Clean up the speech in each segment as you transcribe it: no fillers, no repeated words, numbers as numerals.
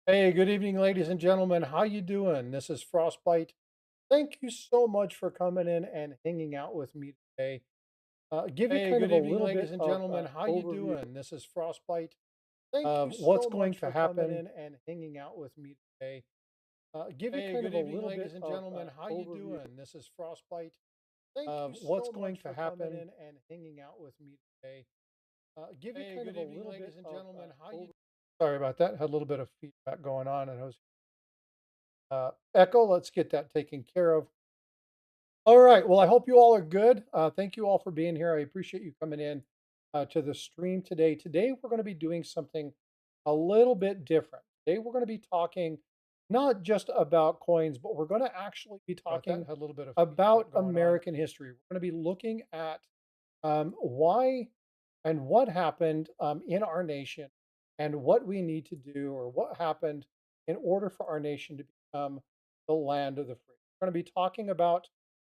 Hey, good evening, ladies and gentlemen. How you doing? This is Frostbyte. Thank you so much for coming in and hanging out with me today. Give you Hey, kind good of a evening, little ladies bit and of gentlemen. How you overview doing? This is Frostbyte. Thank you of what's so going much to for coming happen. in and hanging out with me today. Give you Hey, kind of good a evening, little ladies bit and of gentlemen. How you overview doing? This is Frostbyte. Thank you of what's so going much to for coming happen. in and hanging out with me today. Give you Hey, kind good of a evening, little bit ladies and of gentlemen. How you? over. Sorry about that. Had a little bit of feedback going on, and I was echo. Let's get that taken care of. All right. Well, I hope you all are good. Thank you all for being here. I appreciate you coming in to the stream today. Today, we're going to be doing something a little bit different. Today, we're going to be talking not just about coins, but we're going to actually be About that, talking had a little bit of about feedback going on. American history. We're going to be looking at why and what happened in our nation and what we need to do or what happened in order for our nation to become the land of the free. We're going to be talking about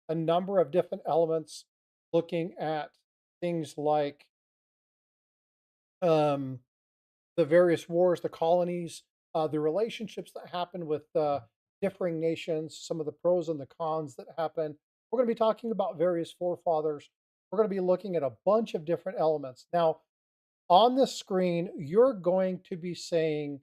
a number of different elements, looking at things like um, the various wars, the colonies, the relationships that happen with differing nations, some of the pros and the cons that happen. We're going to be talking about various forefathers. We're going to be looking at a bunch of different elements. Now, on the screen, you're going to be saying,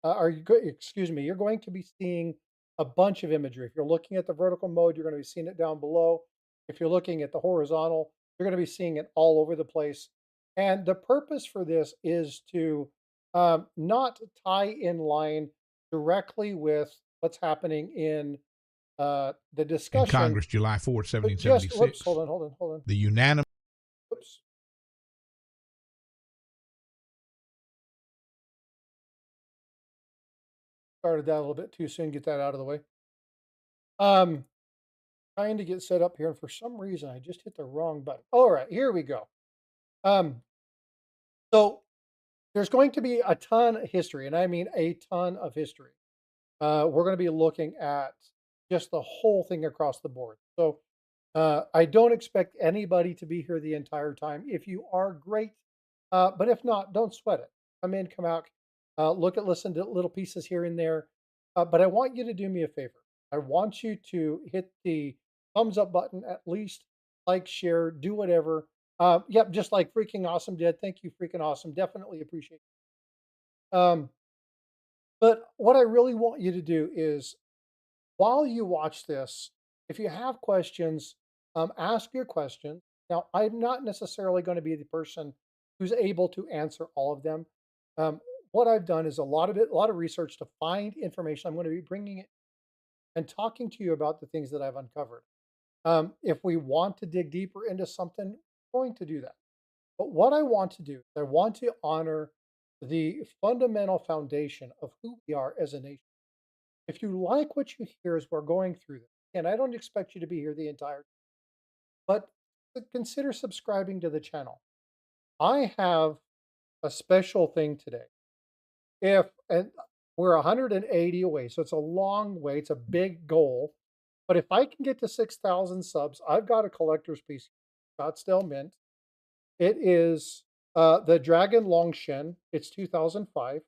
excuse me, you're going to be seeing a bunch of imagery. If you're looking at the vertical mode, you're going to be seeing it down below. If you're looking at the horizontal, you're going to be seeing it all over the place. And the purpose for this is to not tie in line directly with what's happening in the in discussion, Congress July 4th, but just, whoops, 1776. hold on, The unanimous whoops, started that a little bit too soon. Get that out of the way. Um, Trying to get set up here, and for some reason, I just hit the wrong button. All right, here we go. Um, so there's going to be a ton of history, and I mean a ton of history. We're going to be looking at just the whole thing across the board. So I don't expect anybody to be here the entire time. If you are, great. But if not, don't sweat it. Come in, come out, look at, listen to little pieces here and there. But I want you to do me a favor. I want you to hit the thumbs up button at least, like, share, do whatever. Yep, just like freaking awesome did. Thank you, freaking awesome. Definitely appreciate it. But what I really want you to do is while you watch this, if you have questions, ask your question. Now, I'm not necessarily going to be the person who's able to answer all of them. Um, what I've done is a lot of research to find information. I'm going to be bringing it and talking to you about the things that I've uncovered. If we want to dig deeper into something, we're going to do that. But what I want to do is I want to honor the fundamental foundation of who we are as a nation. If you like what you hear as we're going through this, and I don't expect you to be here the entire, but consider subscribing to the channel. I have a special thing today. If and we're 180 away, so it's a long way. It's a big goal. But if I can get to 6,000 subs, I've got a collector's piece, Scottsdale Mint. It is the Dragon Longshin. It's 2005.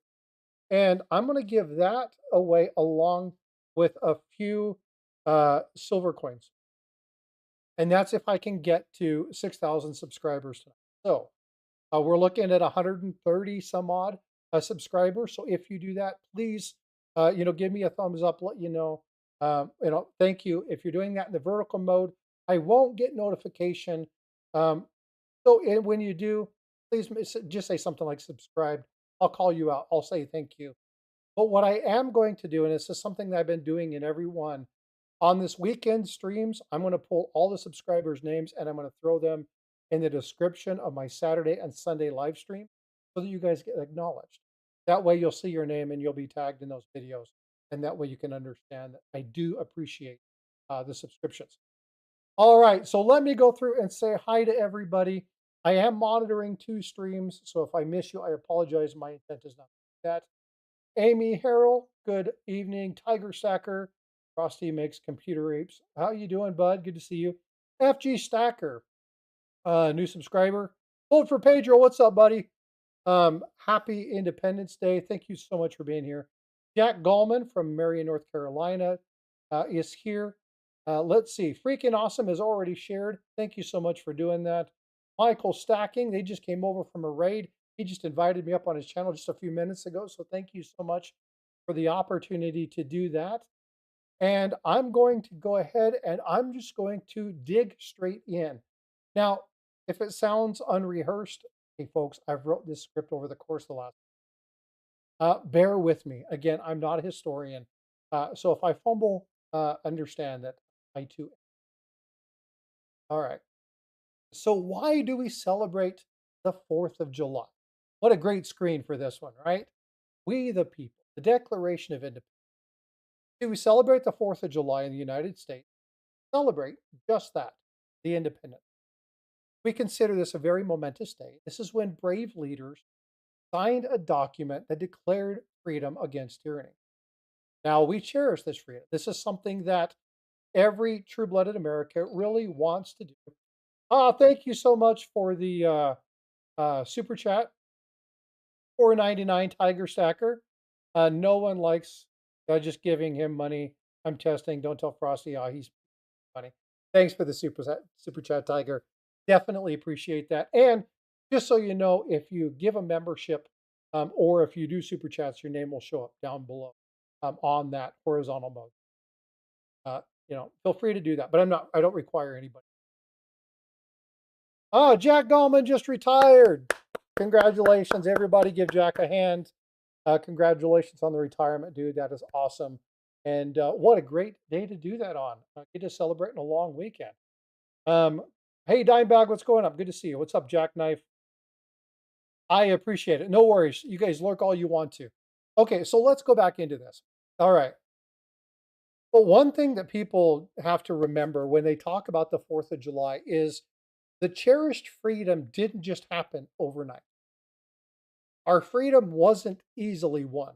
And I'm going to give that away along with a few silver coins. And that's if I can get to 6,000 subscribers tonight. So we're looking at 130 some odd subscribers. So if you do that, please, give me a thumbs up. Let you know. Thank you. If you're doing that in the vertical mode, I won't get notification. Um, when you do, please just say something like subscribe. I'll call you out. I'll say thank you. But what I am going to do, and this is something that I've been doing in every one, on this weekend streams, I'm going to pull all the subscribers' names and I'm going to throw them in the description of my Saturday and Sunday live stream so that you guys get acknowledged. That way you'll see your name and you'll be tagged in those videos. And that way you can understand that I do appreciate the subscriptions. All right, so let me go through and say hi to everybody. I am monitoring two streams, so if I miss you, I apologize. My intent is not that. Amy Harrell, good evening. Tiger Stacker, Frosty makes computer apes. How you doing, bud? Good to see you. FG Stacker, new subscriber. Vote for Pedro. What's up, buddy? Happy Independence Day. Thank you so much for being here. Jack Gallman from Marion, North Carolina is here. Let's see. Freaking Awesome is already shared. Thank you so much for doing that. Michael Stacking, they just came over from a raid. He just invited me up on his channel just a few minutes ago. So thank you so much for the opportunity to do that. And I'm going to go ahead and I'm just going to dig straight in. Now, if it sounds unrehearsed, hey folks, I've wrote this script over the course of the last bear with me. Again, I'm not a historian. So if I fumble, understand that I too. All right. So why do we celebrate the 4th of July? What a great screen for this one, right? We the people, the Declaration of Independence. Do we celebrate the 4th of July in the United States? Celebrate just that, the independence. We consider this a very momentous day. This is when brave leaders signed a document that declared freedom against tyranny. Now, we cherish this freedom. This is something that every true blooded American really wants to do. Thank you so much for the super chat. 4.99 Tiger Stacker. No one likes just giving him money. I'm testing. Don't tell Frosty. He's funny. Thanks for the super chat, Tiger. Definitely appreciate that. And just so you know, if you give a membership or if you do super chats, your name will show up down below on that horizontal mode. Feel free to do that, but I don't require anybody. Oh, Jack Gallman just retired. Congratulations, everybody. Give Jack a hand. Congratulations on the retirement, dude. That is awesome. And what a great day to do that on. Get to celebrating a long weekend. Um, hey, Dimebag, what's going up? Good to see you. What's up, Jackknife? I appreciate it. No worries. You guys lurk all you want to. Okay, so let's go back into this. All right. But one thing that people have to remember when they talk about the 4th of July is the cherished freedom didn't just happen overnight. Our freedom wasn't easily won.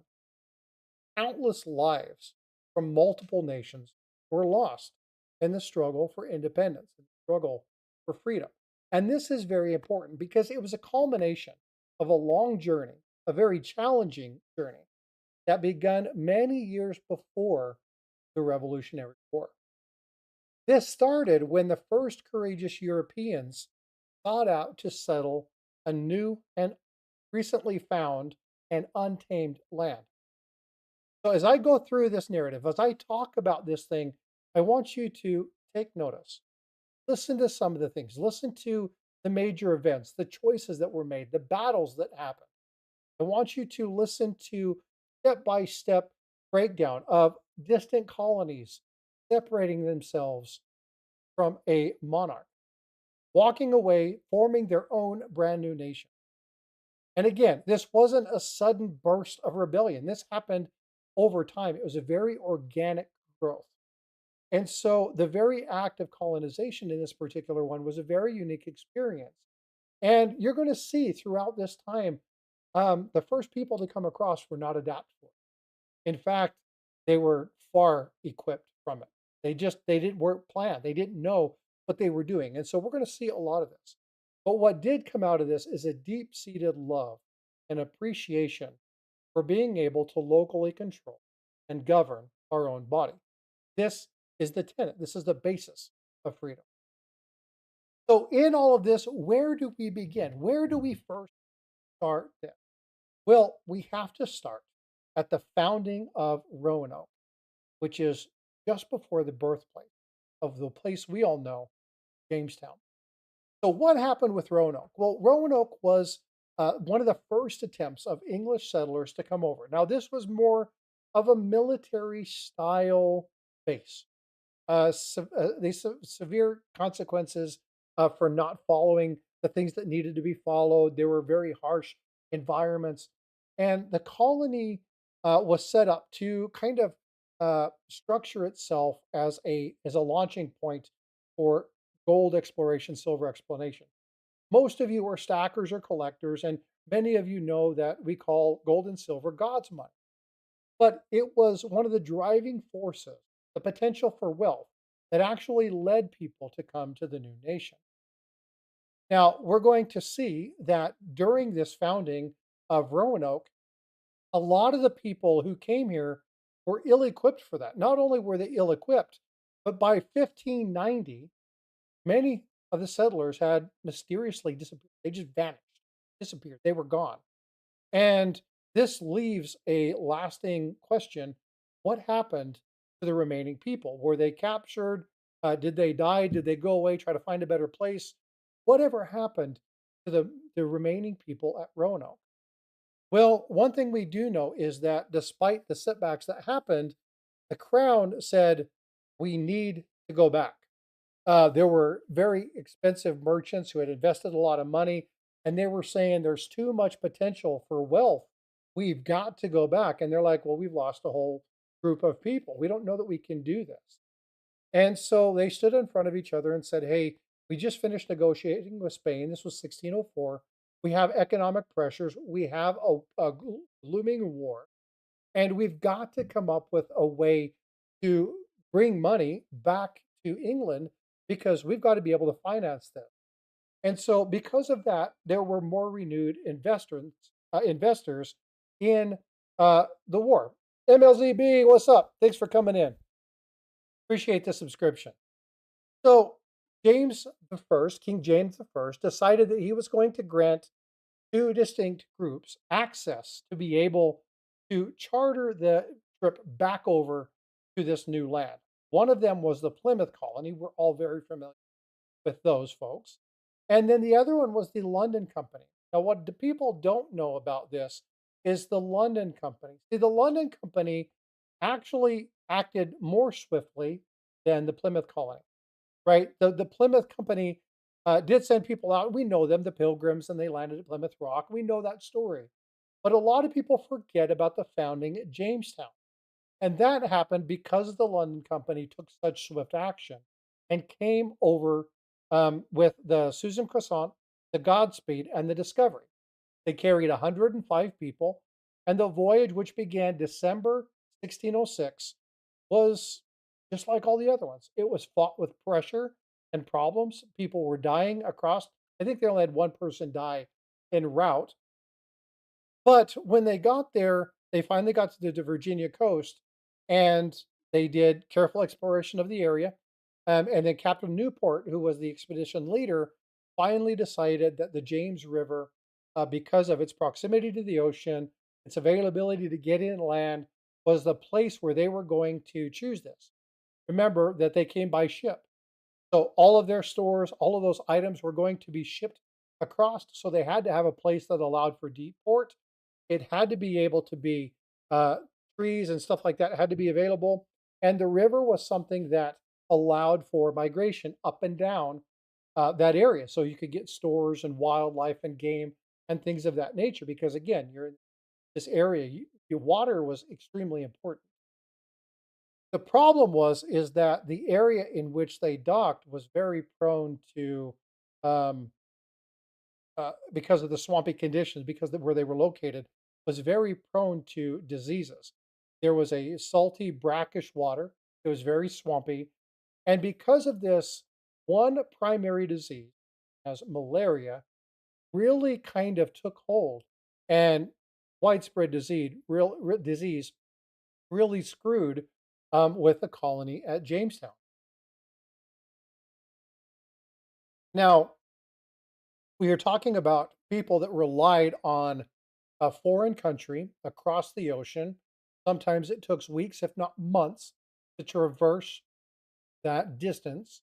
Countless lives from multiple nations were lost in the struggle for independence, and the struggle for freedom. And this is very important because it was a culmination of a long journey, a very challenging journey that began many years before the Revolutionary War. This started when the first courageous Europeans sought out to settle a new and recently found and untamed land. So, as I go through this narrative, as I talk about this thing, I want you to take notice. Listen to some of the things, listen to the major events, the choices that were made, the battles that happened. I want you to listen to step by step breakdown of distant colonies separating themselves from a monarch, walking away, forming their own brand new nation. And again, this wasn't a sudden burst of rebellion. This happened over time. It was a very organic growth. And so the very act of colonization in this particular one was a very unique experience. And you're going to see throughout this time, the first people to come across were not adaptable. In fact, they were far equipped from it. They didn't weren't planned. They didn't know what they were doing. And so we're going to see a lot of this. But what did come out of this is a deep-seated love and appreciation for being able to locally control and govern our own body. This is the tenet. This is the basis of freedom. So in all of this, where do we begin? Where do we first start this? Well, we have to start at the founding of Roanoke, which is just before the birthplace of the place we all know, Jamestown. So, what happened with Roanoke? Well, Roanoke was one of the first attempts of English settlers to come over. Now, this was more of a military style base. Severe consequences for not following the things that needed to be followed. There were very harsh environments, and the colony was set up to kind of structure itself as a launching point for gold exploration, silver exploration. Most of you are stackers or collectors, and many of you know that we call gold and silver God's money. But it was one of the driving forces, the potential for wealth, that actually led people to come to the new nation. Now, we're going to see that during this founding of Roanoke, A lot of the people who came here were ill equipped for that. Not only were they ill equipped, but by 1590, many of the settlers had mysteriously disappeared. They just vanished, disappeared. They were gone. And this leaves a lasting question. What happened to the remaining people? Were they captured? Did they die? Did they go away, try to find a better place? Whatever happened to the remaining people at Roanoke? Well, one thing we do know is that despite the setbacks that happened, the crown said, we need to go back. There were very expensive merchants who had invested a lot of money, and they were saying there's too much potential for wealth. We've got to go back. And they're like, well, we've lost a whole group of people. We don't know that we can do this. And so they stood in front of each other and said, hey, we just finished negotiating with Spain. This was 1604. We have economic pressures. We have a looming war. And we've got to come up with a way to bring money back to England because we've got to be able to finance this. And so, because of that, there were more renewed investors in the war. MLZB, what's up? Thanks for coming in. Appreciate the subscription. So, James the First, King James the First, decided that he was going to grant two distinct groups access to be able to charter the trip back over to this new land. One of them was the Plymouth colony. We're all very familiar with those folks. And then the other one was the London Company. Now, what the people don't know about this is the London Company. See, the London Company actually acted more swiftly than the Plymouth colony, right? The Plymouth Company did send people out. We know them, the Pilgrims, and they landed at Plymouth Rock. We know that story. But a lot of people forget about the founding at Jamestown. And that happened because the London Company took such swift action and came over with the Susan Croissant, the Godspeed, and the Discovery. They carried 105 people, and the voyage, which began December 1606, was just like all the other ones. It was fought with pressure and problems. People were dying across. I think they only had one person die en route. But when they got there, they finally got to the Virginia coast and they did careful exploration of the area. And then Captain Newport, who was the expedition leader, finally decided that the James River, because of its proximity to the ocean, its availability to get inland, was the place where they were going to choose this. Remember that they came by ship. So all of their stores, all of those items were going to be shipped across. So they had to have a place that allowed for deep port. It had to be able to be uh, trees and stuff like that had to be available. And the river was something that allowed for migration up and down that area. So you could get stores and wildlife and game and things of that nature. Because again, you're in this area, your water was extremely important. The problem is that the area in which they docked was very prone to, um, because of the swampy conditions, because of where they were located, was very prone to diseases. There was a salty, brackish water. It was very swampy, and because of this, one primary disease, as malaria, really kind of took hold, and widespread disease really screwed with the colony at Jamestown. Now, we are talking about people that relied on a foreign country across the ocean. Sometimes it took weeks, if not months, to traverse that distance.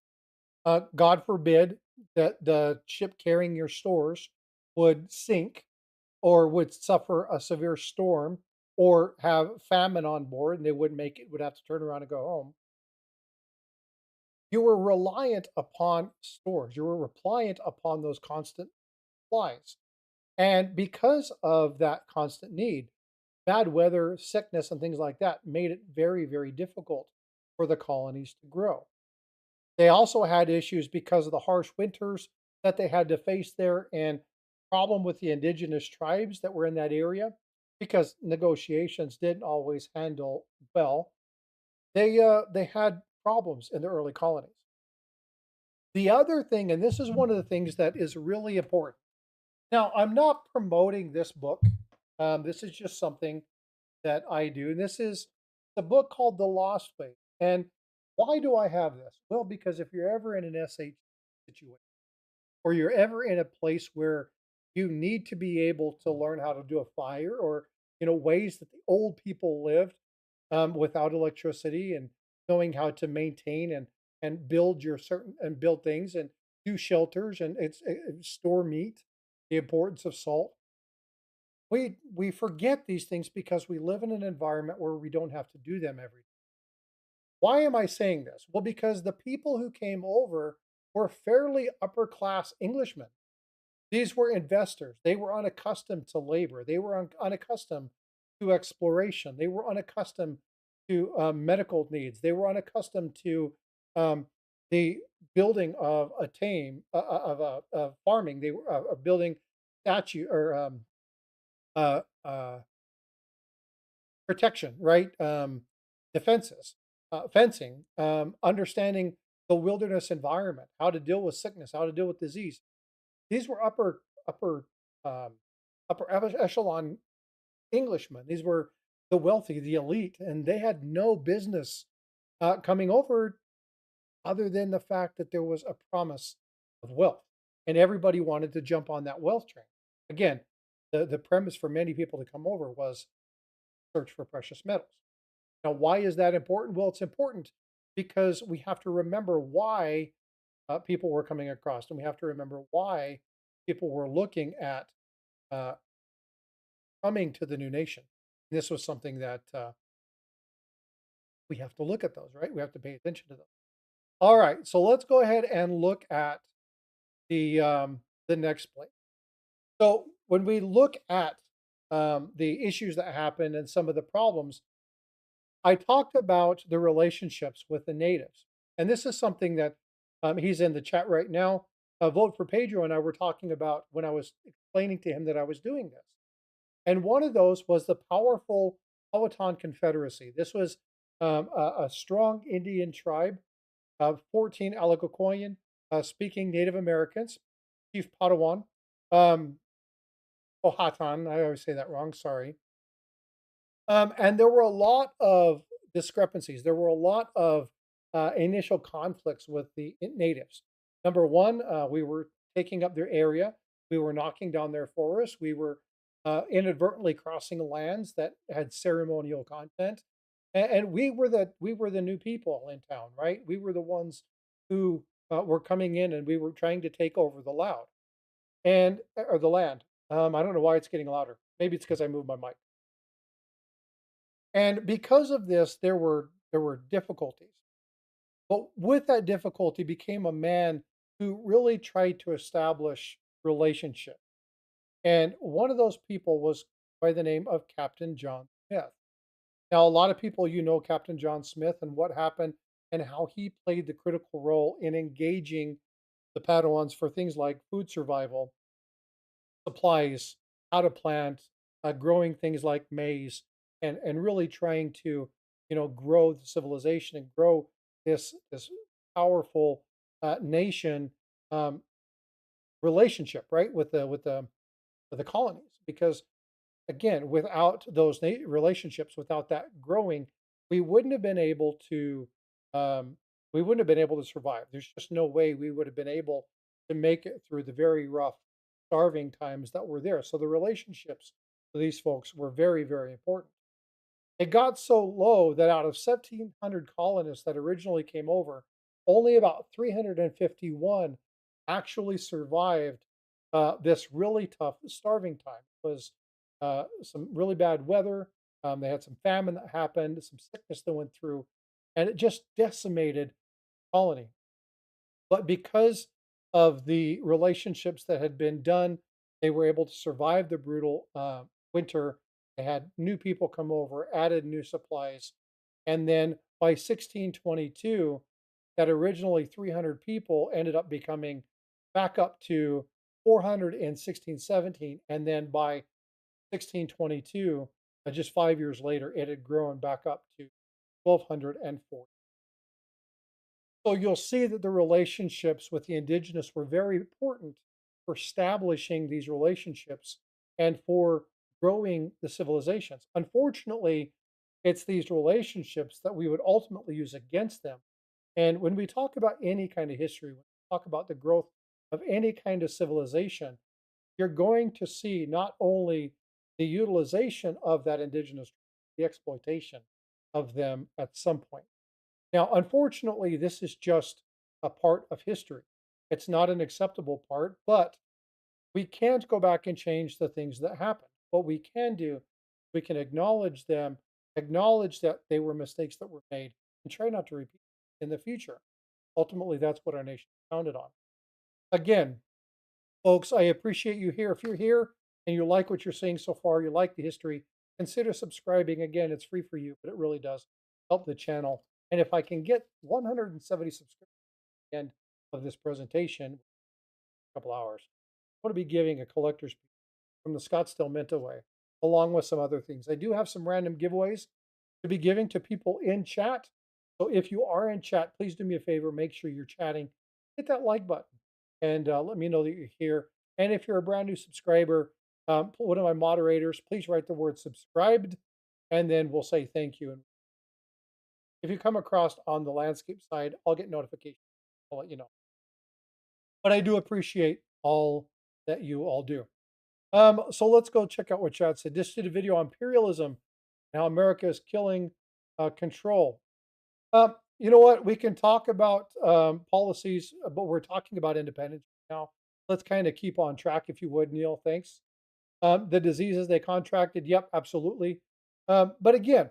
God forbid that the ship carrying your stores would sink or would suffer a severe storm or have famine on board and they wouldn't make it, would have to turn around and go home. You were reliant upon stores. You were reliant upon those constant supplies. And because of that constant need, bad weather, sickness, and things like that made it very, very difficult for the colonies to grow. They also had issues because of the harsh winters that they had to face there and problem with the indigenous tribes that were in that area because negotiations didn't always handle well. They had problems in the early colonies. The other thing, and this is one of the things that is really important. Now, I'm not promoting this book. This is just something. that I do. And this is the book called The Lost Faith. And why do I have this? Well, because if you're ever in an SH situation, or you're ever in a place where you need to be able to learn how to do a fire, or ways that the old people lived without electricity, and knowing how to maintain and build your certain and build things and do shelters, and store meat, the importance of salt. We forget these things because we live in an environment where we don't have to do them every day. Why am I saying this? Well, because the people who came over were fairly upper class Englishmen. These were investors. They were unaccustomed to labor. They were unaccustomed to exploration. They were unaccustomed to medical needs. They were unaccustomed to um, the building of a tame of farming. They were building statue or uh, uh, protection, right? Defenses, fencing, understanding the wilderness environment, how to deal with sickness, how to deal with disease. These were upper um, echelon Englishmen. These were the wealthy, the elite, and they had no business coming over other than the fact that there was a promise of wealth, and everybody wanted to jump on that wealth train. Again, the premise for many people to come over was search for precious metals. Now, why is that important? Well, it's important because we have to remember why people were coming across, and we have to remember why people were looking at uh, coming to the new nation. And this was something that we have to look at those, right? We have to pay attention to those. All right, so let's go ahead and look at the next place. So when we look at the issues that happen and some of the problems, I talked about the relationships with the natives, and this is something that he's in the chat right now. Vote for Pedro and I were talking about when I was explaining to him that I was doing this. And one of those was the powerful Powhatan Confederacy. This was a strong Indian tribe of 14 Algonquian speaking Native Americans, Chief Powhatan, um, Powhatan, I always say that wrong, sorry. And there were a lot of discrepancies. There were a lot of initial conflicts with the natives. Number one, we were taking up their area. We were knocking down their forests. We were inadvertently crossing lands that had ceremonial content, and we were the new people in town, right? We were the ones who were coming in, and we were trying to take over the loud and or the land. I don't know why it's getting louder. Maybe it's because I moved my mic. And because of this, there were difficulties. But with that difficulty became a man who really tried to establish relationship. And one of those people was by the name of Captain John Smith. Now, a lot of people, Captain John Smith and what happened and how he played the critical role in engaging the Padawans for things like food survival, supplies, how to plant, growing things like maize, and really trying to grow the civilization and grow this powerful nation um, relationship, right, with the colonies. Because again, without those relationships, without that growing, we wouldn't have been able to um, we wouldn't have been able to survive. There's just no way we would have been able to make it through the very rough, starving times that were there. So the relationships with these folks were very, very important. It got so low that out of 1,700 colonists that originally came over, only about 351 actually survived this really tough starving time. It was some really bad weather. They had some famine that happened, some sickness that went through, and it just decimated the colony. But because of the relationships that had been done, they were able to survive the brutal winter. They had new people come over, added new supplies. And then by 1622, that originally 300 people ended up becoming back up to 400 in 1617. And then by 1622, just 5 years later, it had grown back up to 1,240. So you'll see that the relationships with the indigenous were very important for establishing these relationships and for growing the civilizations. Unfortunately, it's these relationships that we would ultimately use against them. And when we talk about any kind of history, when we talk about the growth of any kind of civilization, you're going to see not only the utilization of that indigenous, the exploitation of them at some point. Now, unfortunately, this is just a part of history. It's not an acceptable part, but we can't go back and change the things that happened. What we can do, we can acknowledge them, acknowledge that they were mistakes that were made, and try not to repeat in the future. Ultimately, that's what our nation is founded on. Again, folks, I appreciate you here. If you're here and you like what you're seeing so far, you like the history, consider subscribing. Again, it's free for you, but it really does help the channel. And if I can get 170 subscribers at the end of this presentation, a couple hours, I'm going to be giving a collector's piece from the Scottsdale Mint away, along with some other things. I do have some random giveaways to be giving to people in chat. So if you are in chat, please do me a favor, make sure you're chatting, hit that like button, and let me know that you're here. And if you're a brand new subscriber, one of my moderators, please write the word subscribed, and then we'll say thank you. And if you come across on the landscape side, I'll get notifications. I'll let you know. But I do appreciate all that you all do. So let's go check out what chat said. This did a video on imperialism and how America is killing control. You know what? We can talk about policies, but we're talking about independence now. Let's kind of keep on track, if you would, Neil. Thanks. The diseases they contracted. Yep, absolutely. But again,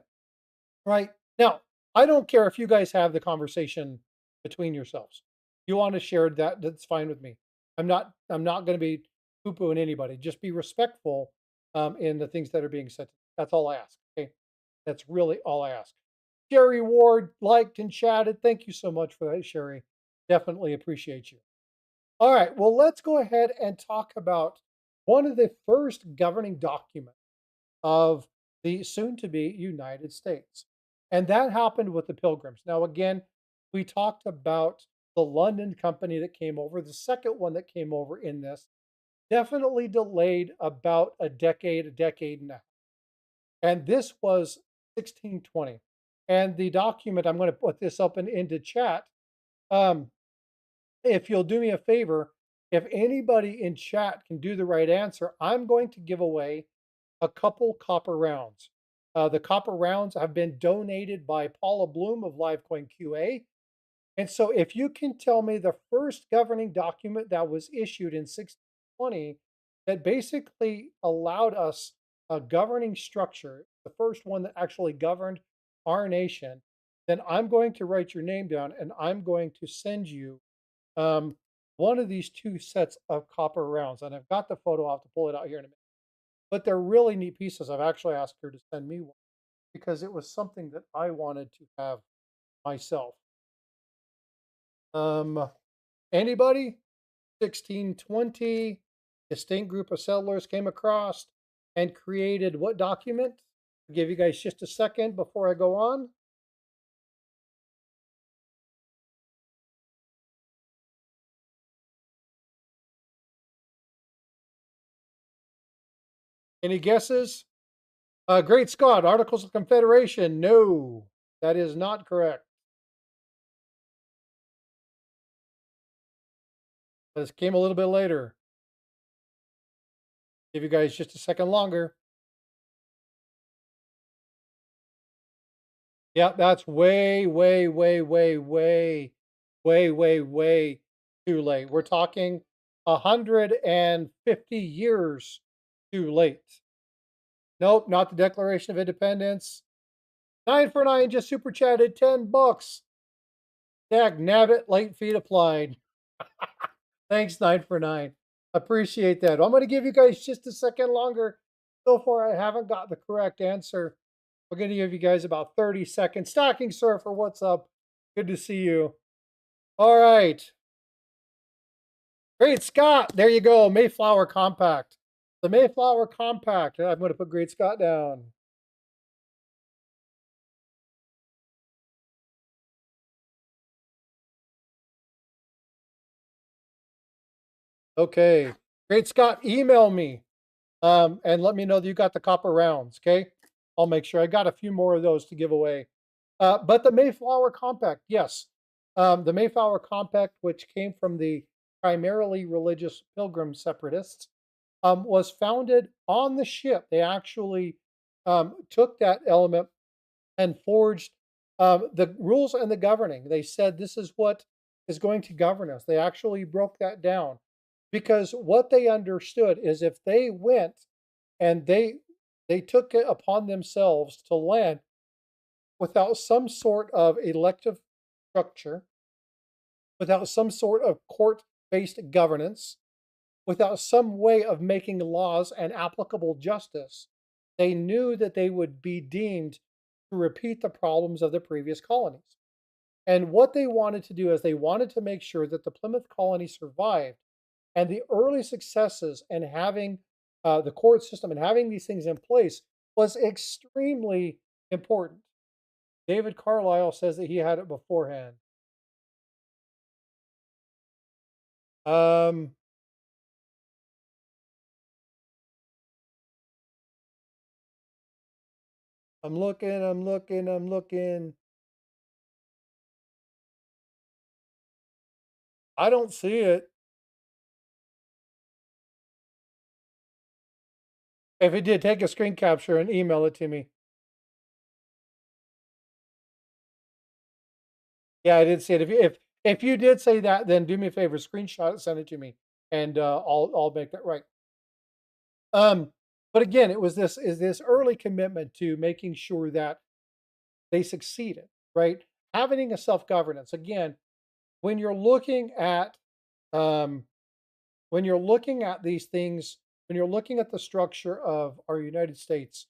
right now, I don't care if you guys have the conversation between yourselves. You want to share that? That's fine with me. I'm not going to be poo-pooing anybody. Just be respectful in the things that are being said. That's all I ask. Okay, that's really all I ask. Sherry Ward liked and chatted. Thank you so much for that, Sherry. Definitely appreciate you. All right, well, let's go ahead and talk about one of the first governing documents of the soon to be United States. And that happened with the Pilgrims. Now, again, we talked about the London company that came over. The second one that came over in this definitely delayed about a decade and a half. And this was 1620. And the document, I'm going to put this up into chat. Um, if you'll do me a favor, if anybody in chat can do the right answer, I'm going to give away a couple copper rounds. The copper rounds have been donated by Paula Bloom of Livecoin QA. And so if you can tell me the first governing document that was issued in 1620 that basically allowed us a governing structure, the first one that actually governed our nation, then I'm going to write your name down and I'm going to send you um, one of these two sets of copper rounds. And I've got the photo. I'll have to pull it out here in a minute. But they're really neat pieces. I've actually asked her to send me one because it was something that I wanted to have myself. Um, Anybody? 1620, distinct group of settlers came across and created what document? I'll give you guys just a second before I go on. Any guesses? Great Scott, Articles of Confederation. No, that is not correct. This came a little bit later. Give you guys just a second longer. Yeah, that's way too late. We're talking 150 years too late. Nope, not the Declaration of Independence. 9 for 9 just super chatted 10 bucks. Dag nabbit, late feet applied. Thanks, 9 for 9. Appreciate that. I'm going to give you guys just a second longer. So far, I haven't got the correct answer. We're going to give you guys about 30 seconds. Stocking Surfer, what's up? Good to see you. All right. Great Scott. There you go. Mayflower Compact. The Mayflower Compact. I'm going to put Great Scott down. Okay. Great Scott, email me. And let me know that you got the copper rounds, okay? I'll make sure. I got a few more of those to give away. But the Mayflower Compact, yes. The Mayflower Compact, which came from the primarily religious Pilgrim separatists, was founded on the ship. They actually took that element and forged the rules and the governing. They said this is what is going to govern us. They actually broke that down because what they understood is if they went and they took it upon themselves to land without some sort of elective structure, without some sort of court-based governance, without some way of making laws and applicable justice, they knew that they would be deemed to repeat the problems of the previous colonies. And what they wanted to do is they wanted to make sure that the Plymouth colony survived. And the early successes in having the court system and having these things in place was extremely important. David Carlisle says that he had it beforehand. Um, I'm looking. I don't see it. If it did, take a screen capture and email it to me. Yeah, I did see it. If you did say that, then do me a favor, screenshot it, send it to me, and I'll make that right. Um, but again, it was this early commitment to making sure that they succeeded, right? Having a self governance. Again, when you're looking at um, when you're looking at these things, when you're looking at the structure of our United States,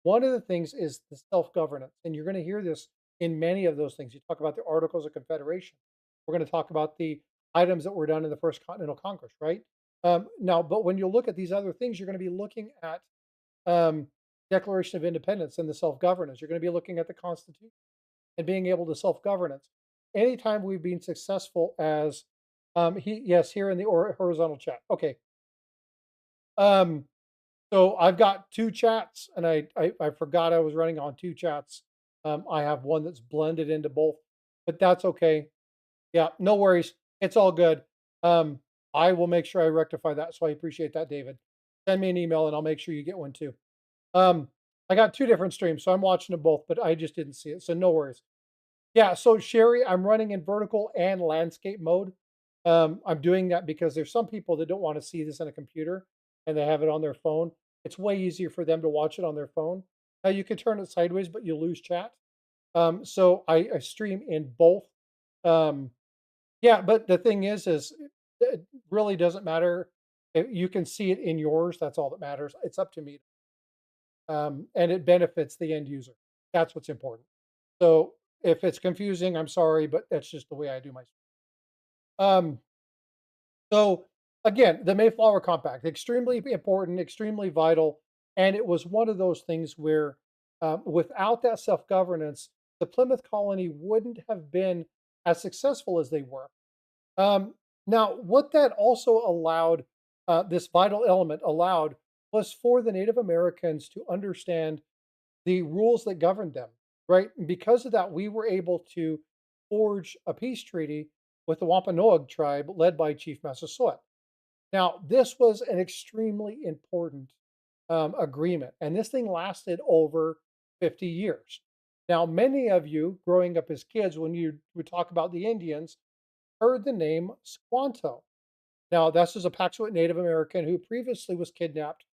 one of the things is the self governance, and you're going to hear this in many of those things. You talk about the Articles of Confederation. We're going to talk about the items that were done in the First Continental Congress, right? Now, but when you look at these other things, you're going to be looking at um, Declaration of Independence and the self governance. You're going to be looking at the Constitution and being able to self governance. Anytime we've been successful as yes, here in the horizontal chat. Okay. Um, so I've got 2 chats, and I forgot I was running on 2 chats. I have one that's blended into both, but that's okay. Yeah, no worries. It's all good. Um, I will make sure I rectify that, so I appreciate that, David. Send me an email, and I'll make sure you get one too. Um, I got 2 different streams, so I'm watching them both, but I just didn't see it, so no worries. Yeah, so Sherry, I'm running in vertical and landscape mode. I'm doing that because there's some people that don't want to see this on a computer and they have it on their phone. It's way easier for them to watch it on their phone. Now you can turn it sideways, but you lose chat. So I stream in both. Um, yeah, but the thing is it really doesn't matter. You can see it in yours. That's all that matters. It's up to me. And it benefits the end user. That's what's important. So if it's confusing, I'm sorry, but that's just the way I do my. Um, so again, the Mayflower Compact, extremely important, extremely vital, and it was one of those things where without that self governance, the Plymouth colony wouldn't have been as successful as they were. Um, Now, what that also allowed, this vital element allowed, was for the Native Americans to understand the rules that governed them, right? And because of that, we were able to forge a peace treaty with the Wampanoag tribe led by Chief Massasoit. Now, this was an extremely important agreement, and this thing lasted over 50 years. Now, many of you growing up as kids, when you would talk about the Indians, heard the name Squanto. Now, this is a Paxuit Native American who previously was kidnapped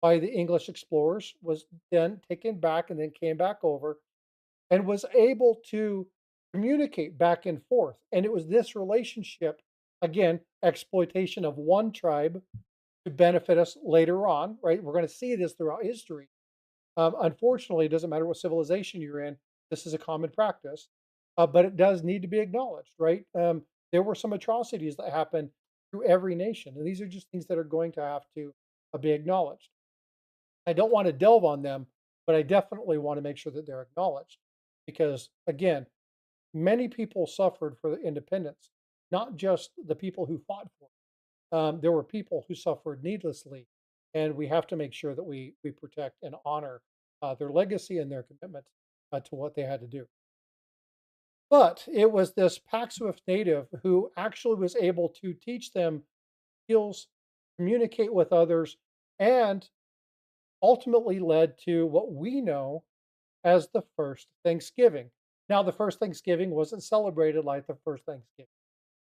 by the English explorers, was then taken back and then came back over and was able to communicate back and forth. And it was this relationship, again, exploitation of one tribe to benefit us later on, right? We're going to see this throughout history. Unfortunately, it doesn't matter what civilization you're in, this is a common practice, but it does need to be acknowledged, right? There were some atrocities that happened through every nation, and these are just things that are going to have to be acknowledged. I don't want to delve on them, but I definitely want to make sure that they're acknowledged because, again, many people suffered for the independence, not just the people who fought for it. There were people who suffered needlessly. and we have to make sure that we protect and honor their legacy and their commitment to what they had to do. But it was this Paxswift native who actually was able to teach them skills, communicate with others, and ultimately led to what we know as the first Thanksgiving. Now, the first Thanksgiving wasn't celebrated like the first Thanksgiving.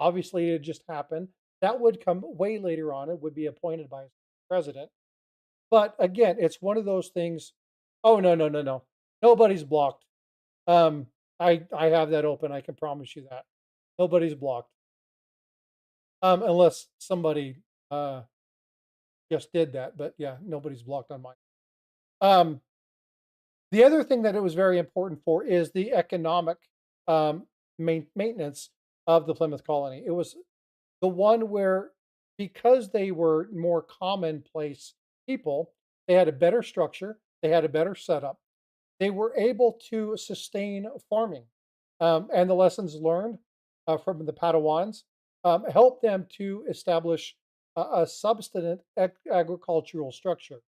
Obviously, it just happened. That would come way later on. It would be appointed by a president. But again, it's one of those things. Oh no, no, no, no. Nobody's blocked. Um, I have that open. I can promise you that. Nobody's blocked. Unless somebody just did that. But yeah, nobody's blocked on mine. Um, the other thing that it was very important for is the economic maintenance of the Plymouth colony. It was the one where, because they were more commonplace people, they had a better structure, they had a better setup, they were able to sustain farming. And the lessons learned from the Padawans helped them to establish a subsistent agricultural structure.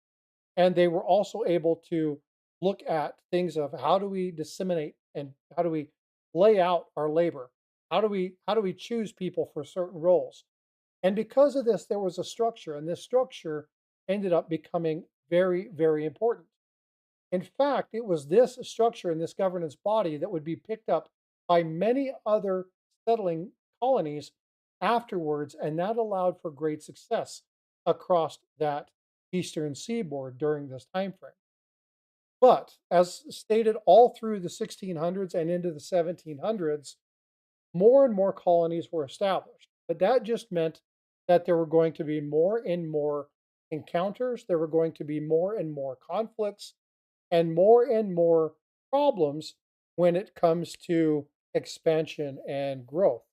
And they were also able to look at things of how do we disseminate and how do we lay out our labor? How do we choose people for certain roles? And because of this, there was a structure, and this structure ended up becoming very, very important. In fact, it was this structure and this governance body that would be picked up by many other settling colonies afterwards, and that allowed for great success across that eastern seaboard during this time frame. But as stated all through the 1600s and into the 1700s, more and more colonies were established. But that just meant that there were going to be more and more encounters, there were going to be more and more conflicts, and more problems when it comes to expansion and growth.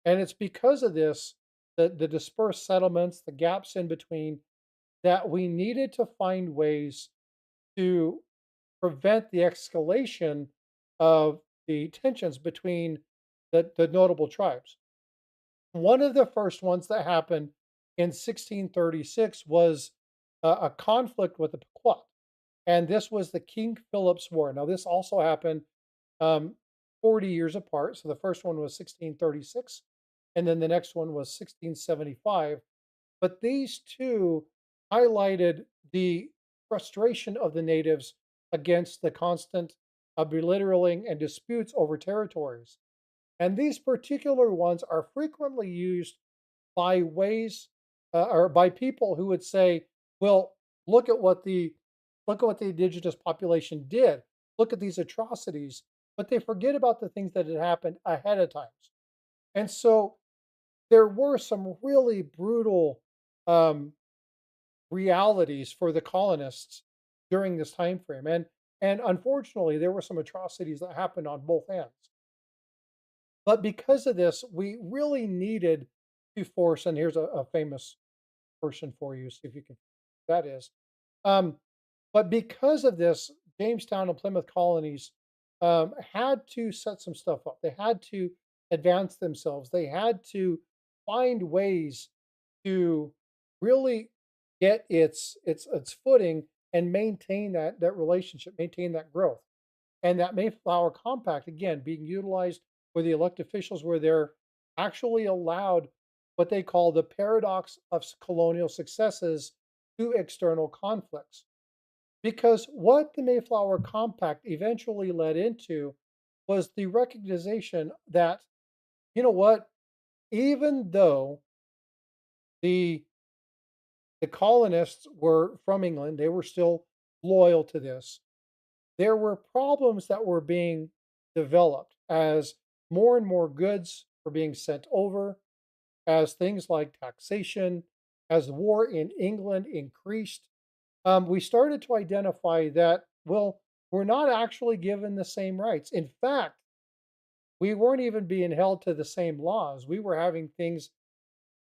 And it's because of this, the dispersed settlements, the gaps in between, that we needed to find ways to prevent the escalation of the tensions between the notable tribes. One of the first ones that happened in 1636 was a conflict with the Pequot, and this was the King Philip's War. Now, this also happened um, 40 years apart. So the first one was 1636, and then the next one was 1675. But these two highlighted the frustration of the natives against the constant belittling and disputes over territories. And these particular ones are frequently used by ways or by people who would say, "Well, look at what the look at what the indigenous population did. Look at these atrocities," but they forget about the things that had happened ahead of times. And so there were some really brutal um, realities for the colonists during this time frame, and unfortunately, there were some atrocities that happened on both ends. But because of this, we really needed to force, and here's a famous person for you, see if you can, that is. Um, but because of this, Jamestown and Plymouth colonies had to set some stuff up. They had to advance themselves. They had to find ways to really get its footing and maintain that relationship, maintain that growth. And that Mayflower Compact, again, being utilized where the elected officials were there, actually allowed what they call the paradox of colonial successes to external conflicts. Because what the Mayflower Compact eventually led into was the recognition that, you know what, even though the the colonists were from England, they were still loyal to this. There were problems that were being developed as more and more goods were being sent over, as things like taxation, as the war in England increased. We started to identify that, well, we're not actually given the same rights. In fact, we weren't even being held to the same laws. We were having things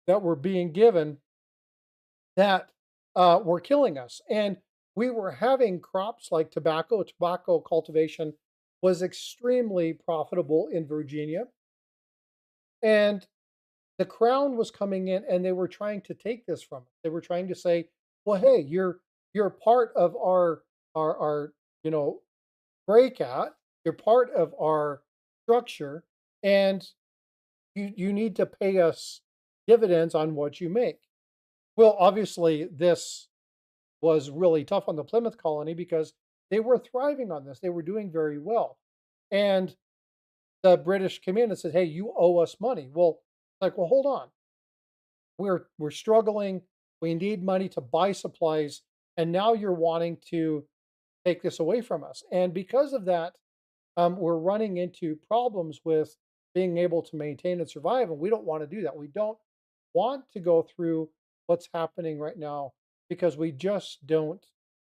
that were being given that were killing us. And we were having crops like tobacco. Tobacco cultivation was extremely profitable in Virginia. And the crown was coming in and they were trying to take this from us. They were trying to say, well, hey, you're part of our you know breakout. You're part of our structure, and you need to pay us dividends on what you make. Well, obviously, this was really tough on the Plymouth colony because they were thriving on this. They were doing very well. And the British came in and said, "Hey, you owe us money." Well, like, well, hold on. We're struggling. We need money to buy supplies, and now you're wanting to take this away from us. And because of that, we're running into problems with being able to maintain and survive, and we don't want to do that. We don't want to go through what's happening right now because we just don't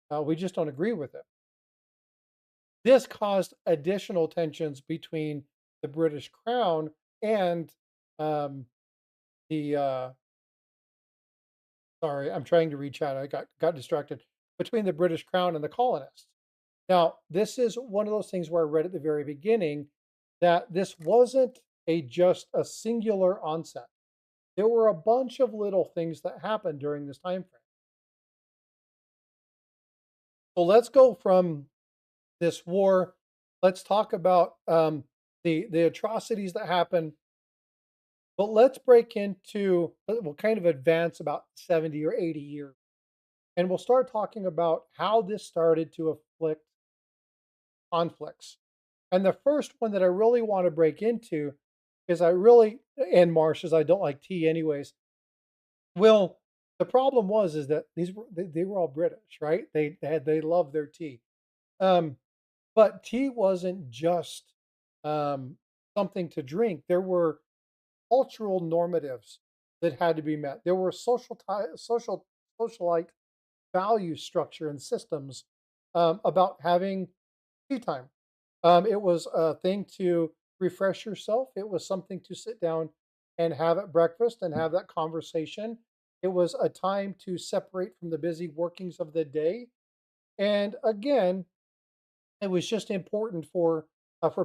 agree with it. This caused additional tensions between the British Crown and um, the sorry, I'm trying to reach out. I got distracted between the British Crown and the colonists. Now, this is one of those things where I read at the very beginning that this wasn't a just a singular onset. There were a bunch of little things that happened during this time frame. So let's go from this war. Let's talk about the atrocities that happened. But let's break into we'll kind of advance about 70 or 80 years, and we'll start talking about how this started to afflict conflicts. And the first one that I really want to break into is I really and marshes, I don't like tea anyways. Well, the problem was is that they were all British, right? They love their tea. Um, but tea wasn't just um, something to drink. There were cultural normatives that had to be met. There were socialite value structure and systems about having tea time. It was a thing to refresh yourself. It was something to sit down and have at breakfast and have that conversation. It was a time to separate from the busy workings of the day. And again, it was just important for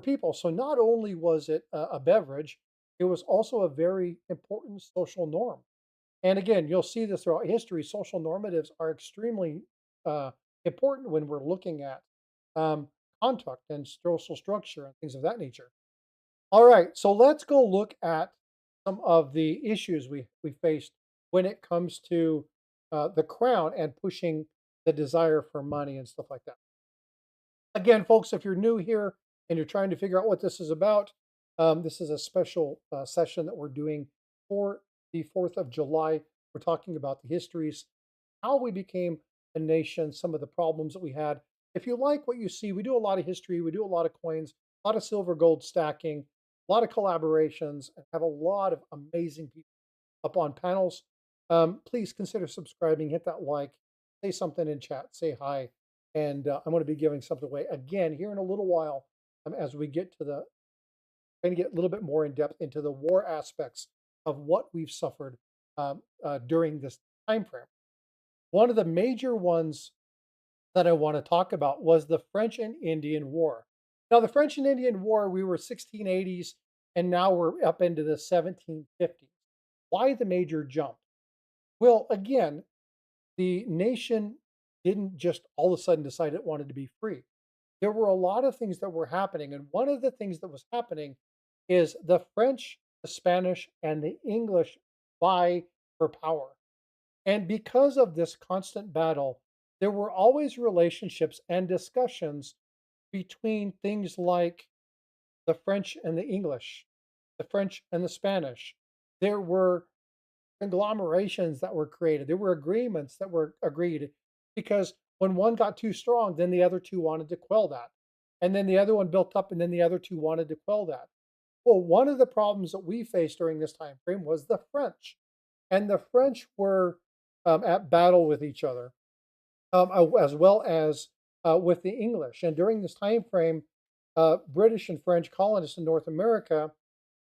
people. So not only was it a beverage, it was also a very important social norm. And again, you'll see this throughout history. Social normatives are extremely uh, important when we're looking at um, conduct and social structure and things of that nature. All right, so let's go look at some of the issues we faced when it comes to the crown and pushing the desire for money and stuff like that. Again, folks, if you're new here and you're trying to figure out what this is about, this is a special session that we're doing for the 4th of July. We're talking about the histories, how we became a nation, some of the problems that we had. If you like what you see, we do a lot of history, we do a lot of coins, a lot of silver gold stacking, a lot of collaborations, and have a lot of amazing people up on panels. Please consider subscribing, hit that like, say something in chat, say hi. And I'm going to be giving something away again here in a little while as we get to the going to get a little bit more in depth into the war aspects of what we've suffered during this time frame. One of the major ones that I want to talk about was the French and Indian War. Now, the French and Indian War, we were 1680s, and now we're up into the 1750s. Why the major jump? Well, again, the nation didn't just all of a sudden decide it wanted to be free. There were a lot of things that were happening. And one of the things that was happening is the French, the Spanish, and the English vie for power. And because of this constant battle, there were always relationships and discussions between things like the French and the English, the French and the Spanish. There were conglomerations that were created. There were agreements that were agreed because when one got too strong, then the other two wanted to quell that. And then the other one built up, and then the other two wanted to quell that. Well, one of the problems that we faced during this time frame was the French. And the French were at battle with each other, as well as with the English. And during this time frame, British and French colonists in North America,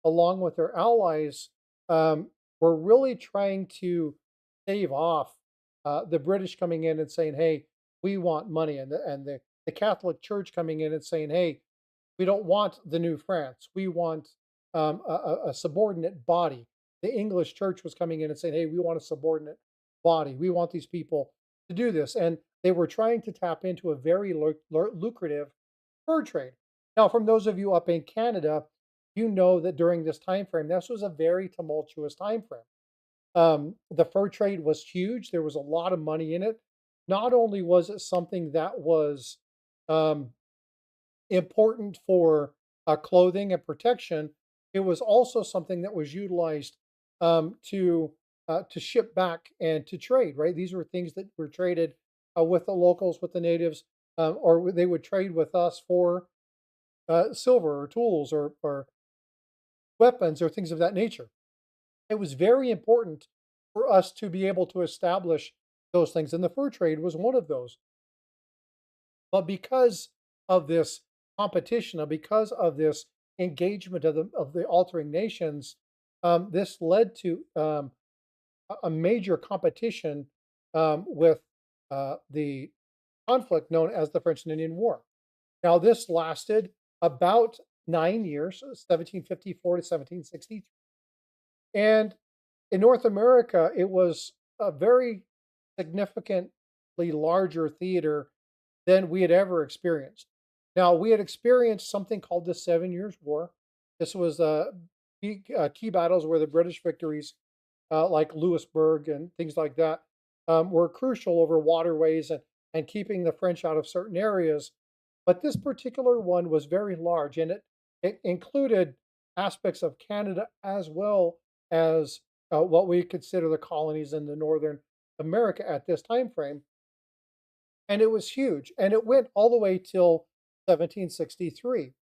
along with their allies, were really trying to stave off the British coming in and saying, "Hey, we want money," and the Catholic Church coming in and saying, "Hey, we don't want the new France. We want a subordinate body." The English Church was coming in and saying, "Hey, we want a subordinate body. We want these people." to do this, and they were trying to tap into a very lucrative fur trade. Now, from those of you up in Canada, you know that during this time frame, this was a very tumultuous time frame. The fur trade was huge. There was a lot of money in it. Not only was it something that was um, important for clothing and protection, it was also something that was utilized to ship back and to trade. Right, these were things that were traded with the locals, with the natives, or they would trade with us for silver or tools or weapons or things of that nature. It was very important for us to be able to establish those things, and the fur trade was one of those. But because of this competition, and because of this engagement of the altering nations, this led to a major competition with the conflict known as the French and Indian War. Now, this lasted about 9 years, 1754 to 1763. And in North America, it was a very significantly larger theater than we had ever experienced. Now, we had experienced something called the 7 Years' War. This was key battles where the British victories, like Louisburg and things like that, were crucial over waterways and keeping the French out of certain areas. But this particular one was very large, and it included aspects of Canada as well as what we consider the colonies in the Northern America at this time frame. And it was huge, and it went all the way till 1763.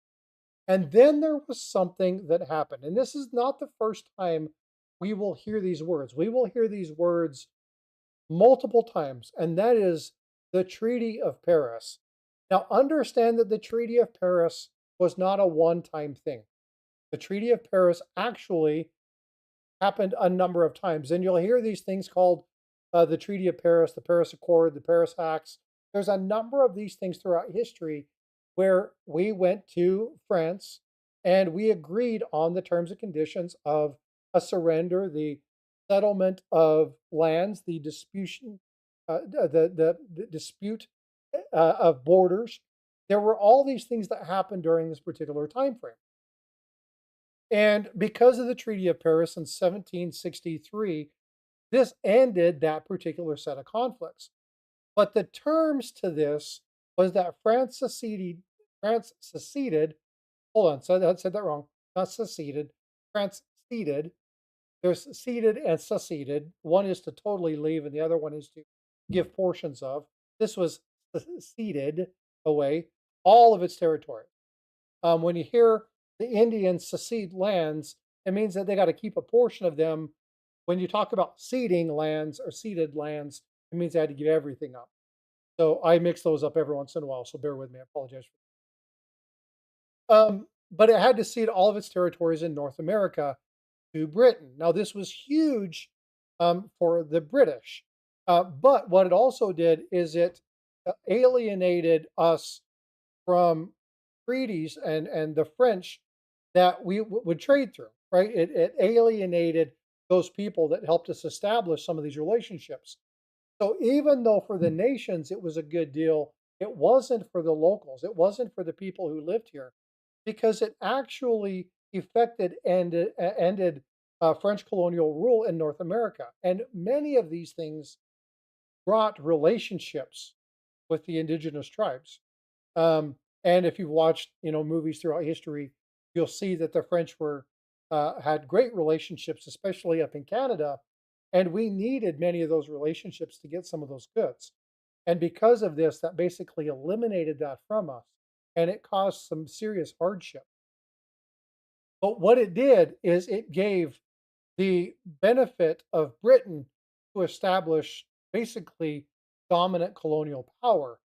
And then there was something that happened, and this is not the first time we will hear these words. We will hear these words multiple times, and that is the Treaty of Paris. Now, understand that the Treaty of Paris was not a one-time thing. The Treaty of Paris actually happened a number of times. And you'll hear these things called the Treaty of Paris, the Paris Accord, the Paris Acts. There's a number of these things throughout history where we went to France and we agreed on the terms and conditions of a surrender, the settlement of lands, the disputation, the dispute of borders. There were all these things that happened during this particular time frame. And because of the Treaty of Paris in 1763, this ended that particular set of conflicts. But the terms to this was that France seceded, hold on, so I said that wrong, not seceded, France ceded. There's ceded and seceded. One is to totally leave, and the other one is to give portions of. This was ceded away all of its territory. When you hear the Indians secede lands, it means that they got to keep a portion of them. When you talk about ceding lands or ceded lands, it means they had to give everything up. So I mix those up every once in a while. So bear with me. I apologize. But it had to cede all of its territories in North America to Britain. Now, this was huge for the British. But what it also did is it alienated us from treaties and the French that we would trade through, right? It alienated those people that helped us establish some of these relationships. So even though for the nations it was a good deal, it wasn't for the locals. It wasn't for the people who lived here because it actually ended French colonial rule in North America. And many of these things brought relationships with the indigenous tribes. And if you've watched, movies throughout history, you'll see that the French were had great relationships, especially up in Canada, and we needed many of those relationships to get some of those goods. And because of this, that basically eliminated that from us, and it caused some serious hardship. But what it did is it gave the benefit of Britain to establish basically dominant colonial power.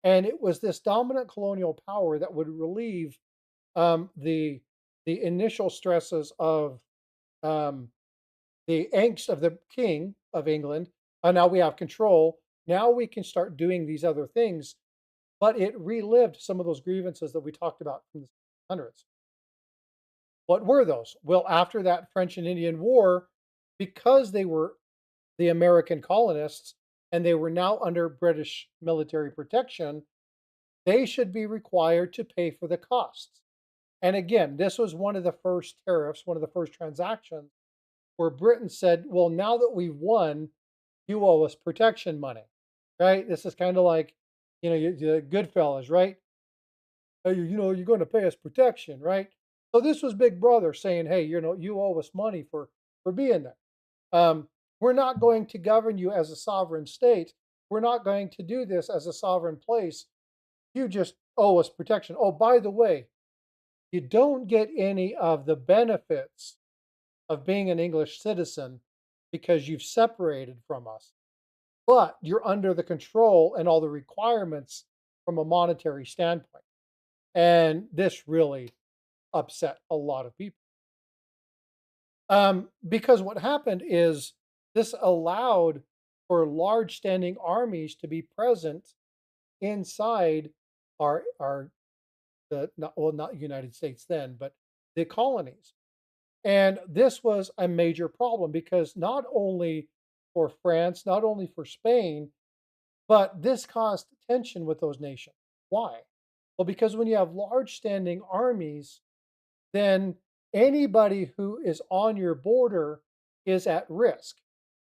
And it was this dominant colonial power that would relieve the initial stresses of um, the angst of the king of England. Now we have control. Now we can start doing these other things. But it relived some of those grievances that we talked about from the hundreds. What were those? Well, after that French and Indian War, because they were the American colonists and they were now under British military protection, they should be required to pay for the costs. And again, this was one of the first tariffs, one of the first transactions where Britain said, well, now that we've won, you owe us protection money, right? This is kind of like, the Goodfellas, right? Hey, you're going to pay us protection, right? So this was Big Brother saying, hey, you owe us money for being there. We're not going to govern you as a sovereign state. We're not going to do this as a sovereign place. You just owe us protection. Oh, by the way, you don't get any of the benefits of being an English citizen because you've separated from us, but you're under the control and all the requirements from a monetary standpoint. And this really upset a lot of people. Because what happened is this allowed for large standing armies to be present inside our the not well not United States then, but the colonies. And this was a major problem because not only for France, not only for Spain, but this caused tension with those nations. Why? Well, because when you have large standing armies, then anybody who is on your border is at risk.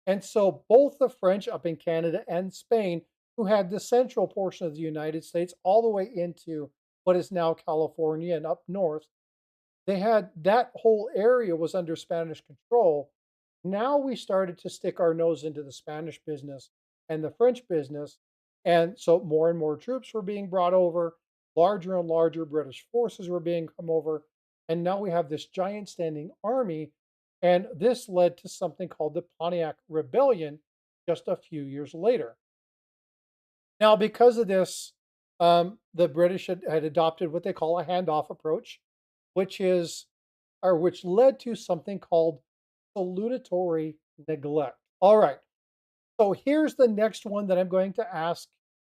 And so both the French up in Canada and Spain, who had the central portion of the United States all the way into what is now California and up north, they had that whole area was under Spanish control. Now we started to stick our nose into the Spanish business and the French business. And so more and more troops were being brought over, larger and larger British forces were being come over. And now we have this giant standing army. And this led to something called the Pontiac Rebellion just a few years later. Now, because of this, the British had adopted what they call a handoff approach, which is or which led to something called salutatory neglect. All right. So here's the next one that I'm going to ask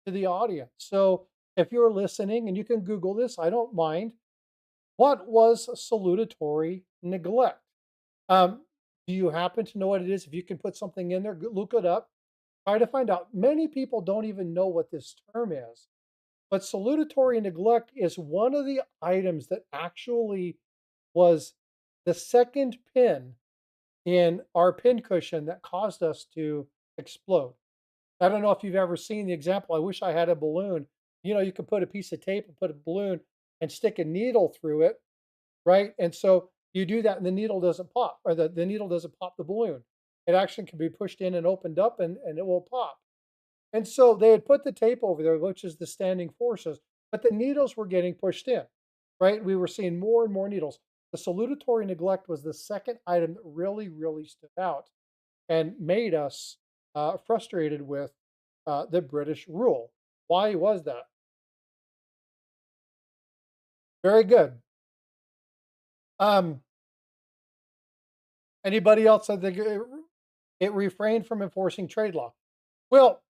to the audience. So if you're listening and you can Google this, I don't mind. What was salutatory neglect? Do you happen to know what it is? If you can put something in there, look it up. Try to find out. Many people don't even know what this term is. But salutatory neglect is one of the items that actually was the second pin in our pin cushion that caused us to explode. I don't know if you've ever seen the example. I wish I had a balloon. You could put a piece of tape and put a balloon and stick a needle through it, right? And so you do that and the needle doesn't pop, or the needle doesn't pop the balloon. It actually can be pushed in and opened up and it will pop. And so they had put the tape over there, which is the standing forces, but the needles were getting pushed in, right? We were seeing more and more needles. The salutatory neglect was the second item that really, really stood out and made us frustrated with the British rule. Why was that? Very good. Um, Anybody else said that it refrained from enforcing trade law? Well,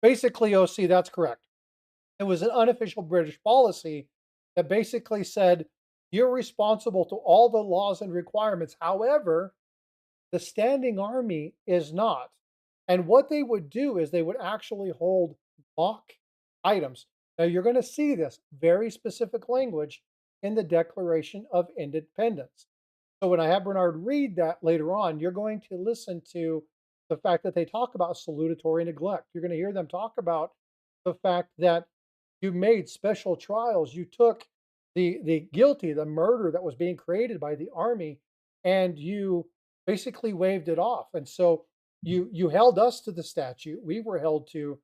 basically, OC, that's correct. It was an unofficial British policy that basically said you're responsible to all the laws and requirements. However, the standing army is not. And what they would do is they would actually hold mock items. Now, you're going to see this very specific language in the Declaration of Independence. So, when I have Bernard read that later on, you're going to listen to the fact that they talk about salutatory neglect. You're going to hear them talk about the fact that you made special trials. You took the guilty, the murder that was being created by the army, and you basically waved it off. And so you held us to the statute. We were held to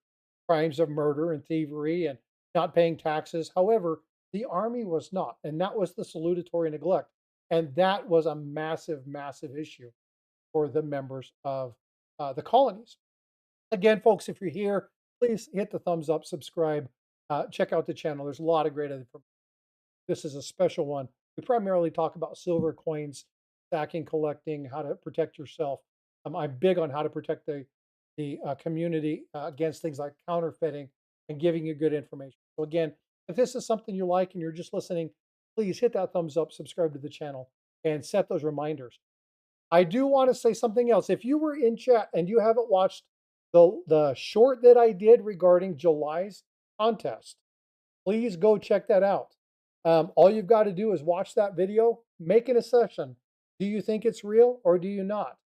crimes of murder and thievery and not paying taxes. However, the army was not, and that was the salutatory neglect. And that was a massive, massive issue for the members of the colonies. Again, folks, if you're here, please hit the thumbs up, subscribe, check out the channel. There's a lot of great information. This is a special one. We primarily talk about silver coins, stacking, collecting, how to protect yourself. I'm big on how to protect the community against things like counterfeiting and giving you good information. So again, if this is something you like and you're just listening, please hit that thumbs up, subscribe to the channel, and set those reminders. I do want to say something else. If you were in chat and you haven't watched the short that I did regarding July's contest, please go check that out. All you've got to do is watch that video, make an assessment. Do you think it's real or do you not?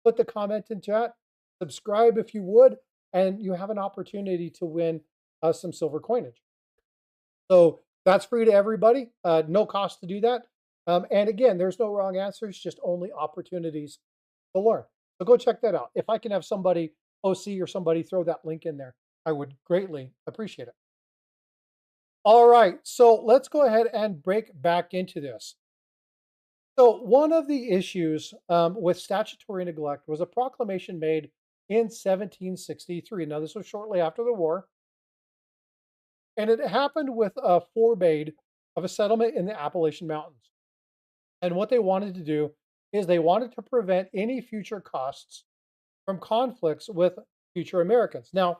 Put the comment in chat, subscribe if you would, and you have an opportunity to win some silver coinage. So that's free to everybody, no cost to do that. And again, there's no wrong answers, just only opportunities to learn. So go check that out. If I can have somebody, OC or somebody, throw that link in there, I would greatly appreciate it. All right, so let's go ahead and break back into this. So, one of the issues with statutory neglect was a proclamation made in 1763. Now, this was shortly after the war, and it happened with a forbade of a settlement in the Appalachian Mountains. And what they wanted to do is they wanted to prevent any future costs from conflicts with future Americans. Now,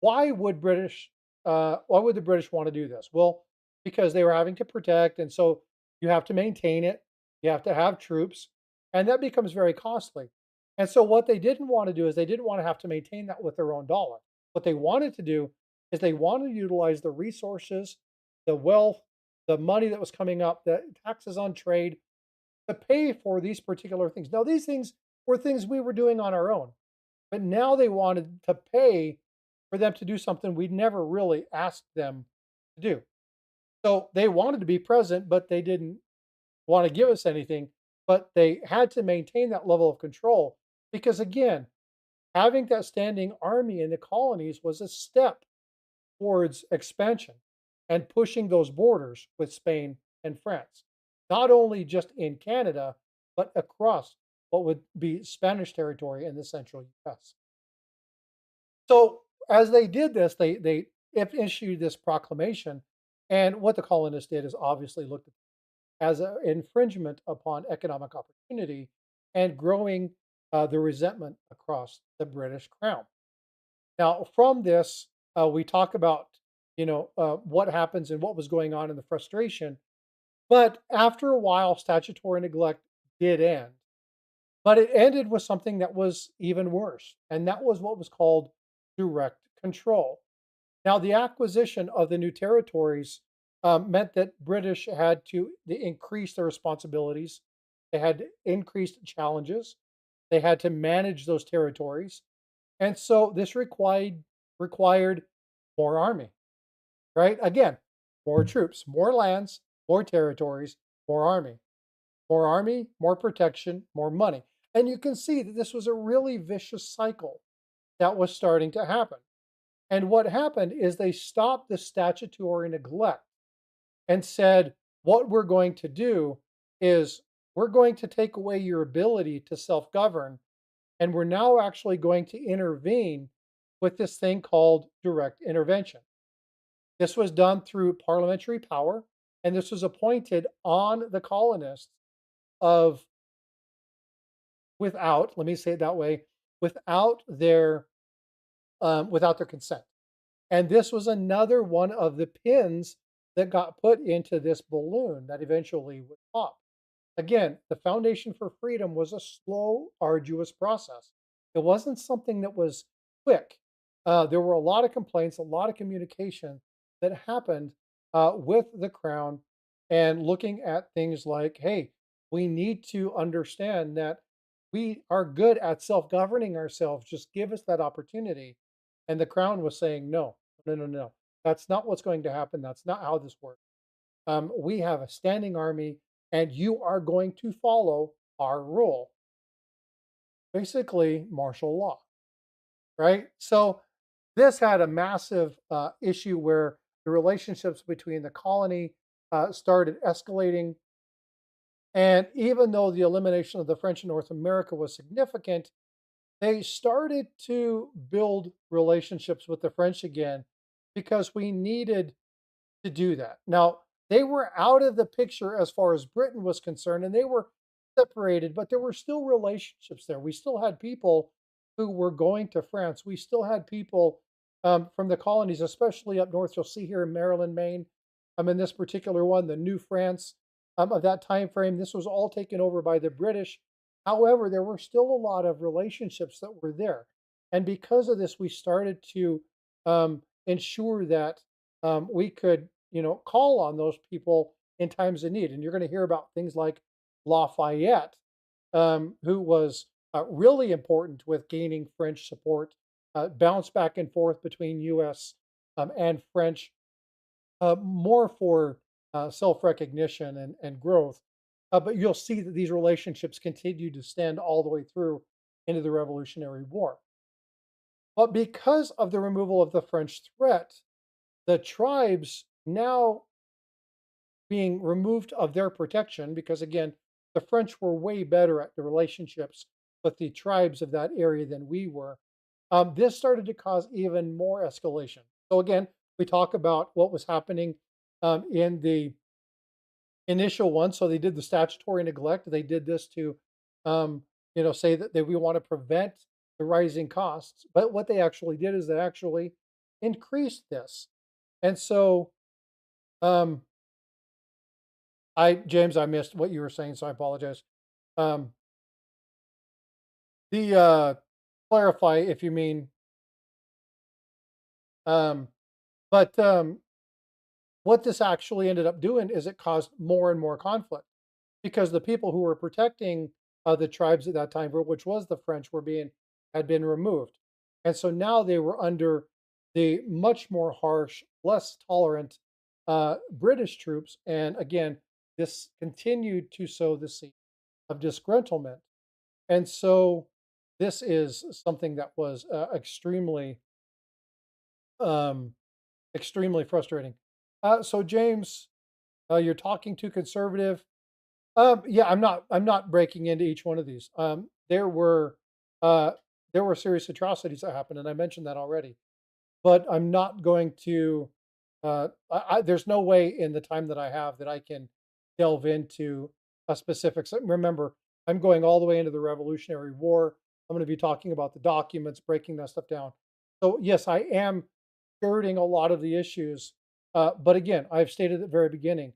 why would why would the British want to do this? Well, because they were having to protect, and so you have to maintain it, you have to have troops, and that becomes very costly. And so what they didn't want to do is they didn't want to have to maintain that with their own dollar. What they wanted to do is they wanted to utilize the resources, the wealth, the money that was coming up, the taxes on trade to pay for these particular things. Now, these things were things we were doing on our own, but now they wanted to pay for them to do something we'd never really asked them to do. So they wanted to be present, but they didn't want to give us anything. But they had to maintain that level of control because, again, having that standing army in the colonies was a step towards expansion and pushing those borders with Spain and France, not only just in Canada, but across what would be Spanish territory in the central US. So as they did this, they issued this proclamation, and what the colonists did is obviously looked at as an infringement upon economic opportunity and growing the resentment across the British Crown. Now, from this, we talk about what happens and what was going on in the frustration. But after a while, statutory neglect did end. But it ended with something that was even worse, and that was what was called direct control. Now, the acquisition of the new territories meant that British had to increase their responsibilities. They had increased challenges. They had to manage those territories, and so this required more army. Right? Again, more troops, more lands, more territories, more army. More army, more protection, more money. And you can see that this was a really vicious cycle that was starting to happen. And what happened is they stopped the statutory neglect and said, what we're going to do is we're going to take away your ability to self govern. And we're now actually going to intervene with this thing called direct intervention. This was done through parliamentary power, and this was appointed on the colonists of without, let me say it that way, without their consent. And this was another one of the pins that got put into this balloon that eventually would pop. Again, the Foundation for Freedom was a slow, arduous process. It wasn't something that was quick. There were a lot of complaints, a lot of communication that happened with the Crown and looking at things like, hey, we need to understand that we are good at self governing ourselves. Just give us that opportunity. And the Crown was saying, no, no, no, no. That's not what's going to happen. That's not how this works. We have a standing army, and you are going to follow our rule. Basically, martial law, right? So this had a massive issue where the relationships between the colony started escalating. And even though the elimination of the French in North America was significant, they started to build relationships with the French again because we needed to do that. Now, they were out of the picture as far as Britain was concerned, and they were separated, but there were still relationships there. We still had people who were going to France. We still had people from the colonies, especially up north. You'll see here in Maryland, Maine. In this particular one, the New France of that time frame. This was all taken over by the British, However, there were still a lot of relationships that were there. And because of this, we started to ensure that we could, call on those people in times of need. And you're going to hear about things like Lafayette, who was really important with gaining French support, bounce back and forth between US and French, more for self recognition and growth. But you'll see that these relationships continue to stand all the way through into the Revolutionary War. But because of the removal of the French threat, the tribes now being removed of their protection, because again, the French were way better at the relationships with the tribes of that area than we were. This started to cause even more escalation. So again, we talk about what was happening in the initial one. So they did the statutory neglect. They did this to, say that we want to prevent the rising costs. But what they actually did is they actually increased this. And so, um, James, I missed what you were saying, so I apologize. Um, the clarify if you mean, um, but what this actually ended up doing is it caused more and more conflict because the people who were protecting the tribes at that time, which was the French, had been removed, and so now they were under the much more harsh, less tolerant British troops, and again, this continued to sow the seed of disgruntlement. And so this is something that was um, extremely frustrating. So James, you're talking too conservative. Yeah, I'm not breaking into each one of these. Uh, there were serious atrocities that happened, and I mentioned that already. But I'm not going to. There's no way in the time that I have that I can delve into a specifics. Remember, I'm going all the way into the Revolutionary War. I'm going to be talking about the documents, breaking that stuff down. So yes, I am skirting a lot of the issues. But again, I've stated at the very beginning,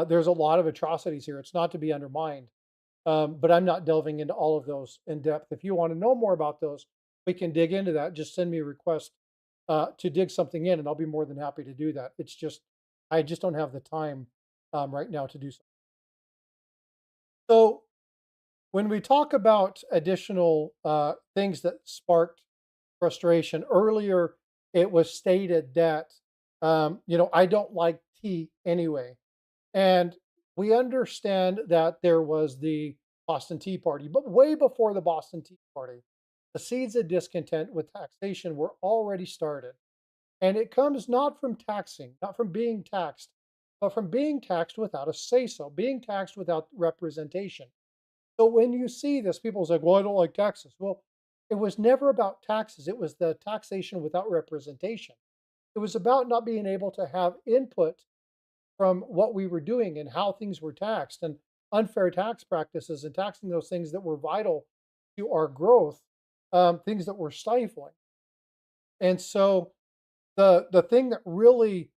there's a lot of atrocities here. It's not to be undermined. But I'm not delving into all of those in depth. If you want to know more about those, we can dig into that. Just send me a request to dig something in, and I'll be more than happy to do that. It's just I just don't have the time right now to do so. So when we talk about additional things that sparked frustration earlier, it was stated that I don't like tea anyway, and we understand that there was the Boston Tea Party, but way before the Boston Tea Party, the seeds of discontent with taxation were already started. And it comes not from taxing, not from being taxed, but from being taxed without a say so, being taxed without representation. So when you see this, people say, well, I don't like taxes. Well, it was never about taxes, it was the taxation without representation. It was about not being able to have input from what we were doing and how things were taxed and unfair tax practices and taxing those things that were vital to our growth, things that were stifling. And so the thing that really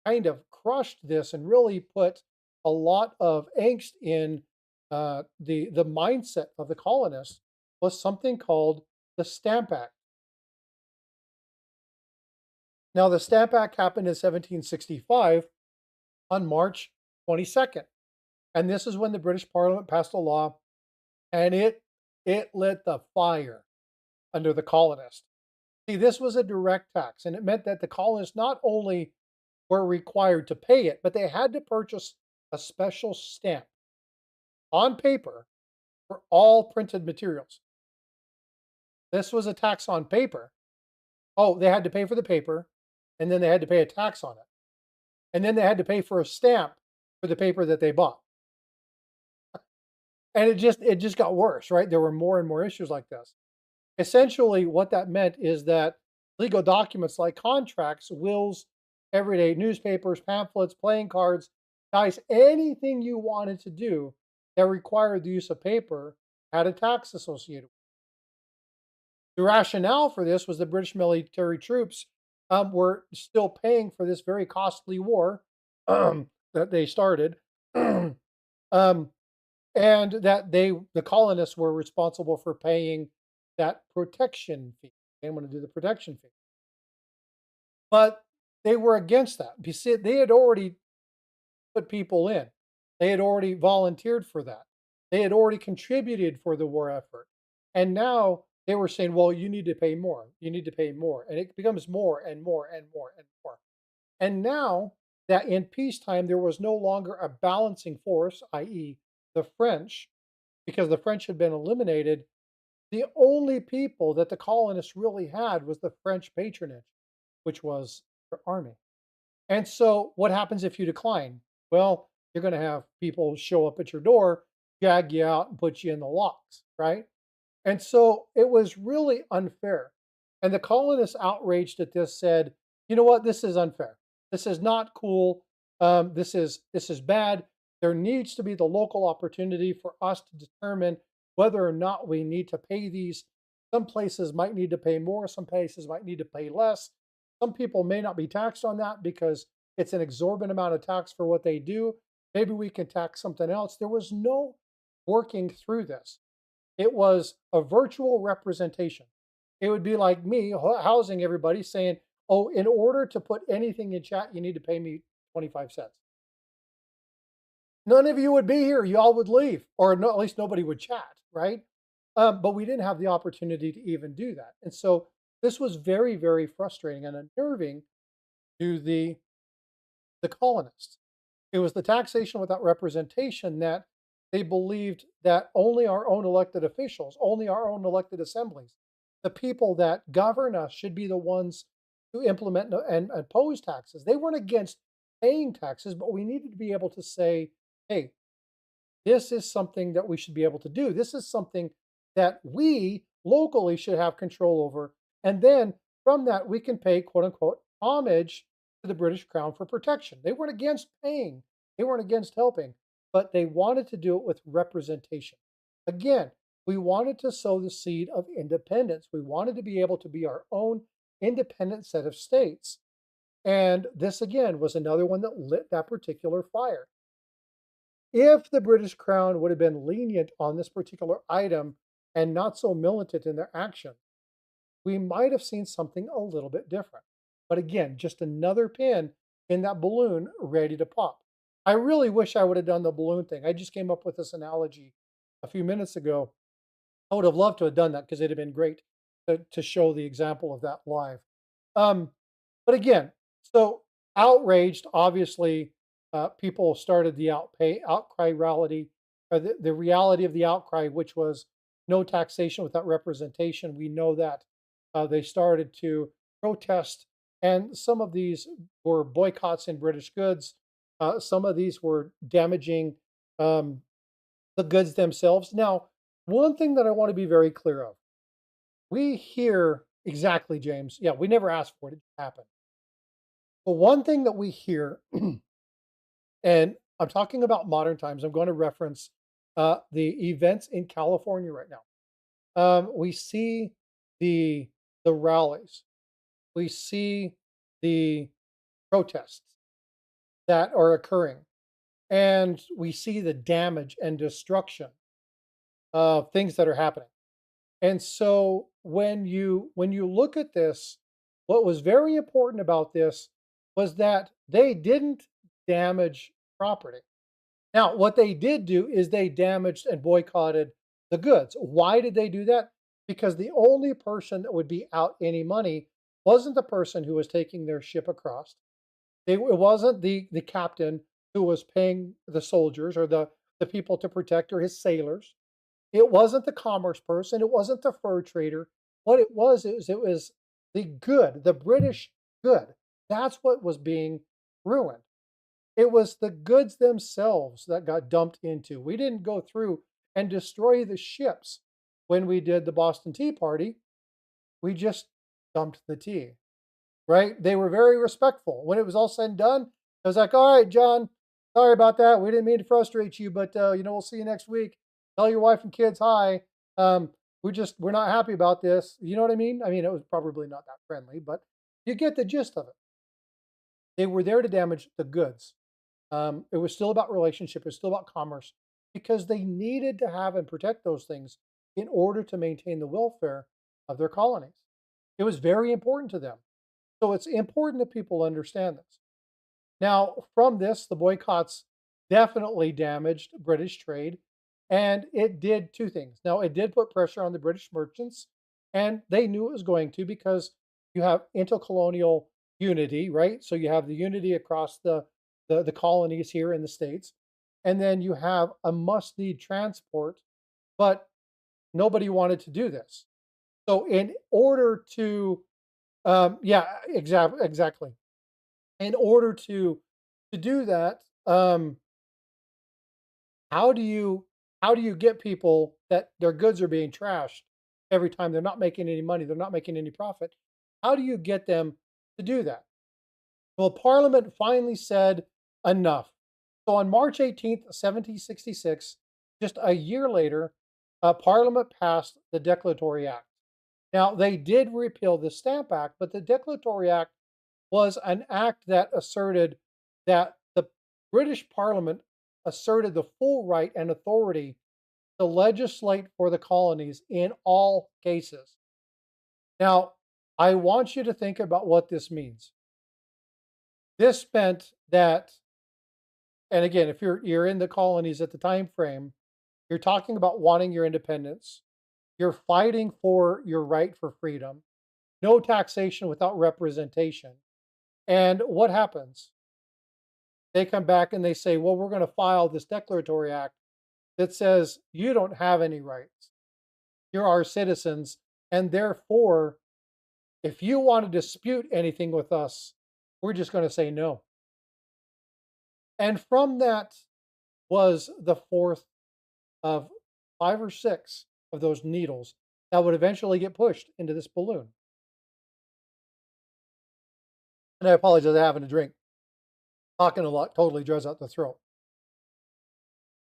kind of crushed this and really put a lot of angst in the mindset of the colonists was something called the Stamp Act. Now, the Stamp Act happened in 1765 on March 22nd, and this is when the British Parliament passed a law, and it lit the fire under the colonists. See, this was a direct tax, and it meant that the colonists not only were required to pay it, but they had to purchase a special stamp on paper for all printed materials. This was a tax on paper. Oh, they had to pay for the paper, and then they had to pay a tax on it. And then they had to pay for a stamp for the paper that they bought. And it just got worse, right? There were more and more issues like this. Essentially, what that meant is that legal documents like contracts, wills, everyday newspapers, pamphlets, playing cards, guys, anything you wanted to do that required the use of paper had a tax associated with it. The rationale for this was the British military troops were still paying for this very costly war that they started. um, and that the colonists were responsible for paying that protection fee. They want to do the protection fee, but they were against that. You see, they had already put people in. They had already volunteered for that. They had already contributed for the war effort. And now they were saying, well, you need to pay more. You need to pay more. And it becomes more and more and more and more. And now that in peacetime, there was no longer a balancing force, i.e., the French, because the French had been eliminated, the only people that the colonists really had was the French patronage, which was their army. And so, what happens if you decline? Well, you're going to have people show up at your door, drag you out, and put you in the locks, right? And so it was really unfair. And the colonists, outraged at this, said, "You know what? This is unfair. This is not cool. This is bad. There needs to be the local opportunity for us to determine whether or not we need to pay these. Some places might need to pay more. Some places might need to pay less. Some people may not be taxed on that because it's an exorbitant amount of tax for what they do. Maybe we can tax something else." There was no working through this. It was a virtual representation. It would be like me housing everybody saying, "Oh, in order to put anything in chat, you need to pay me 25 cents." None of you would be here. You all would leave, or no, at least nobody would chat, right? But we didn't have the opportunity to even do that. And so this was very, very frustrating and unnerving to the colonists. It was the taxation without representation that they believed that only our own elected officials, only our own elected assemblies, the people that govern us should be the ones to implement and impose taxes. They weren't against paying taxes, but we needed to be able to say, hey, this is something that we should be able to do. This is something that we locally should have control over. And then from that, we can pay quote unquote homage to the British Crown for protection. They weren't against paying, they weren't against helping, but they wanted to do it with representation. Again, we wanted to sow the seed of independence. We wanted to be able to be our own independent set of states. And this, again, was another one that lit that particular fire. If the British Crown would have been lenient on this particular item and not so militant in their action, we might have seen something a little bit different. But again, just another pin in that balloon ready to pop. I really wish I would have done the balloon thing. I just came up with this analogy a few minutes ago. I would have loved to have done that because it'd have been great to show the example of that live. Um, but again, so outraged, obviously, people started the outcry reality, or the reality of the outcry, which was no taxation without representation. We know that they started to protest, and some of these were boycotts in British goods. Some of these were damaging um, the goods themselves. Now, one thing that I want to be very clear of, we hear exactly, James. Yeah, we never asked for it, it happened. But one thing that we hear, and I'm talking about modern times, I'm going to reference the events in California right now. We see the the rallies, we see the protests that are occurring, and we see the damage and destruction of things that are happening. And so when you look at this, what was very important about this was that they didn't damage property. Now, what they did do is they damaged and boycotted the goods. Why did they do that? Because the only person that would be out any money wasn't the person who was taking their ship across. It wasn't the captain who was paying the soldiers or the people to protect or his sailors. It wasn't the commerce person, it wasn't the fur trader. What it was the good, the British good. That's what was being ruined. It was the goods themselves that got dumped into. We didn't go through and destroy the ships when we did the Boston Tea Party. We just dumped the tea, right? They were very respectful. When it was all said and done, it was like, all right, John, sorry about that. We didn't mean to frustrate you, but we'll see you next week. Tell your wife and kids hi. We're not happy about this. You know what I mean? I mean, it was probably not that friendly, but you get the gist of it. They were there to damage the goods. It was still about relationship. It was still about commerce. because they needed to have and protect those things in order to maintain the welfare of their colonies. It was very important to them. So it's important that people understand this. Now, from this, the boycotts definitely damaged British trade, and it did two things. Now, it did put pressure on the British merchants, and they knew it was going to because you have intercolonial unity, right? So you have the unity across the colonies here in the States, and then you have a must-need transport, but nobody wanted to do this. So in order to, yeah, exactly. In order to do that, how do you how do you get people that their goods are being trashed every time they're not making any money, they're not making any profit? How do you get them to do that? Well, Parliament finally said enough. So on March 18th, 1766, just a year later, Parliament passed the Declaratory Act. Now, they did repeal the Stamp Act, but the Declaratory Act was an act that asserted that the British Parliament asserted the full right and authority to legislate for the colonies in all cases. Now, I want you to think about what this means. This meant that, and again, if you're in the colonies at the time frame, you're talking about wanting your independence. You're fighting for your right for freedom. No taxation without representation. And what happens? They come back and they say, well, we're going to file this declaratory act that says you don't have any rights. You're our citizens. And therefore, if you want to dispute anything with us, we're just going to say no. And from that was the fourth of five or six of those needles that would eventually get pushed into this balloon. And I apologize, I having a drink. Talking a lot totally dries out the throat.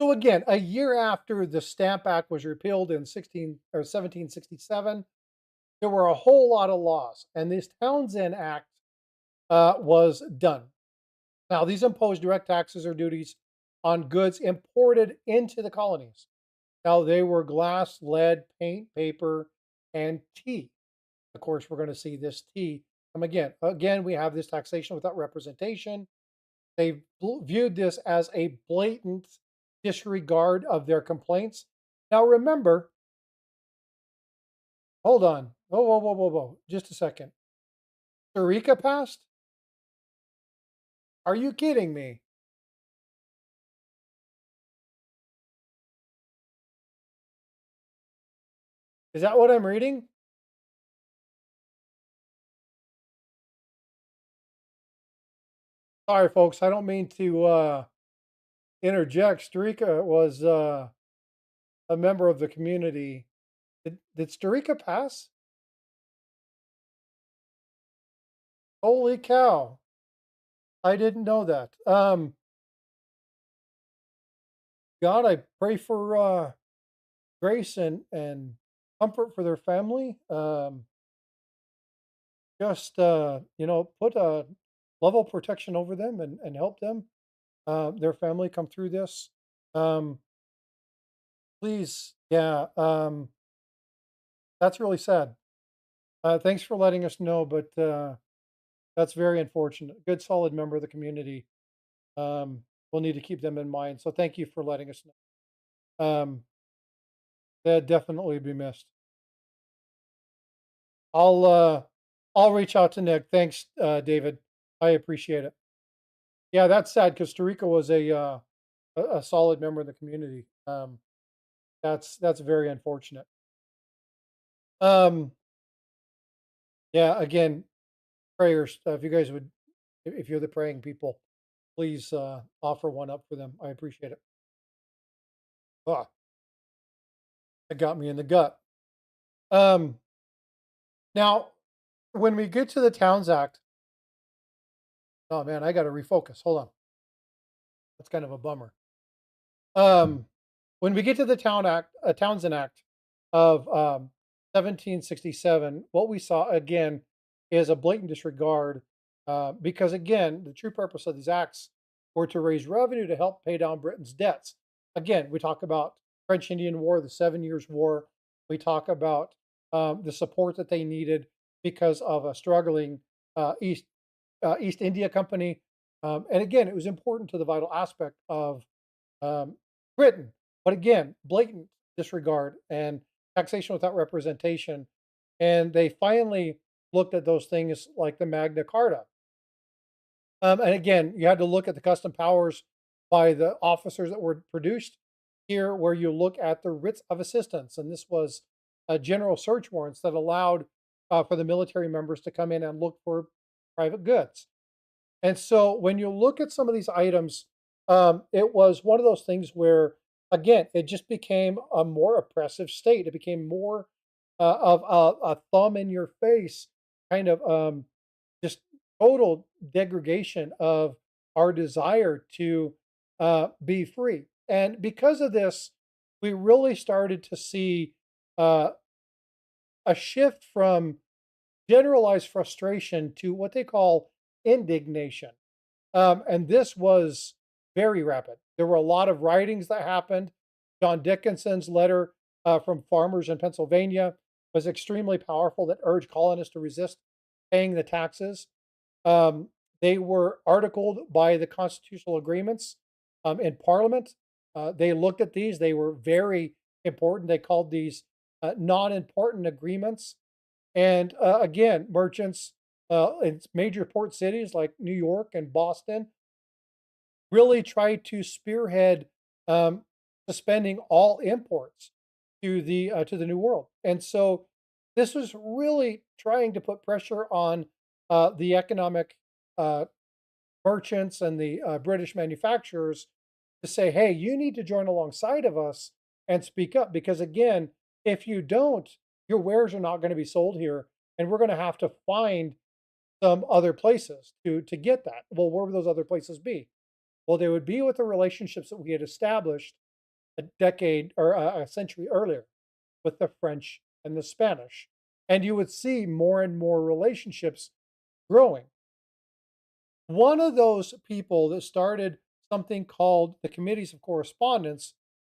So again, a year after the Stamp Act was repealed in 1767, there were a whole lot of laws, and this Townsend Act was done. Now, these imposed direct taxes or duties on goods imported into the colonies. Now, they were glass, lead, paint, paper, and tea. Of course, we're going to see this tea come again. Again, we have this taxation without representation. They viewed this as a blatant disregard of their complaints. Now, remember, hold on. Whoa, whoa, whoa, whoa, whoa. Just a second. Eureka passed? Are you kidding me? Is that what I'm reading? Sorry, folks. I don't mean to interject. Starika was a member of the community. Did Starika pass? Holy cow. I didn't know that. God, I pray for grace and comfort for their family. Just put a level of protection over them and help them, their family come through this. Um, please, yeah, that's really sad. Thanks for letting us know, but that's very unfortunate. Good, solid member of the community. We'll need to keep them in mind. So thank you for letting us know. They'd definitely be missed. I'll uh, I'll reach out to Nick. Thanks, David. I appreciate it. Yeah, that's sad because Tarika was a solid member of the community. That's very unfortunate. Um, yeah, again, prayers. If you guys would, if you're the praying people, please offer one up for them. I appreciate it. Ah, that got me in the gut. Um, now, when we get to the Towns Act, oh man, I got to refocus. Hold on, that's kind of a bummer. Um, when we get to the Townsend Act of 1767, what we saw again is a blatant disregard, because again, the true purpose of these acts were to raise revenue to help pay down Britain's debts. again, we talk about French Indian War, the 7 Years' War. We talk about the support that they needed because of a struggling East India Company. And again, it was important to the vital aspect of um, Britain. But again, blatant disregard and taxation without representation. And they finally looked at those things like the Magna Carta. And again, you had to look at the custom powers by the officers that were produced here, where you look at the writs of assistance. And this was general search warrants that allowed for the military members to come in and look for private goods. And so when you look at some of these items, it was one of those things where, again, it just became a more oppressive state. It became more of a thumb in your face kind of just total degradation of our desire to be free. And because of this, we really started to see uh, a shift from generalized frustration to what they call indignation. And this was very rapid. There were a lot of writings that happened. John Dickinson's letter from farmers in Pennsylvania was extremely powerful that urged colonists to resist paying the taxes. Um, they were articled by the constitutional agreements in Parliament. They looked at these, they were very important. They called these non important agreements. And again, merchants in major port cities like New York and Boston really tried to spearhead suspending all imports to the New World. And so this was really trying to put pressure on the economic uh, merchants and the British manufacturers to say, hey, you need to join alongside of us and speak up. Because again, if you don't, your wares are not going to be sold here. And we're going to have to find some other places to get that. Well, where would those other places be? Well, they would be with the relationships that we had established a decade or a century earlier with the French and the Spanish. And you would see more and more relationships growing. One of those people that started something called the Committees of Correspondence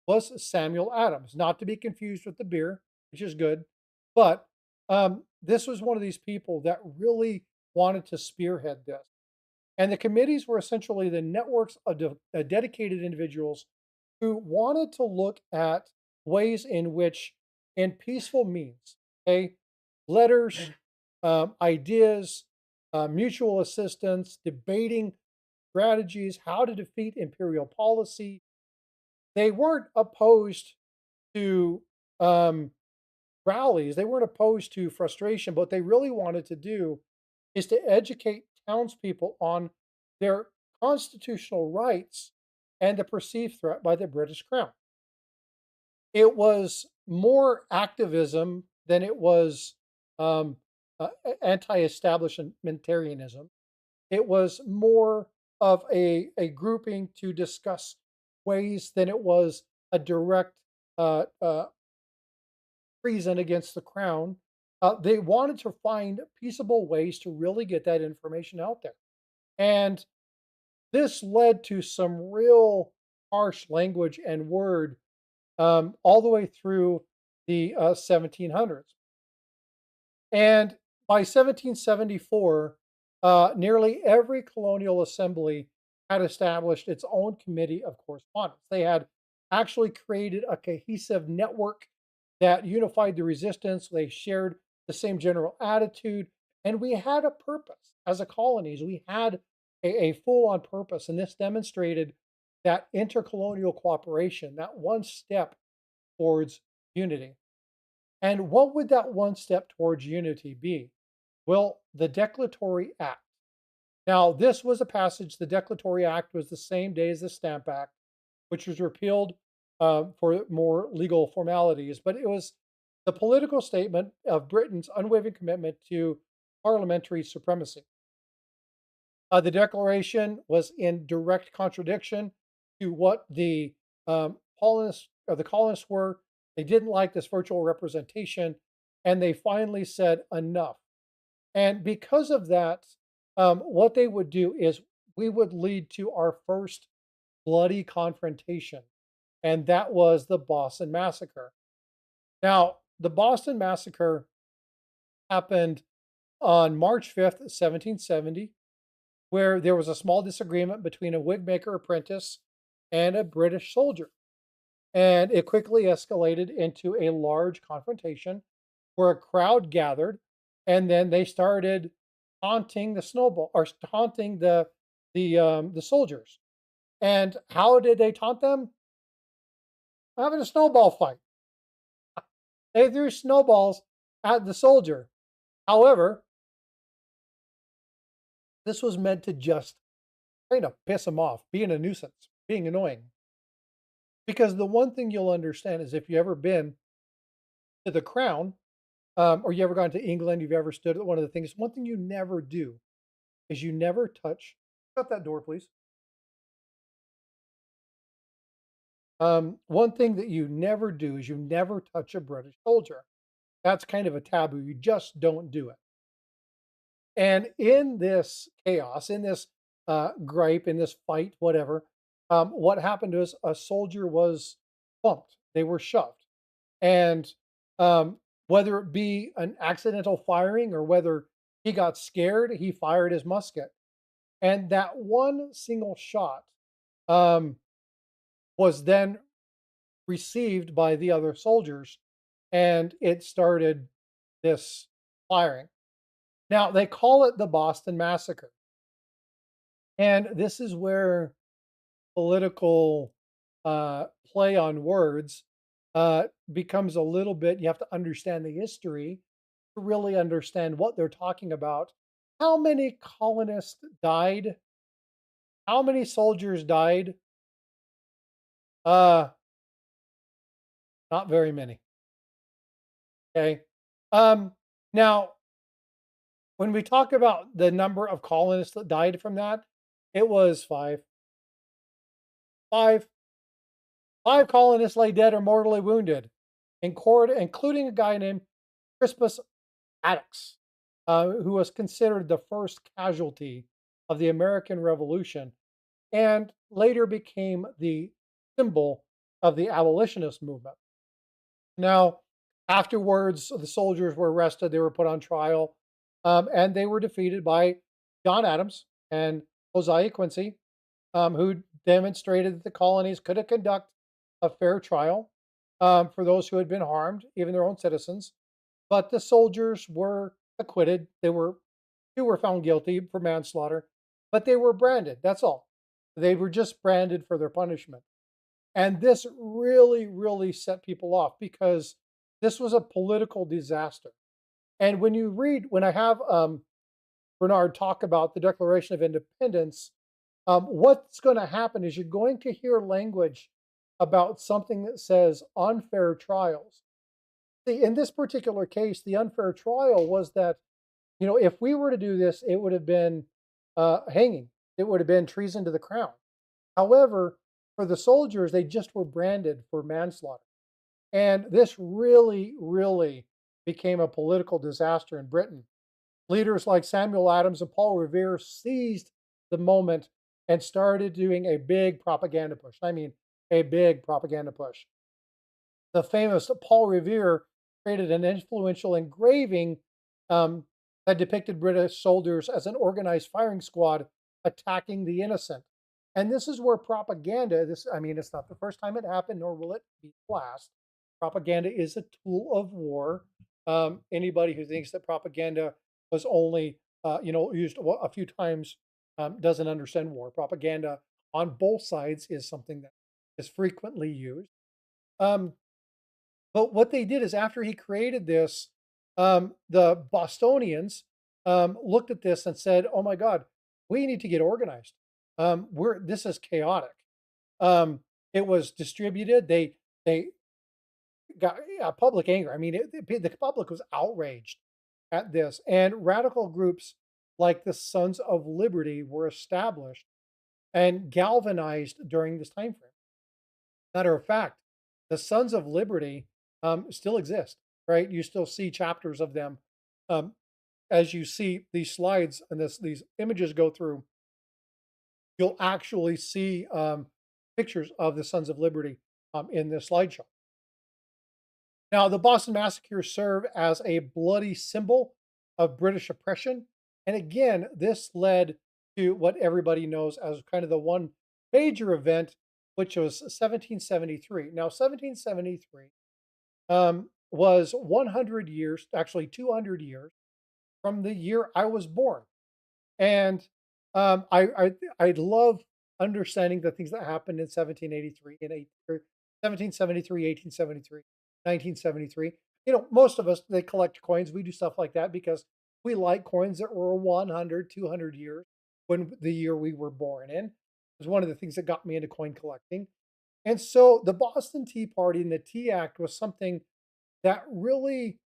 was Samuel Adams, not to be confused with the beer, which is good. But this was one of these people that really wanted to spearhead this. And the committees were essentially the networks of dedicated individuals who wanted to look at ways in which, in peaceful means, okay, letters, ideas, mutual assistance, debating strategies, how to defeat imperial policy. They weren't opposed to um, rallies. They weren't opposed to frustration. But what they really wanted to do is to educate townspeople on their constitutional rights and the perceived threat by the British Crown. It was more activism than it was anti-establishmentarianism. It was more of a grouping to discuss ways than it was a direct uh, uh, treason against the crown. They wanted to find peaceable ways to really get that information out there. And this led to some real harsh language and word all the way through the 1700s. And by 1774, nearly every colonial assembly had established its own committee of correspondence. They had actually created a cohesive network that unified the resistance. They shared the same general attitude, and we had a purpose as a colonies. We had a full on purpose, and this demonstrated that intercolonial cooperation, that one step towards unity. And what would that one step towards unity be? Well, the Declaratory Act. Now, this was a passage, the Declaratory Act was the same day as the Stamp Act, which was repealed for more legal formalities, but it was the political statement of Britain's unwavering commitment to parliamentary supremacy. The declaration was in direct contradiction to what the colonists were. They didn't like this virtual representation, and they finally said enough. And because of that, what they would do is we would lead to our first bloody confrontation and that was the Boston Massacre. Now, the Boston Massacre happened on March 5th, 1770, where there was a small disagreement between a wigmaker apprentice and a British soldier. And it quickly escalated into a large confrontation where a crowd gathered, and then they started taunting the snowball or taunting the soldiers. And how did they taunt them? Having a snowball fight. They threw snowballs at the soldier. However, this was meant to just kind of piss them off, being a nuisance, being annoying. Because the one thing you'll understand is if you ever been to the Crown, or you ever gone to England, you've ever stood at one of the things, one thing you never do is you never touch. Shut that door, please. One thing that you never do is you never touch a British soldier. That's kind of a taboo. You just don't do it. And in this chaos, in this gripe, in this fight, whatever, what happened is a soldier was bumped. They were shoved. And whether it be an accidental firing or whether he got scared, he fired his musket. And that one single shot um, was then received by the other soldiers, and it started this firing. Now, they call it the Boston Massacre. And this is where political play on words becomes a little bit, you have to understand the history to really understand what they're talking about. How many colonists died? How many soldiers died? Uh, Not very many. Okay. Um, Now, when we talk about the number of colonists that died from that, it was five. Five. Five colonists lay dead or mortally wounded, in court, including a guy named Crispus Attucks, who was considered the first casualty of the American Revolution and later became the symbol of the abolitionist movement. Now, afterwards, the soldiers were arrested, they were put on trial, and they were defeated by John Adams and Josiah Quincy, who demonstrated that the colonies could have conduct a fair trial for those who had been harmed, even their own citizens. But the soldiers were acquitted. Two were found guilty for manslaughter, but they were branded. That's all. They were just branded for their punishment. And this really, really set people off because this was a political disaster. And when I have Bernard talk about the Declaration of Independence, what's going to happen is you're going to hear language about something that says unfair trials. See, in this particular case, the unfair trial was that, if we were to do this, it would have been hanging, it would have been treason to the crown. However, for the soldiers, they just were branded for manslaughter. And this really, really became a political disaster in Britain. Leaders like Samuel Adams and Paul Revere seized the moment and started doing a big propaganda push. I mean, a big propaganda push. The famous Paul Revere created an influential engraving um, that depicted British soldiers as an organized firing squad attacking the innocent. And this is where propaganda, I mean, it's not the first time it happened, nor will it be the last. Propaganda is a tool of war. Anybody who thinks that propaganda was only, used a few times doesn't understand war. Propaganda on both sides is something that is frequently used. Um, but what they did is after he created this, the Bostonians looked at this and said, "Oh my God, we need to get organized. This is chaotic." Um, it was distributed. They got public anger. I mean, the public was outraged at this, and radical groups like the Sons of Liberty were established and galvanized during this time frame. Matter of fact, the Sons of Liberty still exist, right? You still see chapters of them. Um, as you see these slides and these images go through, you'll actually see pictures of the Sons of Liberty in this slideshow. Now, the Boston Massacres serve as a bloody symbol of British oppression. And again, this led to what everybody knows as kind of the one major event, which was 1773. Now, 1773 was 100 years, actually 200 years from the year I was born. And I love understanding the things that happened in 1783 and 1773, 1873, 1973. You know, most of us they collect coins. We do stuff like that because we like coins that were 100, 200 years when the year we were born in. It was one of the things that got me into coin collecting. And so the Boston Tea Party and the Tea Act was something that really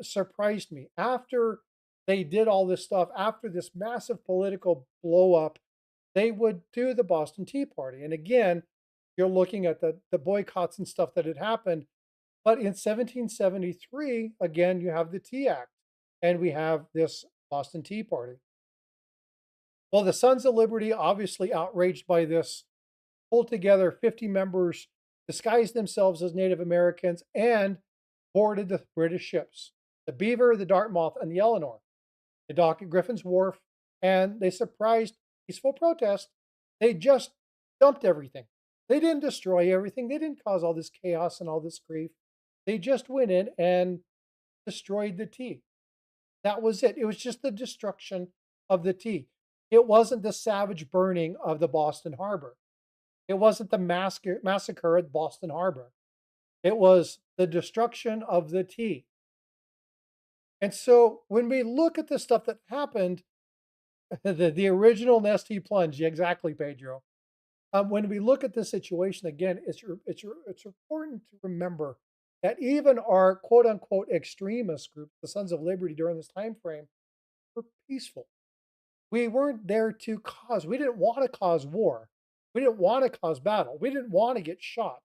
surprised me. After they did all this stuff, after this massive political blow up, they would do the Boston Tea Party. And again, you're looking at the boycotts and stuff that had happened. But in 1773, again, you have the Tea Act and we have this Boston Tea Party. Well, the Sons of Liberty, obviously outraged by this, pulled together 50 members, disguised themselves as Native Americans, and boarded the British ships, the Beaver, the Dartmouth, and the Eleanor. They docked at Griffin's Wharf, and they surprised peaceful protest. They just dumped everything. They didn't destroy everything. They didn't cause all this chaos and all this grief. They just went in and destroyed the tea. That was it. It was just the destruction of the tea. It wasn't the savage burning of the Boston Harbor. It wasn't the massacre at Boston Harbor. It was the destruction of the tea. And so when we look at the stuff that happened, the original Nestea plunge, yeah, exactly, Pedro. When we look at this situation again, it's important to remember that even our quote unquote extremist group, the Sons of Liberty, during this time frame, were peaceful. We weren't there to cause. We didn't want to cause war. We didn't want to cause battle. We didn't want to get shot.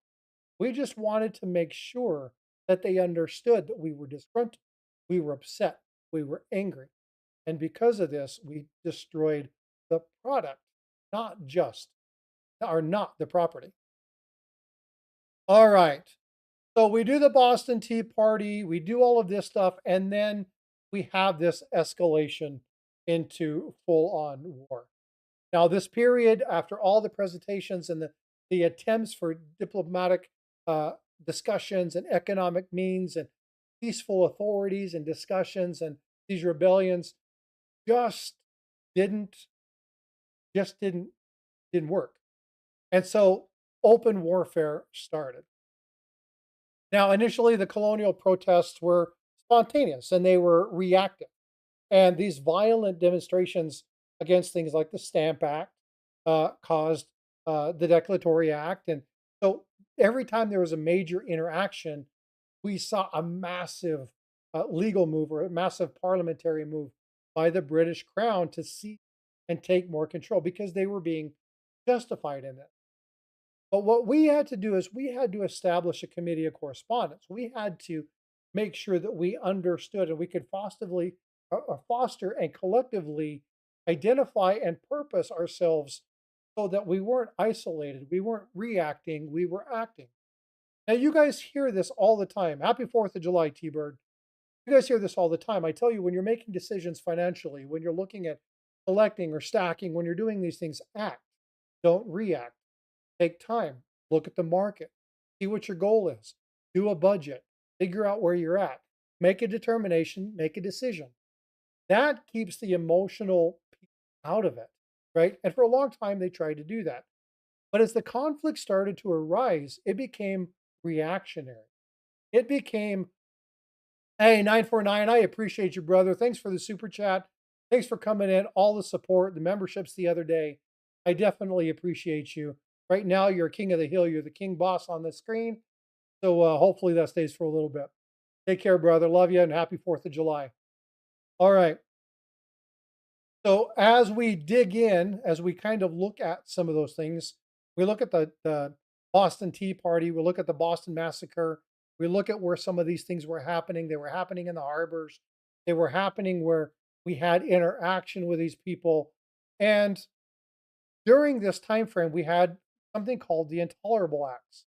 We just wanted to make sure that they understood that we were disgruntled, we were upset, we were angry. And because of this, we destroyed the product, not just, or not the property. All right. So we do the Boston Tea Party, we do all of this stuff, and then we have this escalation into full on war. Now, this period, after all the presentations and the attempts for diplomatic uh, discussions and economic means and peaceful authorities and discussions and these rebellions just didn't just didn't work. And so open warfare started. Now, initially, the colonial protests were spontaneous and they were reactive. And these violent demonstrations against things like the Stamp Act caused the Declaratory Act. And so every time there was a major interaction, we saw a massive legal move or a massive parliamentary move by the British Crown to seek and take more control because they were being justified in it. But what we had to do is we had to establish a committee of correspondence. We had to make sure that we understood and we could foster and collectively identify and purpose ourselves so that we weren't isolated, we weren't reacting, we were acting. Now, you guys hear this all the time. Happy 4th of July, T Bird. You guys hear this all the time. I tell you, when you're making decisions financially, when you're looking at collecting or stacking, when you're doing these things, act, don't react. Take time, look at the market, see what your goal is, do a budget, figure out where you're at, make a determination, make a decision. That keeps the emotional piece out of it, right? And for a long time, they tried to do that. But as the conflict started to arise, it became reactionary. It became, hey, 949, I appreciate you, brother. Thanks for the super chat. Thanks for coming in, all the support, the memberships the other day. I definitely appreciate you. Right now, you're king of the hill. You're the king boss on the screen. So hopefully that stays for a little bit. Take care, brother. Love you and happy 4th of July. All right. So as we dig in, as we kind of look at some of those things, we look at the Boston Tea Party, we look at the Boston Massacre, we look at where some of these things were happening. They were happening in the harbors. They were happening where we had interaction with these people. And during this time frame, we had something called the Intolerable Acts.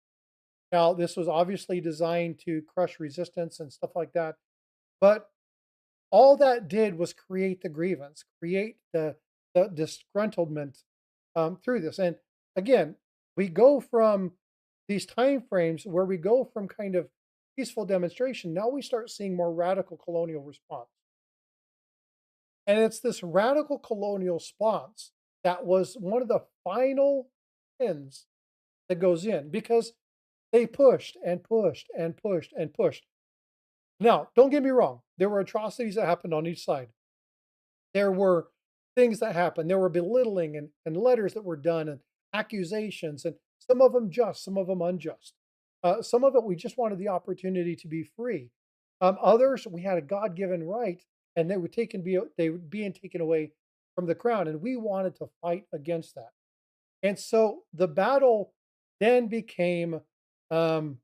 Now, this was obviously designed to crush resistance and stuff like that, but all that did was create the grievance, create the disgruntlement through this. And again, we go from these time frames where we go from kind of peaceful demonstration. Now we start seeing more radical colonial response. And it's this radical colonial response that was one of the final pins that goes in because they pushed and pushed and pushed and pushed. Now, don't get me wrong, there were atrocities that happened on each side. There were things that happened. There were belittling and letters that were done and accusations, and some of them just, some of them unjust. Some of it we just wanted the opportunity to be free. Others we had a God-given right, and they were being taken away from the crown, and we wanted to fight against that. And so the battle then became, um,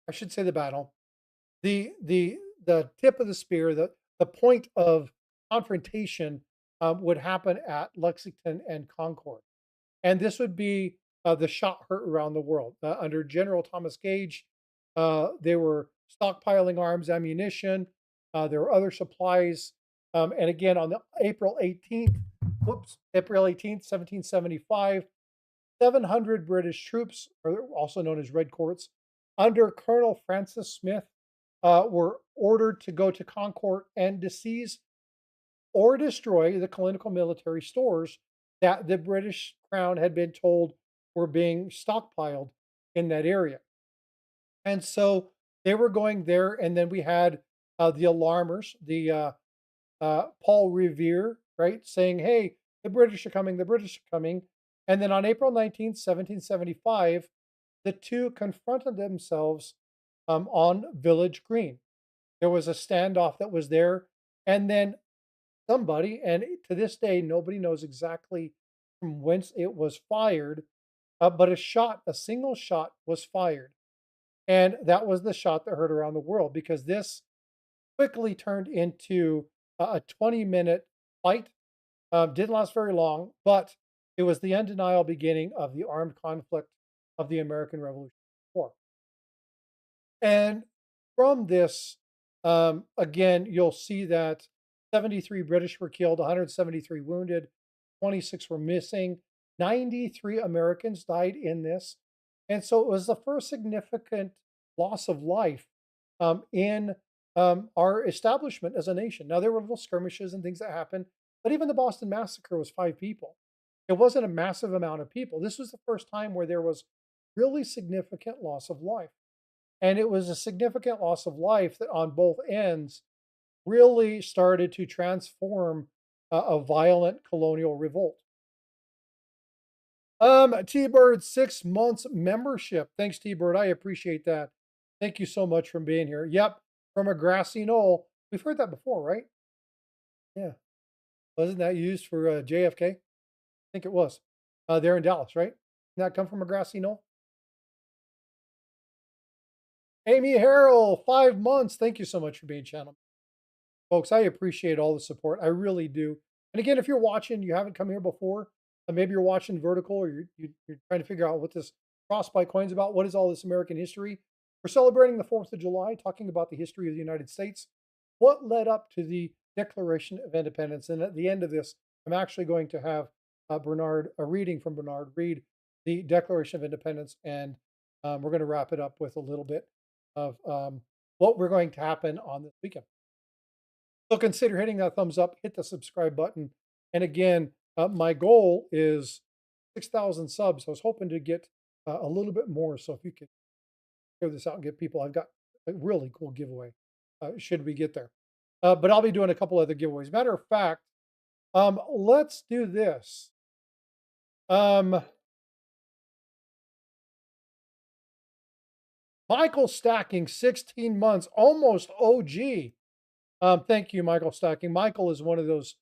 I should say, the battle. The tip of the spear, the point of confrontation, would happen at Lexington and Concord, and this would be, the shot heard around the world. Under General Thomas Gage, they were stockpiling arms, ammunition, there were other supplies, and again, on the April 18th, 1775, 700 British troops, or also known as Red Courts, under Colonel Francis Smith, were ordered to go to Concord and to seize or destroy the colonial military stores that the British Crown had been told were being stockpiled in that area. And so they were going there, and then we had the alarmers, Paul Revere, right, saying, "Hey, the British are coming, the British are coming." And then on April 19th, 1775, the two confronted themselves on Village Green. There was a standoff that was there, and then somebody, and to this day, nobody knows exactly from whence it was fired, but a single shot was fired. And that was the shot that heard around the world because this quickly turned into a 20-minute fight. Didn't last very long, but it was the undeniable beginning of the armed conflict of the American Revolutionary War. And from this, again, you'll see that 73 British were killed, 173 wounded, 26 were missing, 93 Americans died in this. And so it was the first significant loss of life in our establishment as a nation. Now, there were little skirmishes and things that happened, but even the Boston Massacre was 5 people. It wasn't a massive amount of people. This was the first time where there was really significant loss of life. And it was a significant loss of life that on both ends really started to transform a violent colonial revolt. T-Bird, 6 months membership. Thanks, T-Bird. I appreciate that. Thank you so much for being here. Yep, from a grassy knoll. We've heard that before, right? Yeah. Wasn't that used for JFK? I think it was. There in Dallas, right? Didn't that come from a grassy knoll? Amy Harrell, 5 months. Thank you so much for being channel. Folks, I appreciate all the support. I really do. And again, if you're watching, you haven't come here before, maybe you're watching vertical or you're trying to figure out what this Frostbyte coin's about. What is all this American history? We're celebrating the 4th of July, talking about the history of the United States. What led up to the Declaration of Independence? And at the end of this, I'm actually going to have a reading from Bernard read the Declaration of Independence. And we're going to wrap it up with a little bit of what we're going to happen on this weekend. So consider hitting that thumbs up, hit the subscribe button. And again, my goal is 6,000 subs. I was hoping to get a little bit more. So if you could share this out and get people, I've got a really cool giveaway should we get there. But I'll be doing a couple other giveaways. Matter of fact, let's do this. Michael Stacking, 16 months, almost OG. Thank you, Michael Stacking. Michael is one of those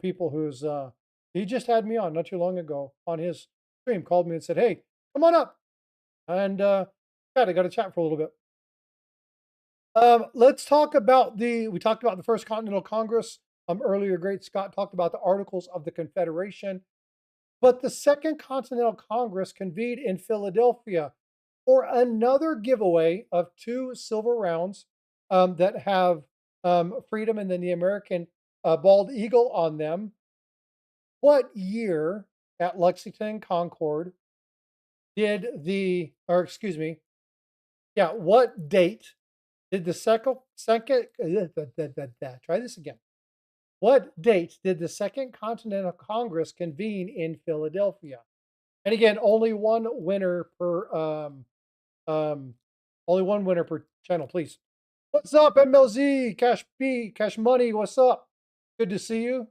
people who's he just had me on not too long ago on his stream, called me and said, "Hey, come on up." And yeah, I got to chat for a little bit. Let's talk about we talked about the First Continental Congress earlier. Great Scott talked about the Articles of the Confederation. But the Second Continental Congress convened in Philadelphia for another giveaway of two silver rounds that have freedom and then the American bald eagle on them. What year at Lexington Concord did the, or excuse me, yeah, what date did the second try this again. What date did the Second Continental Congress convene in Philadelphia? And again, um, only one winner per channel, please. What's up, MLZ? Cash B, Cash Money, what's up? Good to see you.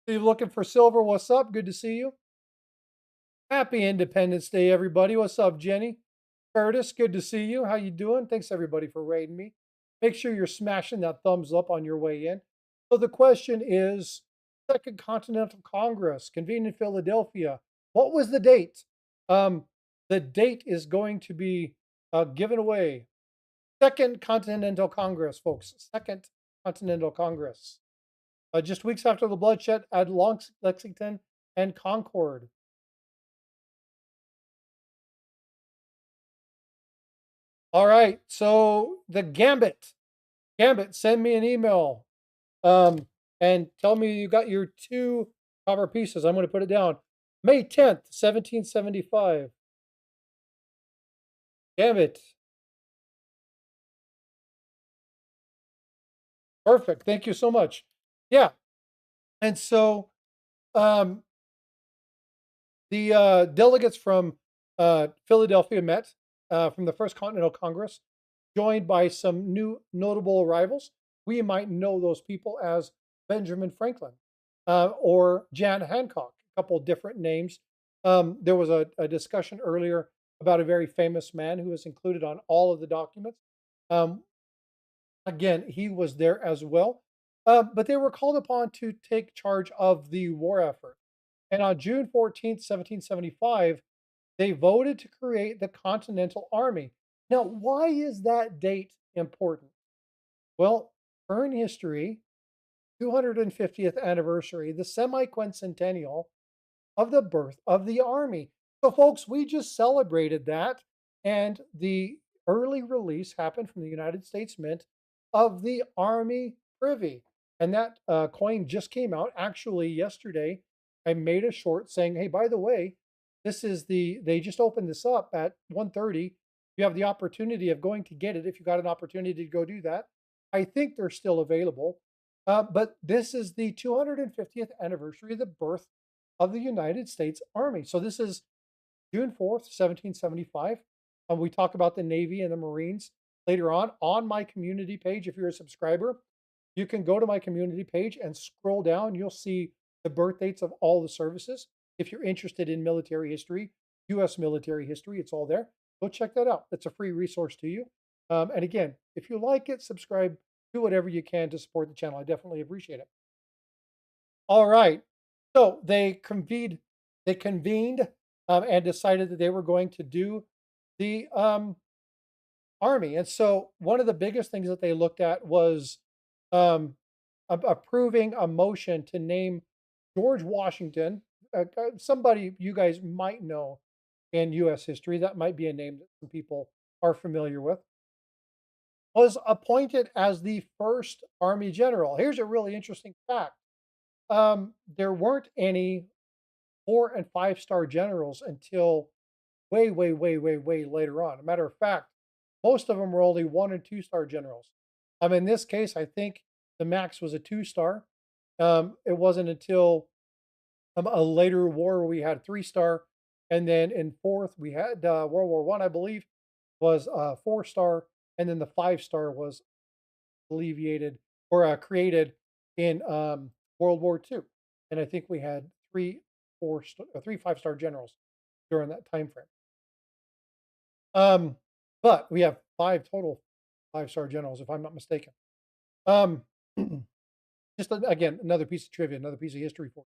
Are you looking for silver? What's up? Good to see you. Happy Independence Day, everybody. What's up, Jenny? Curtis, good to see you. How you doing? Thanks everybody for raiding me. Make sure you're smashing that thumbs up on your way in. So the question is, Second Continental Congress convened in Philadelphia. What was the date? Um, the date is going to be given away. Second Continental Congress, folks. Second Continental Congress. Just weeks after the bloodshed at Lexington and Concord. All right. So the Gambit. Gambit, send me an email and tell me you got your two copper pieces. I'm going to put it down. May 10th, 1775. Gambit. Perfect. Thank you so much. Yeah. And so um, the delegates from Philadelphia met from the First Continental Congress, joined by some new notable arrivals. We might know those people as Benjamin Franklin or Jan Hancock, a couple different names. There was a discussion earlier about a very famous man who was included on all of the documents. Um, Again, he was there as well. But they were called upon to take charge of the war effort. And on June 14th, 1775, they voted to create the Continental Army. Now, why is that date important? Well, current history, 250th anniversary, the semi-quincentennial of the birth of the Army. So, folks, we just celebrated that, and the early release happened from the United States Mint of the Army Privy. And that coin just came out actually yesterday. I made a short saying, hey, by the way, they just opened this up at 1:30. You have the opportunity of going to get it if you got an opportunity to go do that. I think they're still available. But this is the 250th anniversary of the birth of the United States Army. So this is June 4th, 1775. We talk about the Navy and the Marines later on my community page. If you're a subscriber, you can go to my community page and scroll down. You'll see the birth dates of all the services. If you're interested in military history, U.S. military history, it's all there. Go check that out. It's a free resource to you. And again, if you like it, subscribe, do whatever you can to support the channel. I definitely appreciate it. All right. So they convened and decided that they were going to do the army. And so one of the biggest things that they looked at was um, approving a motion to name George Washington, somebody you guys might know in U.S. history. That might be a name that some people are familiar with. Was appointed as the first Army general. Here's a really interesting fact. There weren't any 4 and 5 star generals until way, way, way, way, way later on. A matter of fact, most of them were only 1 and 2 star generals. In this case, I think the max was a 2 star. It wasn't until a later war where we had 3 star, and then in fourth we had World War I, I believe, was 4 star, and then the 5 star was alleviated or created in World War II, and I think we had three 5 star generals during that time frame. But we have five total 5 star generals, if I'm not mistaken. Um, just again, another piece of trivia, another piece of history for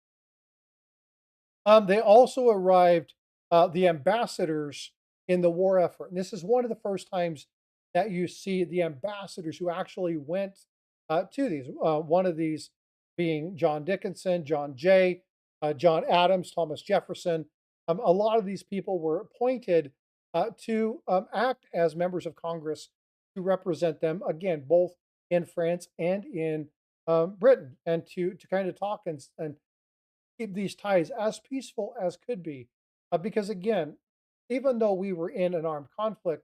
you. They also arrived, the ambassadors in the war effort. And this is one of the first times that you see the ambassadors who actually went to these. One of these being John Dickinson, John Jay. John Adams, Thomas Jefferson. A lot of these people were appointed to act as members of Congress to represent them, again, both in France and in Britain, and to kind of talk and keep these ties as peaceful as could be. Because again, even though we were in an armed conflict,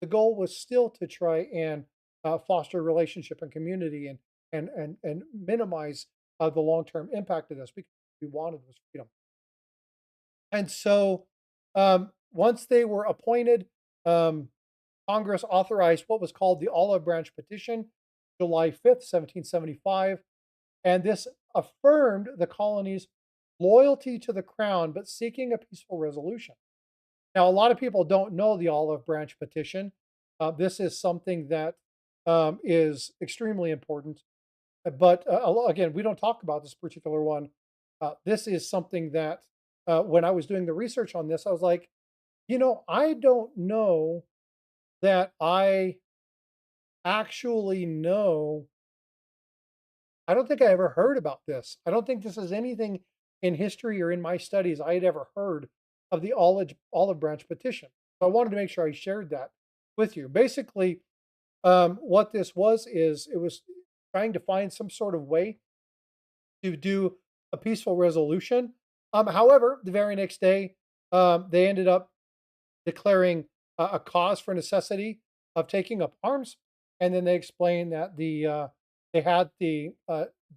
the goal was still to try and foster relationship and community and minimize the long term impact of this because what we wanted was freedom. And so once they were appointed, um, Congress authorized what was called the Olive Branch Petition, July 5th, 1775. And this affirmed the colony's loyalty to the crown, but seeking a peaceful resolution. Now, a lot of people don't know the Olive Branch Petition. This is something that is extremely important. But again, we don't talk about this particular one. This is something that when I was doing the research on this, I was like, I don't know that I actually know. I don't think I ever heard about this. I don't think this is anything in history or in my studies I had ever heard of the olive branch petition. So I wanted to make sure I shared that with you. Basically, what this was is it was trying to find some sort of way to do a peaceful resolution. However, the very next day, they ended up declaring a cause for necessity of taking up arms, and then they explained that they had the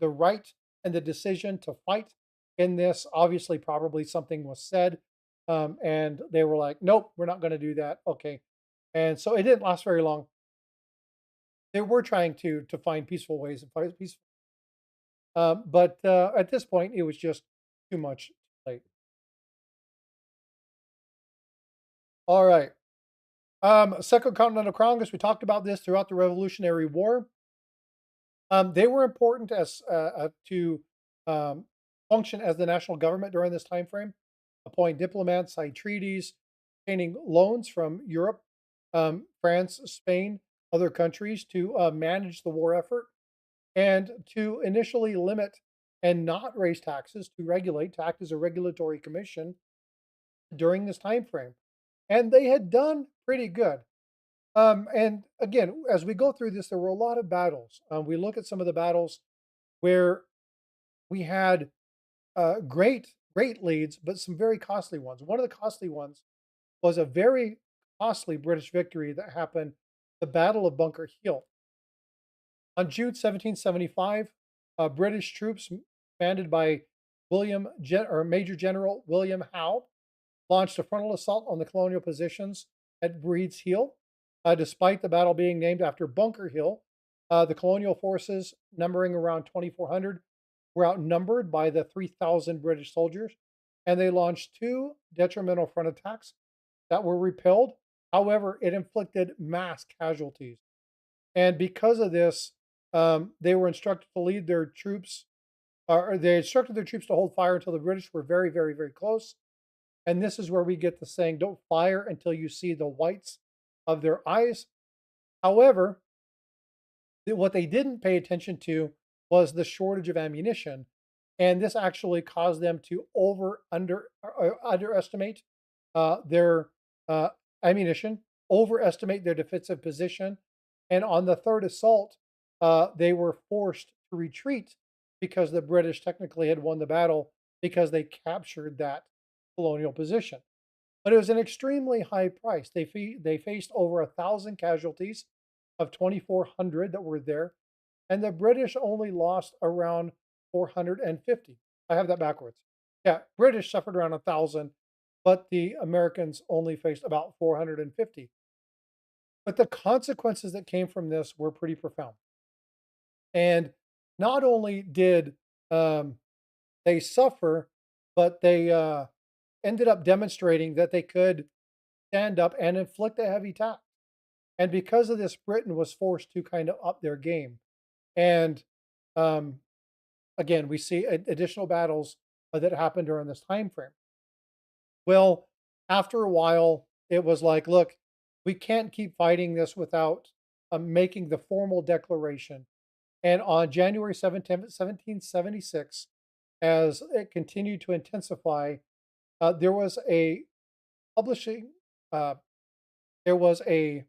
right and the decision to fight in this. Obviously, probably something was said, and they were like, "Nope, we're not going to do that." Okay, and so it didn't last very long. They were trying to find peaceful ways of fight peaceful, but at this point, it was just too much too late. All right. Second Continental Congress, we talked about this throughout the Revolutionary War. They were important as to function as the national government during this time frame, appoint diplomats, sign treaties, obtaining loans from Europe, France, Spain, other countries to manage the war effort and to initially limit and not raise taxes to regulate, to act as a regulatory commission during this time frame. And they had done pretty good. And again, as we go through this, there were a lot of battles. We look at some of the battles where we had great leads, but some very costly ones. One of the costly ones was a very costly British victory that happened, the Battle of Bunker Hill. On June 1775, British troops, commanded by Major General William Howe, launched a frontal assault on the colonial positions at Breed's Hill. Despite the battle being named after Bunker Hill, the colonial forces, numbering around 2,400, were outnumbered by the 3,000 British soldiers, and they launched two detrimental front attacks that were repelled. However, it inflicted mass casualties. And because of this, they were instructed to lead their troops, or they instructed their troops to hold fire until the British were very, very, very close. And this is where we get the saying, don't fire until you see the whites of their eyes. However, what they didn't pay attention to was the shortage of ammunition. And this actually caused them to underestimate their uh, ammunition, overestimate their defensive position. And on the third assault, they were forced to retreat because the British technically had won the battle because they captured that colonial position. But it was an extremely high price. They faced over 1,000 casualties of 2,400 that were there, and the British only lost around 450. I have that backwards. Yeah, British suffered around 1,000, but the Americans only faced about 450. But the consequences that came from this were pretty profound. And not only did they suffer, but they ended up demonstrating that they could stand up and inflict a heavy tax. And because of this, Britain was forced to kind of up their game. And um, again, we see additional battles that happened during this time frame. Well, after a while, it was like, look, we can't keep fighting this without making the formal declaration. And on January 17th, 1776, as it continued to intensify, there was a publishing, uh, there was a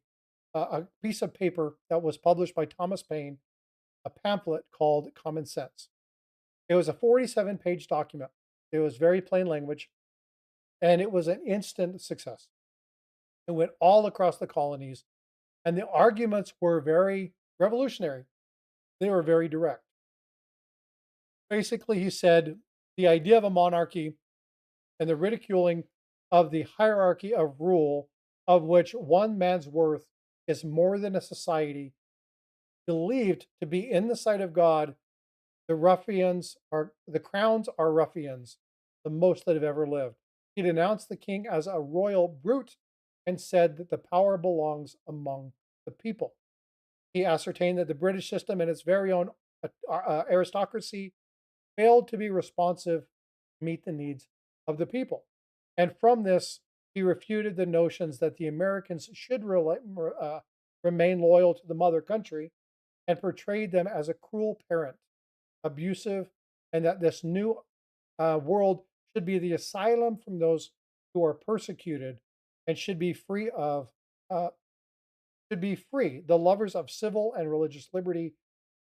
piece of paper that was published by Thomas Paine, a pamphlet called Common Sense. It was a 47-page document. It was very plain language, and it was an instant success. It went all across the colonies, and the arguments were very revolutionary. They were very direct. Basically, he said the idea of a monarchy and the ridiculing of the hierarchy of rule, of which one man's worth is more than a society, believed to be in the sight of God, the crowns are ruffians, the most that have ever lived. He denounced the king as a royal brute and said that the power belongs among the people. He ascertained that the British system and its very own aristocracy failed to be responsive to meet the needs of the people. And from this, he refuted the notions that the Americans should remain loyal to the mother country and portrayed them as a cruel parent, abusive, and that this new world should be the asylum from those who are persecuted and uh, should be free, the lovers of civil and religious liberty.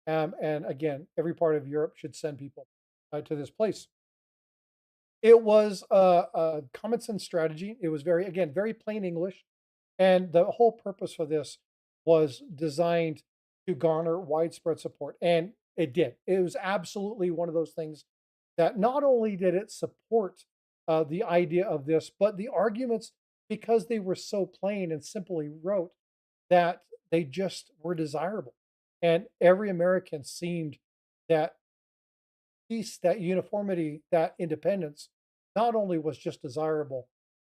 And again, every part of Europe should send people to this place. It was a common sense strategy. It was very, again, very plain English. And the whole purpose for this was designed to garner widespread support. And it did. It was absolutely one of those things that not only did it support the idea of this, but the arguments, because they were so plain and simply wrote, that they just were desirable. And every American seemed that peace, that uniformity, that independence not only was just desirable,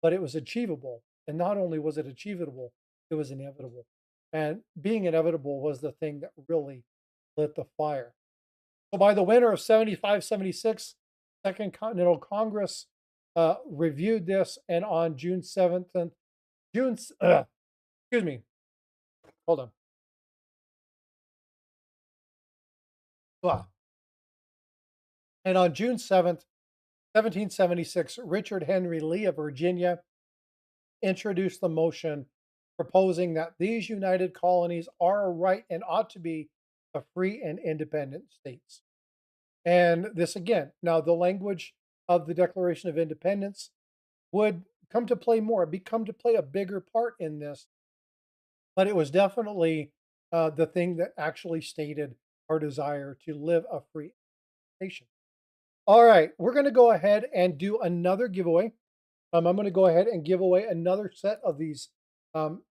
but it was achievable. And not only was it achievable, it was inevitable. And being inevitable was the thing that really lit the fire. So by the winter of 75, 76, Second Continental Congress reviewed this, and on June 7th, and June, excuse me, hold on. Ah. And on June 7th, 1776, Richard Henry Lee of Virginia introduced the motion proposing that these united colonies are a right and ought to be a free and independent states. And this again, now the language of the Declaration of Independence would become to play a bigger part in this, but it was definitely the thing that actually stated our desire to live a free nation. All right, we're going to go ahead and do another giveaway. I'm going to go ahead and give away another set of these um,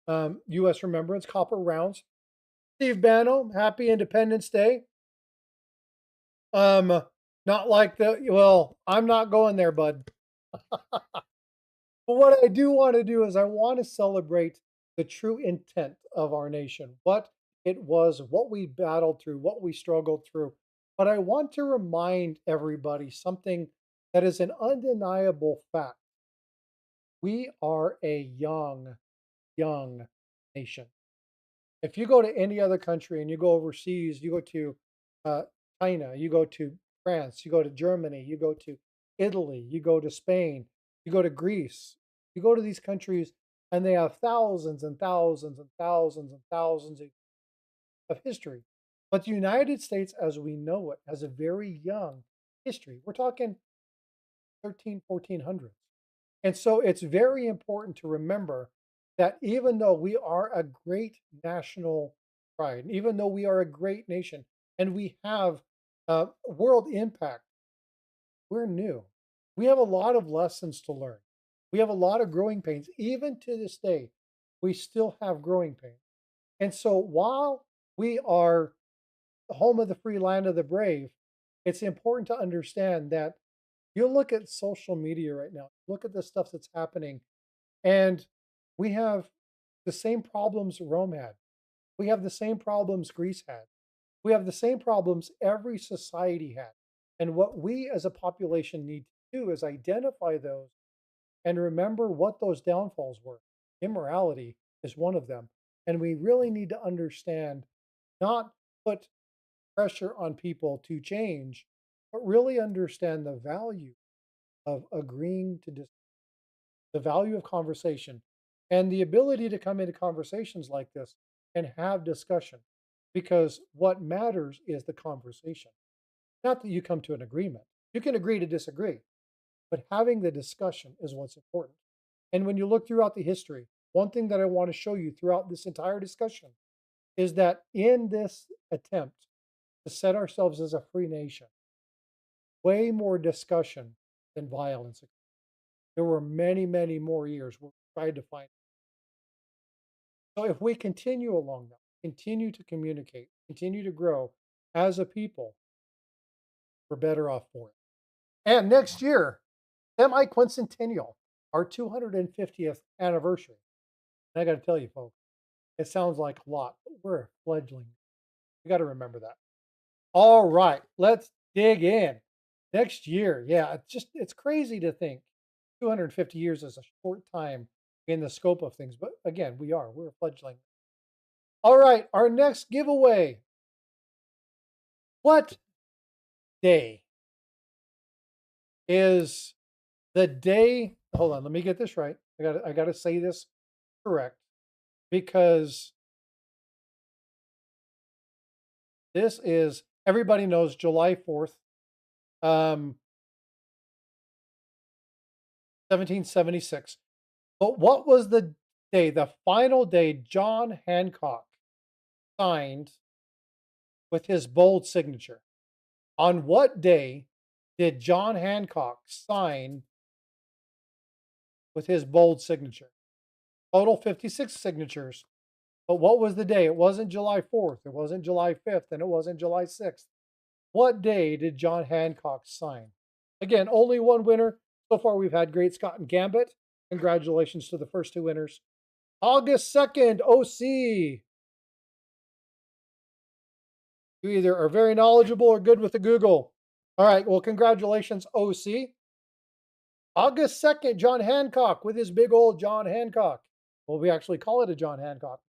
U.S. Remembrance copper rounds. Steve Banno, happy Independence Day. Um, Not like I'm not going there, bud. But what I do want to do is I want to celebrate the true intent of our nation, what it was, what we battled through, what we struggled through. But I want to remind everybody something that is an undeniable fact. We are a young nation. If you go to any other country and you go overseas, you go to uh, China, you go to France, you go to Germany, you go to Italy, you go to Spain, you go to Greece, you go to these countries, and they have thousands and thousands and thousands and thousands of history. But the United States, as we know it, has a very young history. We're talking 13, 1400s. And so it's very important to remember that even though we are a great national pride, even though we are a great nation and we have world impact, we're new. We have a lot of lessons to learn. We have a lot of growing pains. Even to this day, we still have growing pains. And so while we are the home of the free, land of the brave, it's important to understand that you look at social media right now, look at the stuff that's happening, and we have the same problems Rome had. We have the same problems Greece had. We have the same problems every society had. And what we as a population need to do is identify those and remember what those downfalls were. Immorality is one of them. And we really need to understand, not put pressure on people to change, but really understand the value of agreeing to the value of conversation and the ability to come into conversations like this and have discussion. Because what matters is the conversation, not that you come to an agreement. You can agree to disagree, but having the discussion is what's important. And when you look throughout the history, one thing that I want to show you throughout this entire discussion is that in this attempt to set ourselves as a free nation, way more discussion than violence. There were many, many more years where we tried to find. So if we continue along that, continue to communicate, continue to grow as a people, we're better off for it. And next year, semi-quincentennial, our 250th anniversary. And I got to tell you, folks, it sounds like a lot, but we're a fledgling. You got to remember that. All right, let's dig in. Next year, yeah, it's crazy to think 250 years is a short time in the scope of things, but again, we're a fledgling. All right, our next giveaway. What day is the day? Hold on, let me get this right. I got to say this correct because this is everybody knows July 4th, 1776. But what was the day, the final day John Hancock signed with his bold signature? On what day did John Hancock sign with his bold signature? Total 56 signatures. But what was the day? It wasn't July 4th, it wasn't July 5th, and it wasn't July 6th. What day did John Hancock sign? Again, only one winner. So far, we've had Great Scott and Gambit. Congratulations to the first two winners. August 2nd, OC. You either are very knowledgeable or good with the Google. All right, well, congratulations, OC. August 2nd, John Hancock with his big old John Hancock. Well, we actually call it a John Hancock.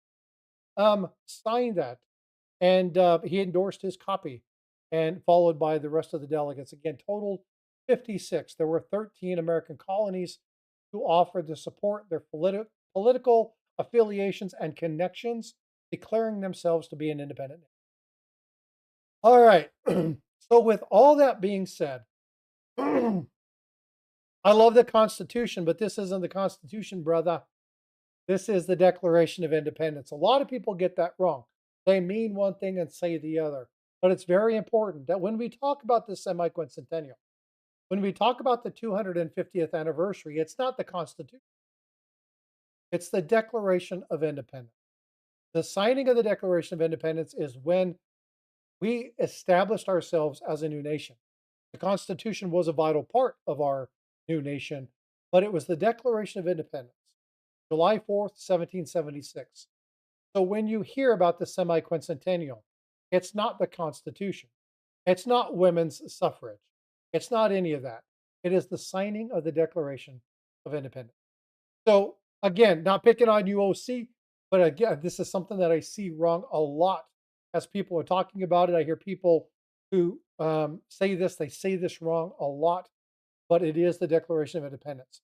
Signed that. And he endorsed his copy and followed by the rest of the delegates. Again, total 56. There were 13 American colonies who offered to support their political affiliations and connections, declaring themselves to be an independent nation. All right. So, with all that being said, I love the Constitution, but this isn't the Constitution, brother. This is the Declaration of Independence. A lot of people get that wrong. They mean one thing and say the other. But it's very important that when we talk about the semi-quincentennial, when we talk about the 250th anniversary, it's not the Constitution. It's the Declaration of Independence. The signing of the Declaration of Independence is when we established ourselves as a new nation. The Constitution was a vital part of our new nation, but it was the Declaration of Independence, July 4th, 1776. So when you hear about the semi-quincentennial, it's not the Constitution. It's not women's suffrage. It's not any of that. It is the signing of the Declaration of Independence. So again, not picking on UOC, but again, this is something that I see wrong a lot as people are talking about it. I hear people who they say this wrong a lot, but it is the Declaration of Independence.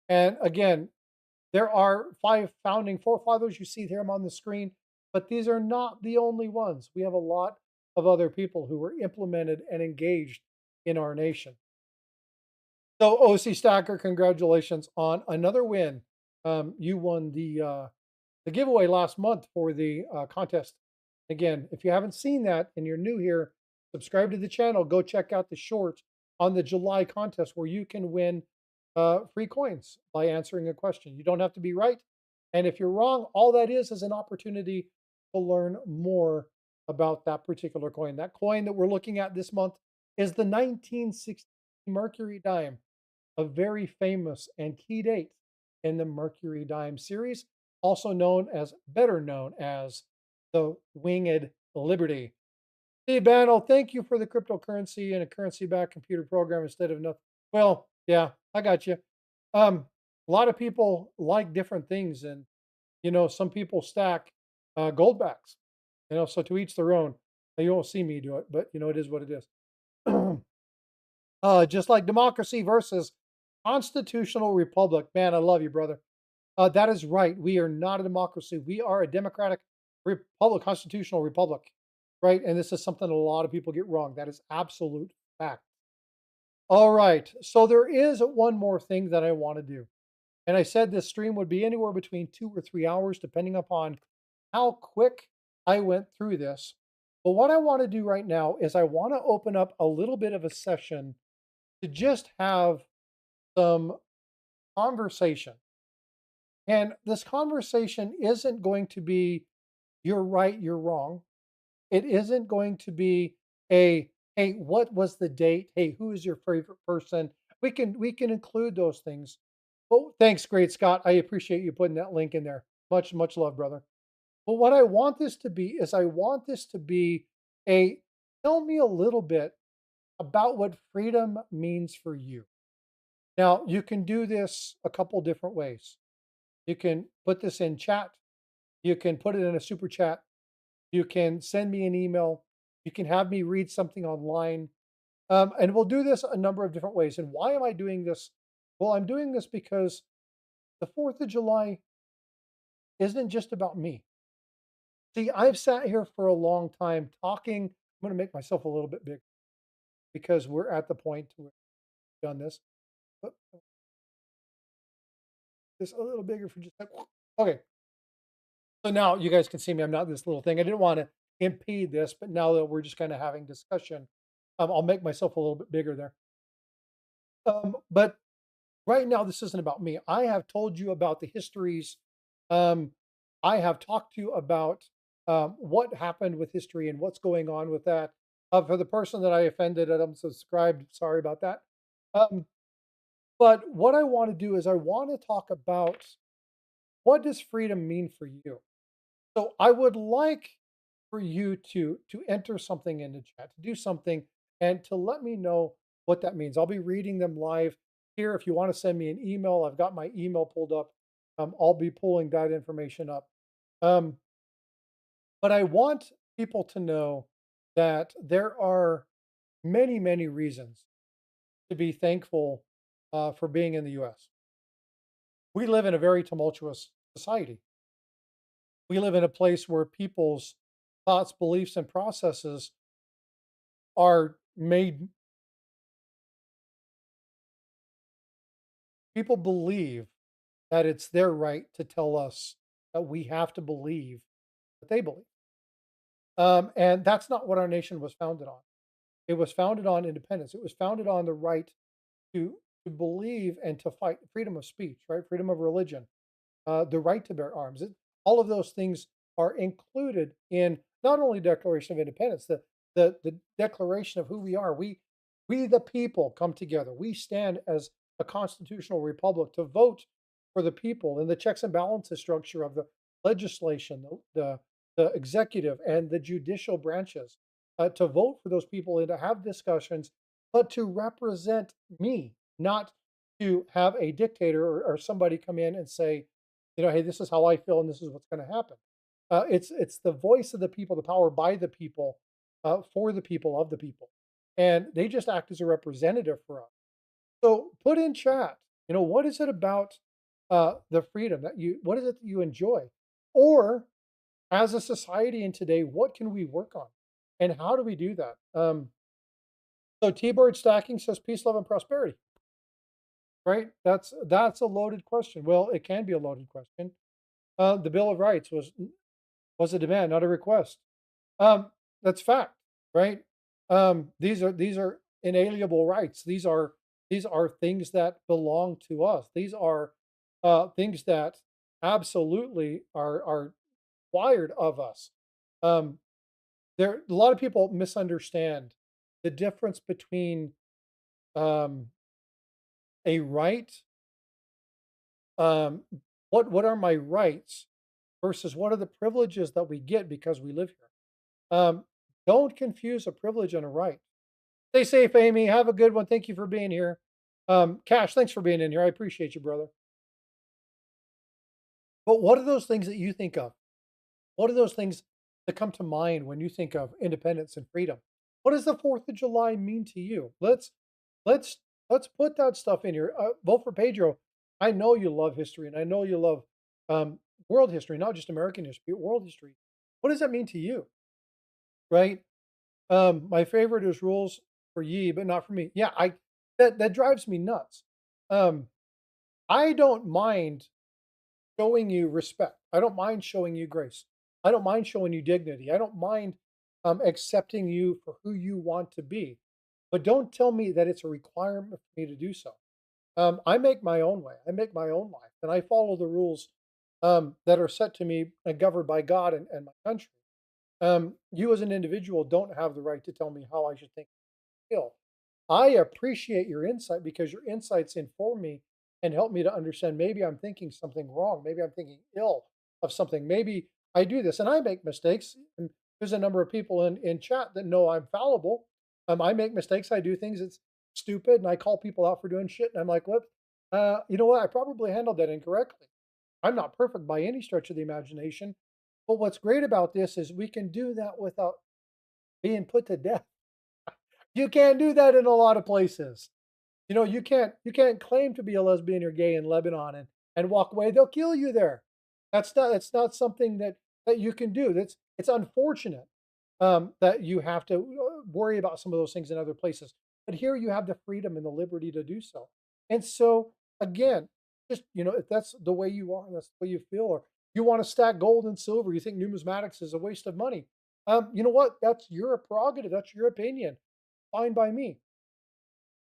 And again, there are 5 founding forefathers. You see them on the screen, but these are not the only ones. We have a lot of other people who were implemented and engaged in our nation. So, OC Stacker, congratulations on another win. You won the giveaway last month for the contest. Again, if you haven't seen that and you're new here, subscribe to the channel. Go check out the short on the July contest where you can win free coins by answering a question. You don't have to be right. And if you're wrong, all that is an opportunity to learn more about that particular coin. That coin that we're looking at this month is the 1960 Mercury dime, a very famous and key date in the Mercury dime series, also better known as the Winged Liberty. Hey, Banno, thank you for the cryptocurrency and a currency-backed computer program instead of nothing. Well, yeah, I got you. A lot of people like different things, and some people stack gold backs. So to each their own. Now, you won't see me do it, but it is what it is. Just like democracy versus constitutional republic. Man, I love you, brother. That is right. We are not a democracy. We are a democratic republic, constitutional republic, right? And this is something a lot of people get wrong. That is absolute fact. All right. So there is one more thing that I want to do. And I said this stream would be anywhere between 2 or 3 hours, depending upon how quick I went through this. But what I want to do right now is I want to open up a little bit of a session to just have some conversation. And this conversation isn't going to be you're right, you're wrong. It isn't going to be a hey, what was the date? Hey, who is your favorite person? We can include those things. Oh, thanks, great Scott. I appreciate you putting that link in there. Much love, brother. But what I want this to be is I want this to be a tell me a little bit about what freedom means for you. Now, you can do this a couple different ways. You can put this in chat. You can put it in a super chat. You can send me an email. You can have me read something online. And we'll do this a number of different ways. And why am I doing this? Well, I'm doing this because the 4th of July isn't just about me. See, I've sat here for a long time talking. I'm going to make myself a little bit big because we're at the point where we've done this. But just a little bigger for just like, okay. So now you guys can see me. I'm not this little thing. I didn't want to impede this, but now that we're just kind of having discussion, I'll make myself a little bit bigger there. But right now, this isn't about me. I have told you about the histories. Um, I have talked to you about what happened with history and what's going on with that. For the person that I offended and unsubscribed, sorry about that. Um, but what I want to do is I want to talk about what does freedom mean for you. So I would like for you to enter something in the chat, to do something, and to let me know what that means. I'll be reading them live here. If you want to send me an email, I've got my email pulled up. I'll be pulling that information up. Um, but I want people to know that there are many reasons to be thankful for being in the U.S. We live in a very tumultuous society. We live in a place where people's thoughts, beliefs, and processes are made. People believe that it's their right to tell us that we have to believe what they believe. And that's not what our nation was founded on. It was founded on independence. It was founded on the right to believe and to fight freedom of speech, right? Freedom of religion, the right to bear arms. All of those things are included in not only Declaration of Independence, the declaration of who we are. We the people come together. We stand as a constitutional republic to vote for the people and the checks and balances structure of the legislation, the executive and the judicial branches to vote for those people and to have discussions, but to represent me, not to have a dictator or somebody come in and say, hey, this is how I feel and this is what's going to happen. It's the voice of the people, the power by the people, for the people of the people, and they just act as a representative for us. So put in chat, what is it about the freedom that what is it that you enjoy, or as a society in today, what can we work on, and how do we do that? So T-Bird Stacking says peace, love, and prosperity. Right? That's a loaded question. Well, it can be a loaded question. The Bill of Rights was a demand, not a request. Um, that's fact, right? These are inalienable rights. These are things that belong to us. These are things that absolutely are required of us. Um, there, a lot of people misunderstand the difference between um, a right. Um, what are my rights versus what are the privileges that we get because we live here? Don't confuse a privilege and a right. Stay safe, Amy. Have a good one. Thank you for being here. Cash, thanks for being in here. I appreciate you, brother. But what are those things that you think of? What are those things that come to mind when you think of independence and freedom? What does the 4th of July mean to you? Let's let's put that stuff in here. Vote for Pedro. I know you love history, and I know you love um, world history, not just American history, world history. What does that mean to you, right? My favorite is rules for ye, but not for me. Yeah, I that drives me nuts. Um, I don't mind showing you respect. I don't mind showing you grace. I don't mind showing you dignity. I don't mind accepting you for who you want to be. But don't tell me that it's a requirement for me to do so. I make my own way. I make my own life, and I follow the rules that are set to me and governed by God and my country. You, as an individual, don't have the right to tell me how I should think skill. I appreciate your insight because your insights inform me and help me to understand maybe I'm thinking something wrong. Maybe I'm thinking ill of something. Maybe I do this and I make mistakes. And there's a number of people in chat that know I'm fallible. I make mistakes. I do things that's stupid and I call people out for doing shit. And I'm like, what? You know what? I probably handled that incorrectly. I'm not perfect by any stretch of the imagination. But what's great about this is we can do that without being put to death. You can't do that in a lot of places. You know, you can't claim to be a lesbian or gay in Lebanon and walk away. They'll kill you there. That's not something that you can do. It's unfortunate that you have to worry about some of those things in other places. But here you have the freedom and the liberty to do so. And so again, just if that's the way you are, that's the way you feel, or you want to stack gold and silver, you think numismatics is a waste of money. You know what? That's your prerogative. That's your opinion. Fine by me.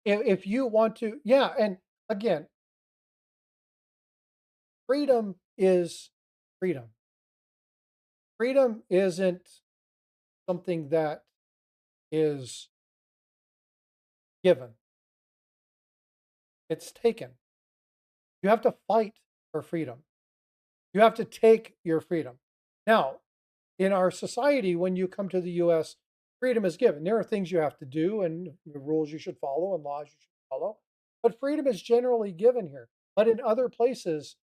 If you want to, yeah, and again, freedom is freedom. Freedom isn't something that is given, it's taken. You have to fight for freedom. You have to take your freedom. Now, in our society, when you come to the US, freedom is given. There are things you have to do and rules you should follow and laws you should follow, but freedom is generally given here. But in other places,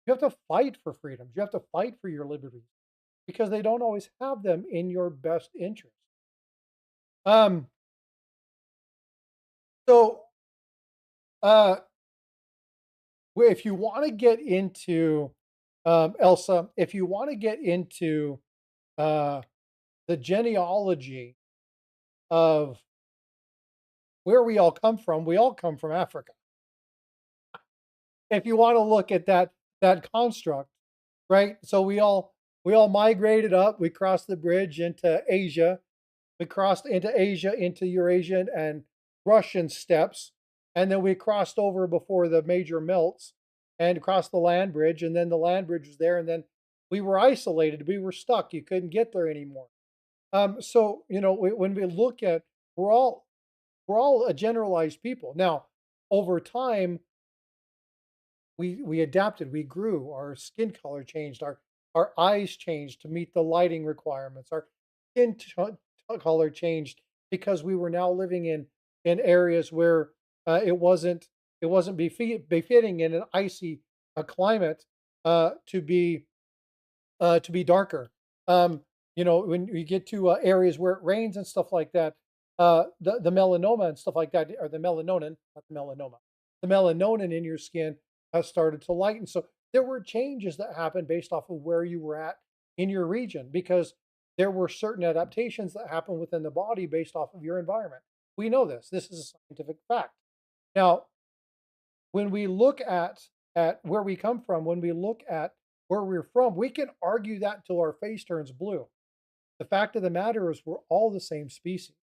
you have to fight for freedoms. You have to fight for your liberties because they don't always have them in your best interest. Um, so, uh, if you want to get into Elsa, if you want to get into uh, the genealogy of where we all come from Africa. If you want to look at that construct, right? So we all migrated up. We crossed the bridge into Asia. We crossed into Asia, into Eurasian and Russian steppes, and then we crossed over before the major melts and crossed the land bridge, and then the land bridge was there, and then we were isolated. We were stuck. You couldn't get there anymore. So when we look at, we're all we're all a generalized people. Now, over time, we adapted, we grew, our skin color changed, our eyes changed to meet the lighting requirements, our color changed because we were now living in areas where it wasn't befitting in an icy climate to be darker. When we get to areas where it rains and stuff like that, the melanoma and stuff like that, or the melanonin, not the melanoma, the melanonin in your skin has started to lighten. So there were changes that happened based off of where you were at in your region because there were certain adaptations that happen within the body based off of your environment. We know this. This is a scientific fact. Now, when we look at where we come from, when we look at where we're from, we can argue that till our face turns blue. The fact of the matter is, we're all the same species.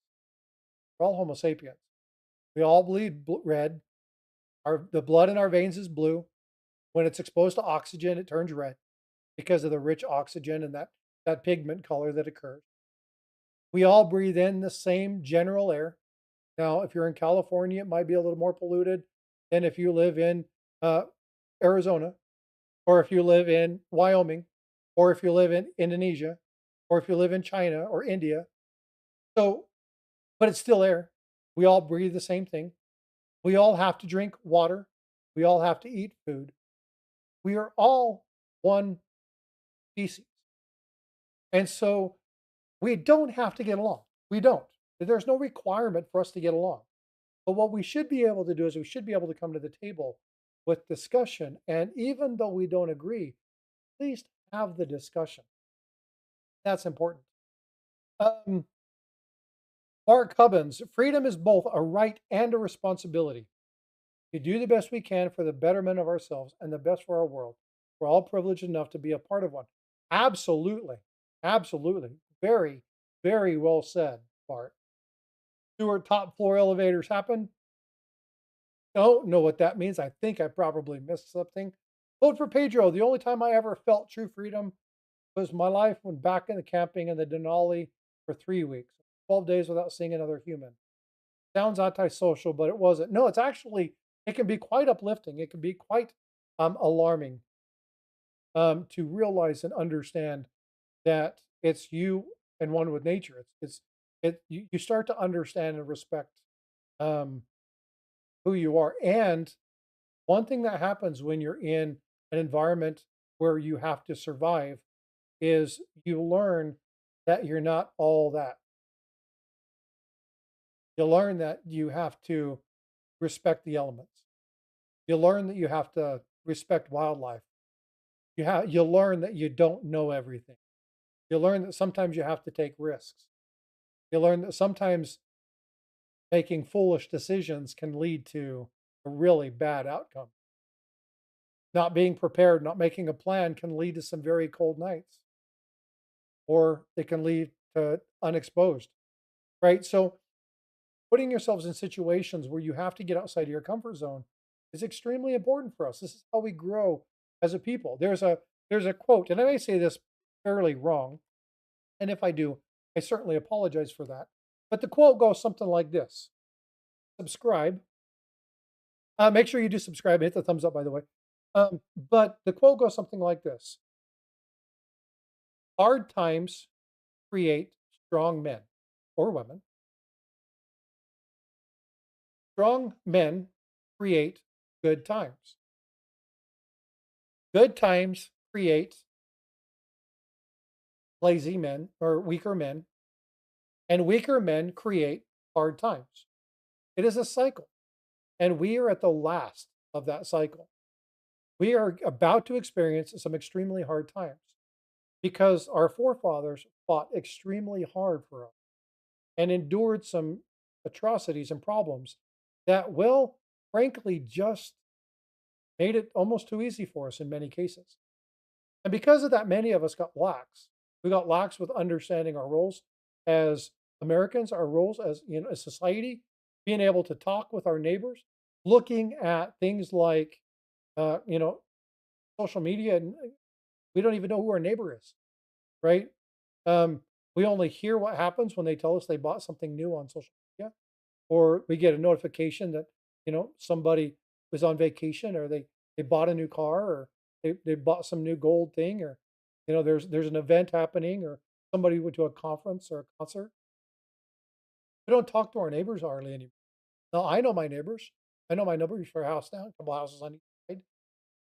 We're all Homo sapiens. We all bleed red. The blood in our veins is blue. When it's exposed to oxygen, it turns red because of the rich oxygen and that pigment color that occurs. We all breathe in the same general air. Now, if you're in California, it might be a little more polluted than if you live in uh, Arizona, or if you live in Wyoming, or if you live in Indonesia, or if you live in China or India. So, but it's still air. We all breathe the same thing. We all have to drink water. We all have to eat food. We are all one species. And so we don't have to get along. We don't. There's no requirement for us to get along. But what we should be able to do is we should be able to come to the table with discussion. And even though we don't agree, at least have the discussion. That's important. Um, Mark Cubbins, freedom is both a right and a responsibility. We do the best we can for the betterment of ourselves and the best for our world. We're all privileged enough to be a part of one. Absolutely. Absolutely. Very, very well said, Bart. Stewart, top floor elevators happen. Don't know what that means. I think I probably missed something. Vote for Pedro. The only time I ever felt true freedom was my life when back in the camping in the Denali for 3 weeks, 12 days without seeing another human. Sounds antisocial, but it wasn't. No, it's actually, it can be quite uplifting. It can be quite alarming to realize and understand that it's you and one with nature. You start to understand and respect um, who you are. And one thing that happens when you're in an environment where you have to survive is you learn that you're not all that. You learn that you have to respect the elements. You learn that you have to respect wildlife. You learn that you don't know everything. You learn that sometimes you have to take risks. You learn that sometimes making foolish decisions can lead to a really bad outcome. Not being prepared, not making a plan can lead to some very cold nights, or it can lead to unexposed, right? So putting yourselves in situations where you have to get outside of your comfort zone is extremely important for us. This is how we grow as a people. There's a quote, and I may say this fairly wrong, and if I do, I certainly apologize for that. But the quote goes something like this: subscribe. Make sure you do subscribe. Hit the thumbs up, by the way. But the quote goes something like this: hard times create strong men or women. Strong men create good times. Good times create lazy men or weaker men, and weaker men create hard times. It is a cycle, and we are at the last of that cycle. We are about to experience some extremely hard times because our forefathers fought extremely hard for us and endured some atrocities and problems that, well, frankly, just made it almost too easy for us in many cases. And because of that, many of us got lax. We got lax with understanding our roles as Americans, our roles as a society, being able to talk with our neighbors, looking at things like uh, you know social media, and we don't even know who our neighbor is, right? Um, we only hear what happens when they tell us they bought something new on social media, or we get a notification that somebody was on vacation, or they bought a new car, or they bought some new gold thing, or there's an event happening, or somebody went to a conference or a concert. We don't talk to our neighbors hardly anymore. Now I know my neighbors. I know my neighbors for a house now, a couple houses on each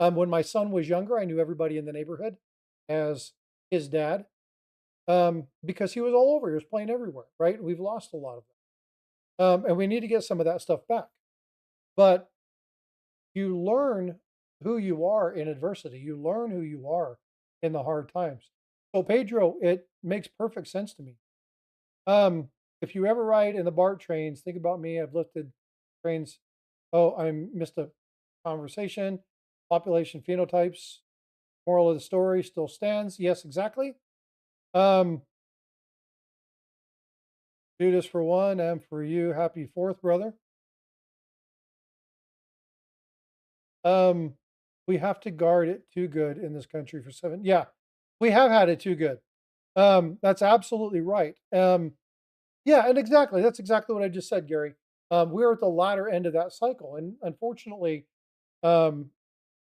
side. When my son was younger, I knew everybody in the neighborhood as his dad, because he was all over. He was playing everywhere, right? We've lost a lot of them, and we need to get some of that stuff back. But you learn who you are in adversity. You learn who you are in the hard times. So Pedro, it makes perfect sense to me. Um, if you ever ride in the BART trains, think about me. I've lifted trains. Oh, I missed a conversation. Population phenotypes. Moral of the story still stands. Yes, exactly. Um, do this for one and for you. Happy fourth, brother. Um, we have to guard it too good in this country for seven. Yeah, we have had it too good. That's absolutely right. Yeah, and exactly. That's exactly what I just said, Gary. We're at the latter end of that cycle, and unfortunately, um,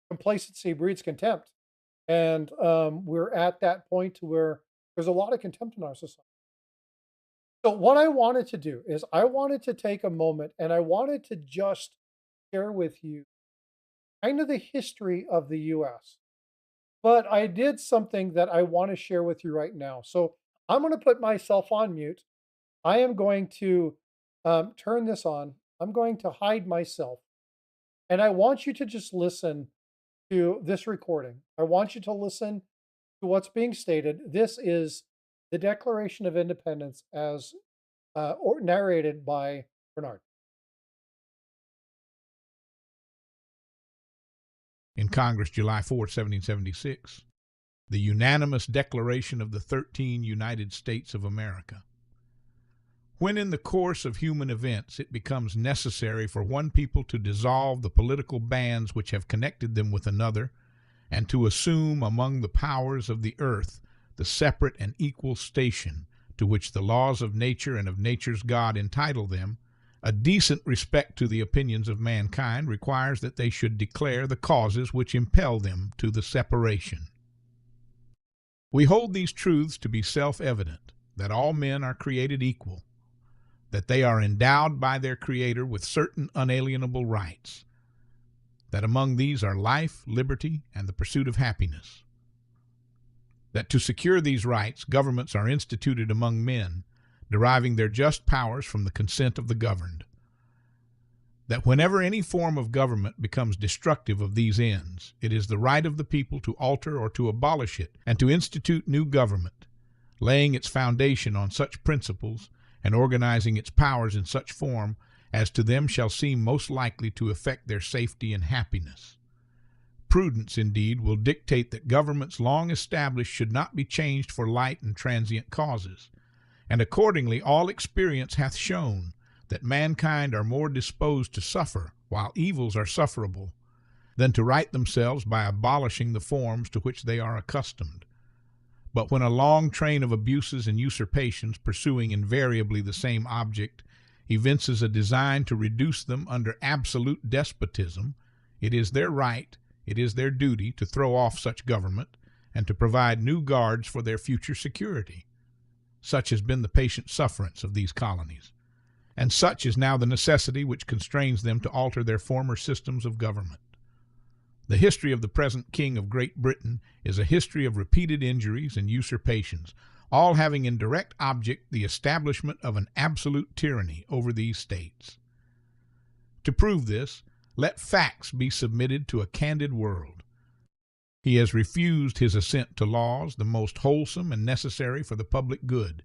complacency breeds contempt, and we're at that point to where there's a lot of contempt in our society. So, what I wanted to do is I wanted to take a moment and I wanted to just share with you kind of the history of the US. But I did something that I want to share with you right now. So, I'm going to put myself on mute. I am going to turn this on I'm going to hide myself. And I want you to just listen to this recording. I want you to listen to what's being stated. This is the Declaration of Independence as or narrated by Bernard. In Congress, July 4, 1776, the unanimous declaration of the 13 United States of America. When in the course of human events it becomes necessary for one people to dissolve the political bands which have connected them with another, and to assume among the powers of the earth the separate and equal station to which the laws of nature and of nature's God entitle them, a decent respect to the opinions of mankind requires that they should declare the causes which impel them to the separation. We hold these truths to be self-evident, that all men are created equal, that they are endowed by their Creator with certain unalienable rights, that among these are life, liberty, and the pursuit of happiness, that to secure these rights, governments are instituted among men, deriving their just powers from the consent of the governed, that whenever any form of government becomes destructive of these ends, it is the right of the people to alter or to abolish it, and to institute new government, laying its foundation on such principles and organizing its powers in such form as to them shall seem most likely to effect their safety and happiness. Prudence, indeed, will dictate that governments long established should not be changed for light and transient causes, and accordingly all experience hath shown that mankind are more disposed to suffer, while evils are sufferable, than to right themselves by abolishing the forms to which they are accustomed. But when a long train of abuses and usurpations, pursuing invariably the same object, evinces a design to reduce them under absolute despotism, it is their right, it is their duty to throw off such government, and to provide new guards for their future security. Such has been the patient sufferance of these colonies, and such is now the necessity which constrains them to alter their former systems of government. The history of the present King of Great Britain is a history of repeated injuries and usurpations, all having in direct object the establishment of an absolute tyranny over these states. To prove this, let facts be submitted to a candid world. He has refused his assent to laws the most wholesome and necessary for the public good.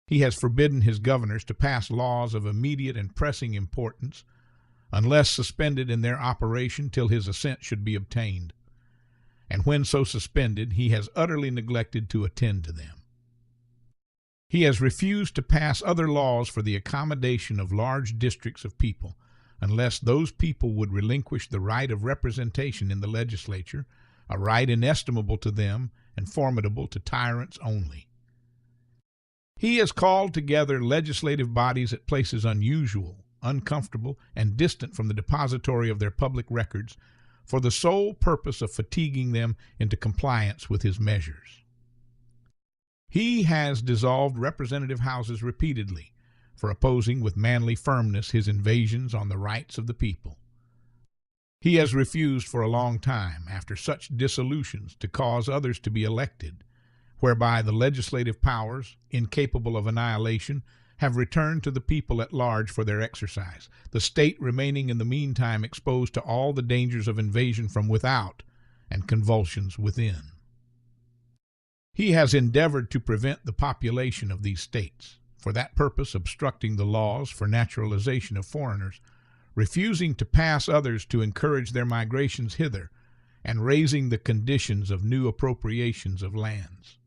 He has forbidden his governors to pass laws of immediate and pressing importance, unless suspended in their operation till his assent should be obtained, and when so suspended, he has utterly neglected to attend to them. He has refused to pass other laws for the accommodation of large districts of people, unless those people would relinquish the right of representation in the legislature, a right inestimable to them and formidable to tyrants only. He has called together legislative bodies at places unusual, uncomfortable, and distant from the depository of their public records, for the sole purpose of fatiguing them into compliance with his measures. He has dissolved representative houses repeatedly, for opposing with manly firmness his invasions on the rights of the people. He has refused for a long time, after such dissolutions, to cause others to be elected, whereby the legislative powers, incapable of annihilation, have returned to the people at large for their exercise, the state remaining in the meantime exposed to all the dangers of invasion from without and convulsions within. He has endeavored to prevent the population of these states, for that purpose obstructing the laws for naturalization of foreigners, refusing to pass others to encourage their migrations hither, and raising the conditions of new appropriations of lands.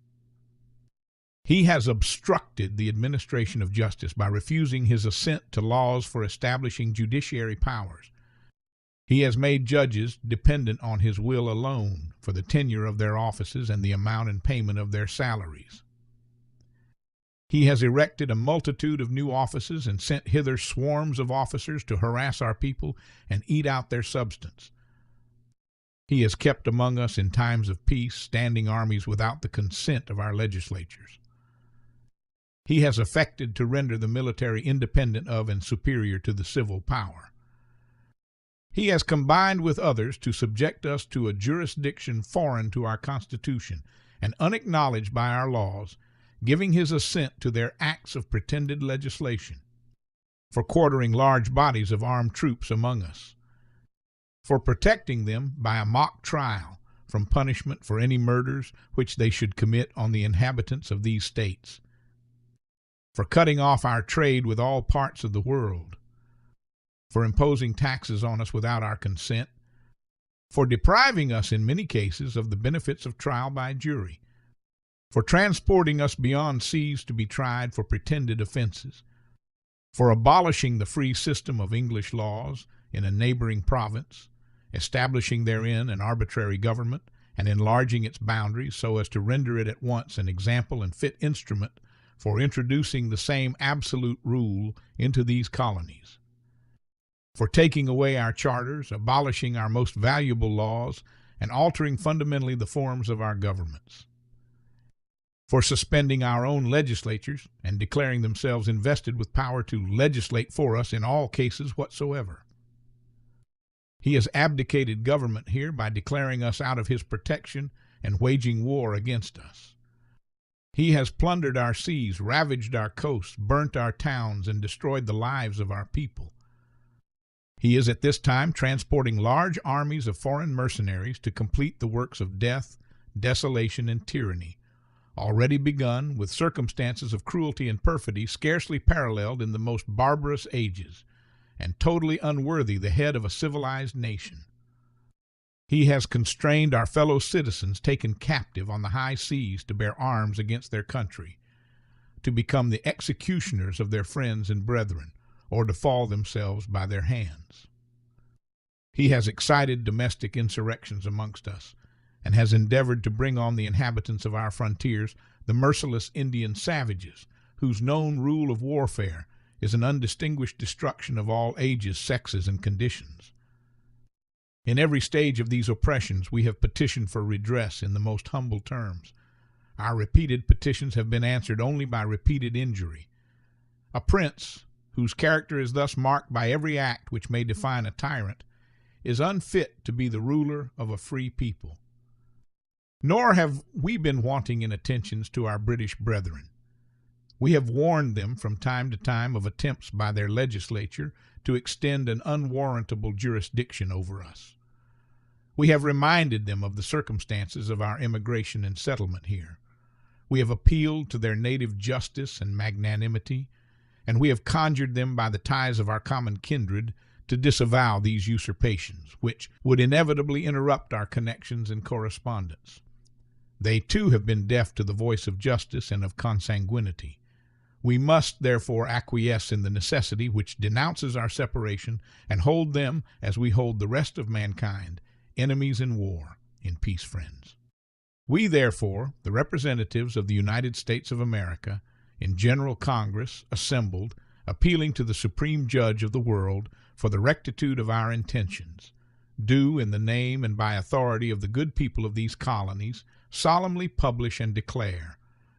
He has obstructed the administration of justice by refusing his assent to laws for establishing judiciary powers. He has made judges dependent on his will alone for the tenure of their offices and the amount and payment of their salaries. He has erected a multitude of new offices and sent hither swarms of officers to harass our people and eat out their substance. He has kept among us in times of peace standing armies without the consent of our legislatures. He has affected to render the military independent of and superior to the civil power. He has combined with others to subject us to a jurisdiction foreign to our Constitution and unacknowledged by our laws, giving his assent to their acts of pretended legislation. for quartering large bodies of armed troops among us, for protecting them by a mock trial from punishment for any murders which they should commit on the inhabitants of these states, for cutting off our trade with all parts of the world, for imposing taxes on us without our consent, for depriving us in many cases of the benefits of trial by jury, for transporting us beyond seas to be tried for pretended offenses, for abolishing the free system of English laws in a neighboring province, establishing therein an arbitrary government, and enlarging its boundaries so as to render it at once an example and fit instrument for introducing the same absolute rule into these colonies, for taking away our charters, abolishing our most valuable laws, and altering fundamentally the forms of our governments, for suspending our own legislatures and declaring themselves invested with power to legislate for us in all cases whatsoever. He has abdicated government here by declaring us out of his protection and waging war against us. He has plundered our seas, ravaged our coasts, burnt our towns, and destroyed the lives of our people. He is at this time transporting large armies of foreign mercenaries to complete the works of death, desolation, and tyranny, already begun with circumstances of cruelty and perfidy scarcely paralleled in the most barbarous ages, and totally unworthy the head of a civilized nation. He has constrained our fellow citizens taken captive on the high seas to bear arms against their country, to become the executioners of their friends and brethren, or to fall themselves by their hands. He has excited domestic insurrections amongst us, and has endeavored to bring on the inhabitants of our frontiers the merciless Indian savages, whose known rule of warfare is an undistinguished destruction of all ages, sexes, and conditions. In every stage of these oppressions we have petitioned for redress in the most humble terms. Our repeated petitions have been answered only by repeated injury. A prince, whose character is thus marked by every act which may define a tyrant, is unfit to be the ruler of a free people. Nor have we been wanting in attentions to our British brethren. We have warned them from time to time of attempts by their legislature to extend an unwarrantable jurisdiction over us. We have reminded them of the circumstances of our immigration and settlement here. We have appealed to their native justice and magnanimity, and we have conjured them by the ties of our common kindred to disavow these usurpations, which would inevitably interrupt our connections and correspondence. They too have been deaf to the voice of justice and of consanguinity. We must therefore acquiesce in the necessity which denounces our separation, and hold them, as we hold the rest of mankind, enemies in war, in peace friends. We therefore, the representatives of the United States of America, in General Congress, assembled, appealing to the Supreme Judge of the world for the rectitude of our intentions, do, in the name and by authority of the good people of these colonies, solemnly publish and declare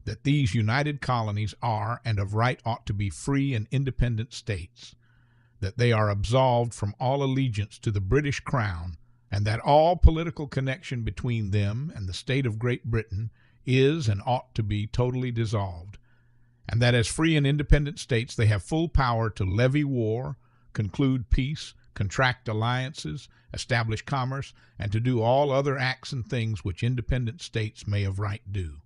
that these united colonies are and of right ought to be free and independent states, that they are absolved from all allegiance to the British Crown, and that all political connection between them and the state of Great Britain is and ought to be totally dissolved, and that as free and independent states they have full power to levy war, conclude peace, contract alliances, establish commerce, and to do all other acts and things which independent states may of right do.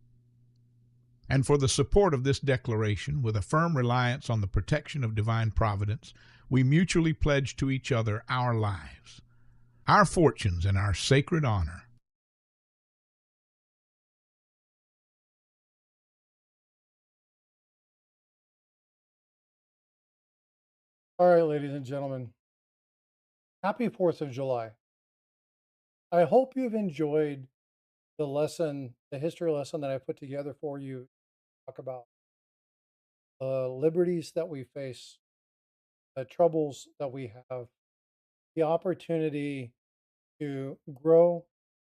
And for the support of this declaration, with a firm reliance on the protection of divine providence, we mutually pledge to each other our lives, our fortunes, and our sacred honor. All right, ladies and gentlemen, happy 4th of July. I hope you've enjoyed the lesson, the history lesson that I put together for you. Talk about the liberties that we face, the troubles that we have, the opportunity to grow.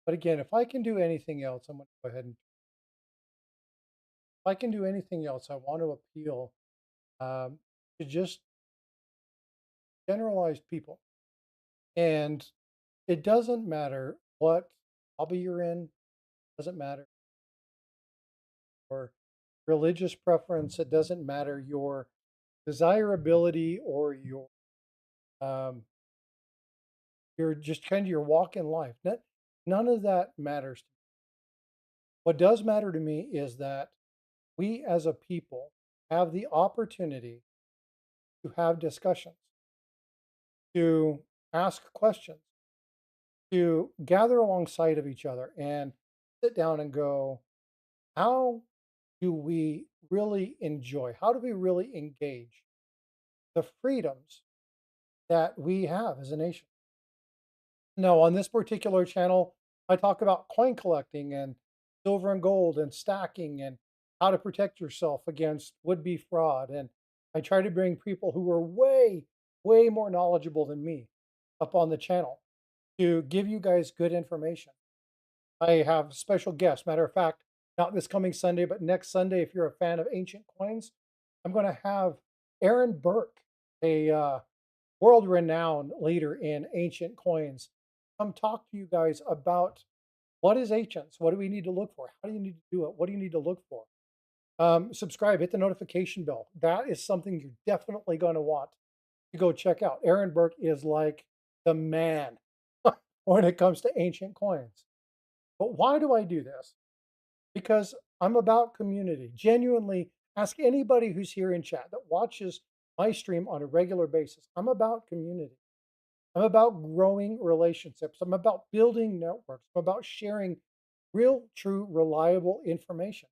But again, if I can do anything else, I'm going to go ahead and, if I can do anything else, I want to appeal to just generalized people. And it doesn't matter what hobby you're in, doesn't matter your religious preference, it doesn't matter your desirability or um, your just kind of your walk in life. None of that matters. What does matter to me is that we as a people have the opportunity to have discussions, to ask questions, to gather alongside of each other and sit down and go, how do we really enjoy? How do we really engage the freedoms that we have as a nation? Now, on this particular channel, I talk about coin collecting and silver and gold and stacking and how to protect yourself against would-be fraud. And I try to bring people who are way, way more knowledgeable than me up on the channel to give you guys good information. I have special guests. Matter of fact, not this coming Sunday, but next Sunday, if you're a fan of ancient coins, I'm going to have Aaron Burke, a world renowned leader in ancient coins, come talk to you guys about what is ancients? What do we need to look for? How do you need to do it? What do you need to look for? Subscribe, hit the notification bell. That is something you're definitely going to want to go check out. Aaron Burke is like the man when it comes to ancient coins. But why do I do this? Because I'm about community. Genuinely, ask anybody who's here in chat that watches my stream on a regular basis. I'm about community. I'm about growing relationships. I'm about building networks. I'm about sharing real, true, reliable information.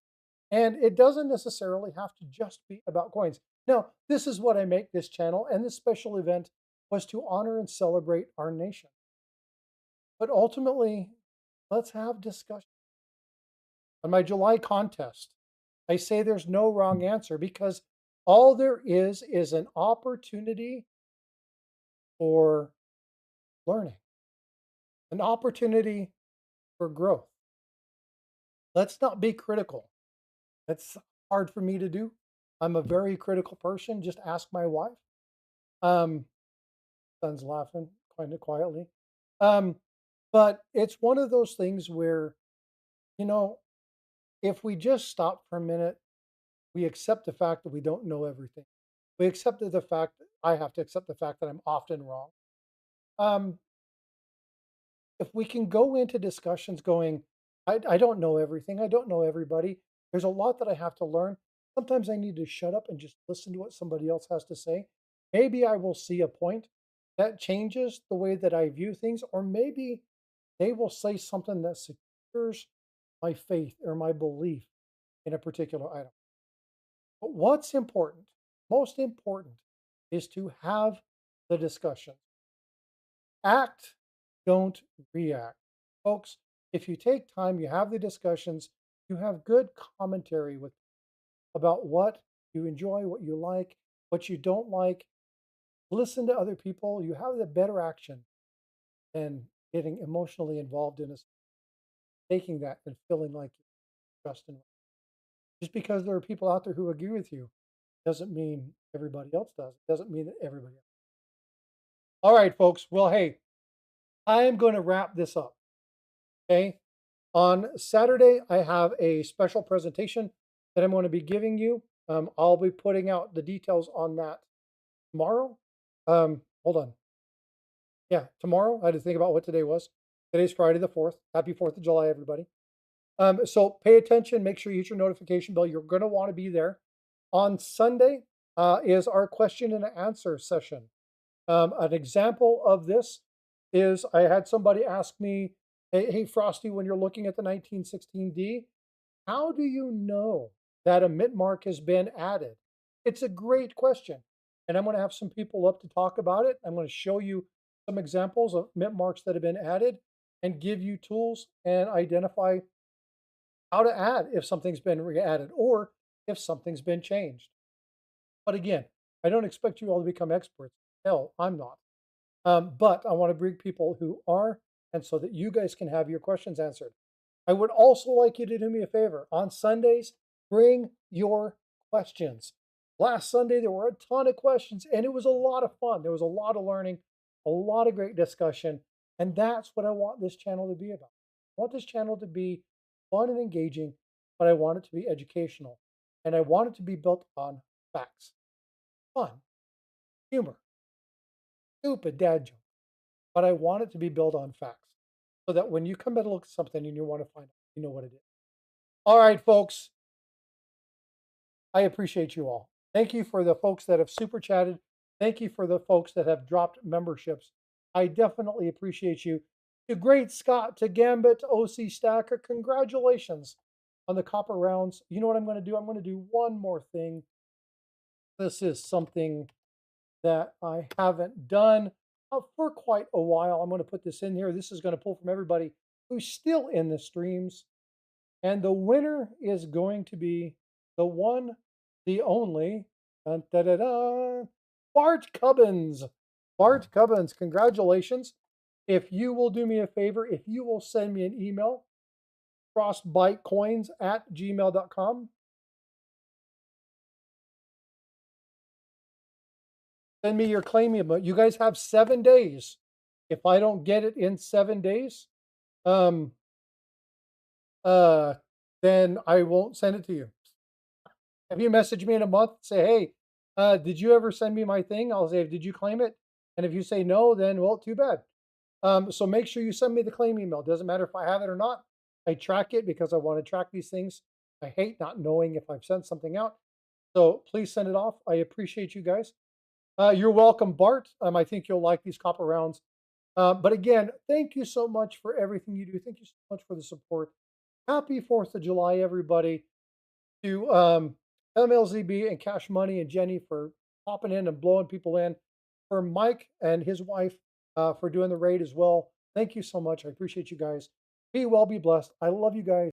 And it doesn't necessarily have to just be about coins. Now, this is what I make this channel, and this special event was to honor and celebrate our nation. But ultimately, let's have discussion. On my July contest, I say there's no wrong answer because all there is an opportunity for learning, an opportunity for growth. Let's not be critical. That's hard for me to do. I'm a very critical person. Just ask my wife. Um, son's laughing kind of quietly. Um, but it's one of those things where, you know, if we just stop for a minute, we accept the fact that we don't know everything. We accepted the fact that I have to accept the fact that I'm often wrong. Um, if we can go into discussions going, I don't know everything. I don't know everybody. There's a lot that I have to learn. Sometimes I need to shut up and just listen to what somebody else has to say. Maybe I will see a point that changes the way that I view things, or maybe they will say something that secures my faith or my belief in a particular item. But what's important, most important, is to have the discussion. Act, don't react. Folks, if you take time, you have the discussions, you have good commentary with about what you enjoy, what you like, what you don't like. Listen to other people. You have the better action than getting emotionally involved in us, taking that and feeling like you're just and right. Just because there are people out there who agree with you doesn't mean everybody else does. It doesn't mean that everybody else. All right, folks. Well, hey, I am going to wrap this up. Okay. On Saturday, I have a special presentation that I'm going to be giving you. I'll be putting out the details on that tomorrow. Hold on. Yeah, tomorrow. I had to think about what today was. Today's Friday the 4th. Happy 4th of July, everybody. So pay attention. Make sure you hit your notification bell. You're going to want to be there. On Sunday is our question and answer session. An example of this is I had somebody ask me, hey, Frosty, when you're looking at the 1916D, how do you know that a mint mark has been added? It's a great question. And I'm going to have some people up to talk about it. I'm going to show you some examples of mint marks that have been added and give you tools and identify how to add if something's been re-added or if something's been changed. But again, I don't expect you all to become experts. Hell, I'm not. But I want to bring people who are, and so that you guys can have your questions answered. I would also like you to do me a favor. On Sundays, bring your questions. Last Sunday, there were a ton of questions, and it was a lot of fun. There was a lot of learning, a lot of great discussion, and that's what I want this channel to be about. I want this channel to be fun and engaging, but I want it to be educational, and I want it to be built on facts. fun, humor, stupid dad joke, but I want it to be built on facts so that when you come in to look at something and you want to find out, you know what it is. All right, folks, I appreciate you all. Thank you for the folks that have super chatted. Thank you for the folks that have dropped memberships. I definitely appreciate you. To Great Scott, to Gambit, to OC Stacker, congratulations on the copper rounds. You know what I'm going to do? I'm going to do one more thing. This is something that I haven't done for quite a while. I'm going to put this in here. This is going to pull from everybody who's still in the streams. And the winner is going to be the one, the only, dun, da, da, da, Bart Cubbins. Bart Cubbins, congratulations. If you will do me a favor, if you will send me an email, frostbytecoins@gmail.com. Send me your claim email. You guys have 7 days. If I don't get it in 7 days, um, uh, then I won't send it to you. If you message me in a month, say, hey, did you ever send me my thing? I'll say, did you claim it? And if you say no, then well, too bad. So make sure you send me the claim email. It doesn't matter if I have it or not. I track it because I want to track these things. I hate not knowing if I've sent something out. So please send it off. I appreciate you guys. You're welcome, Bart. I think you'll like these copper rounds. But again, thank you so much for everything you do. Thank you so much for the support. Happy 4th of July, everybody. To MLZB and Cash Money and Jenny for popping in and blowing people in. For Mike and his wife for doing the raid as well. Thank you so much. I appreciate you guys. Be well, be blessed. I love you guys.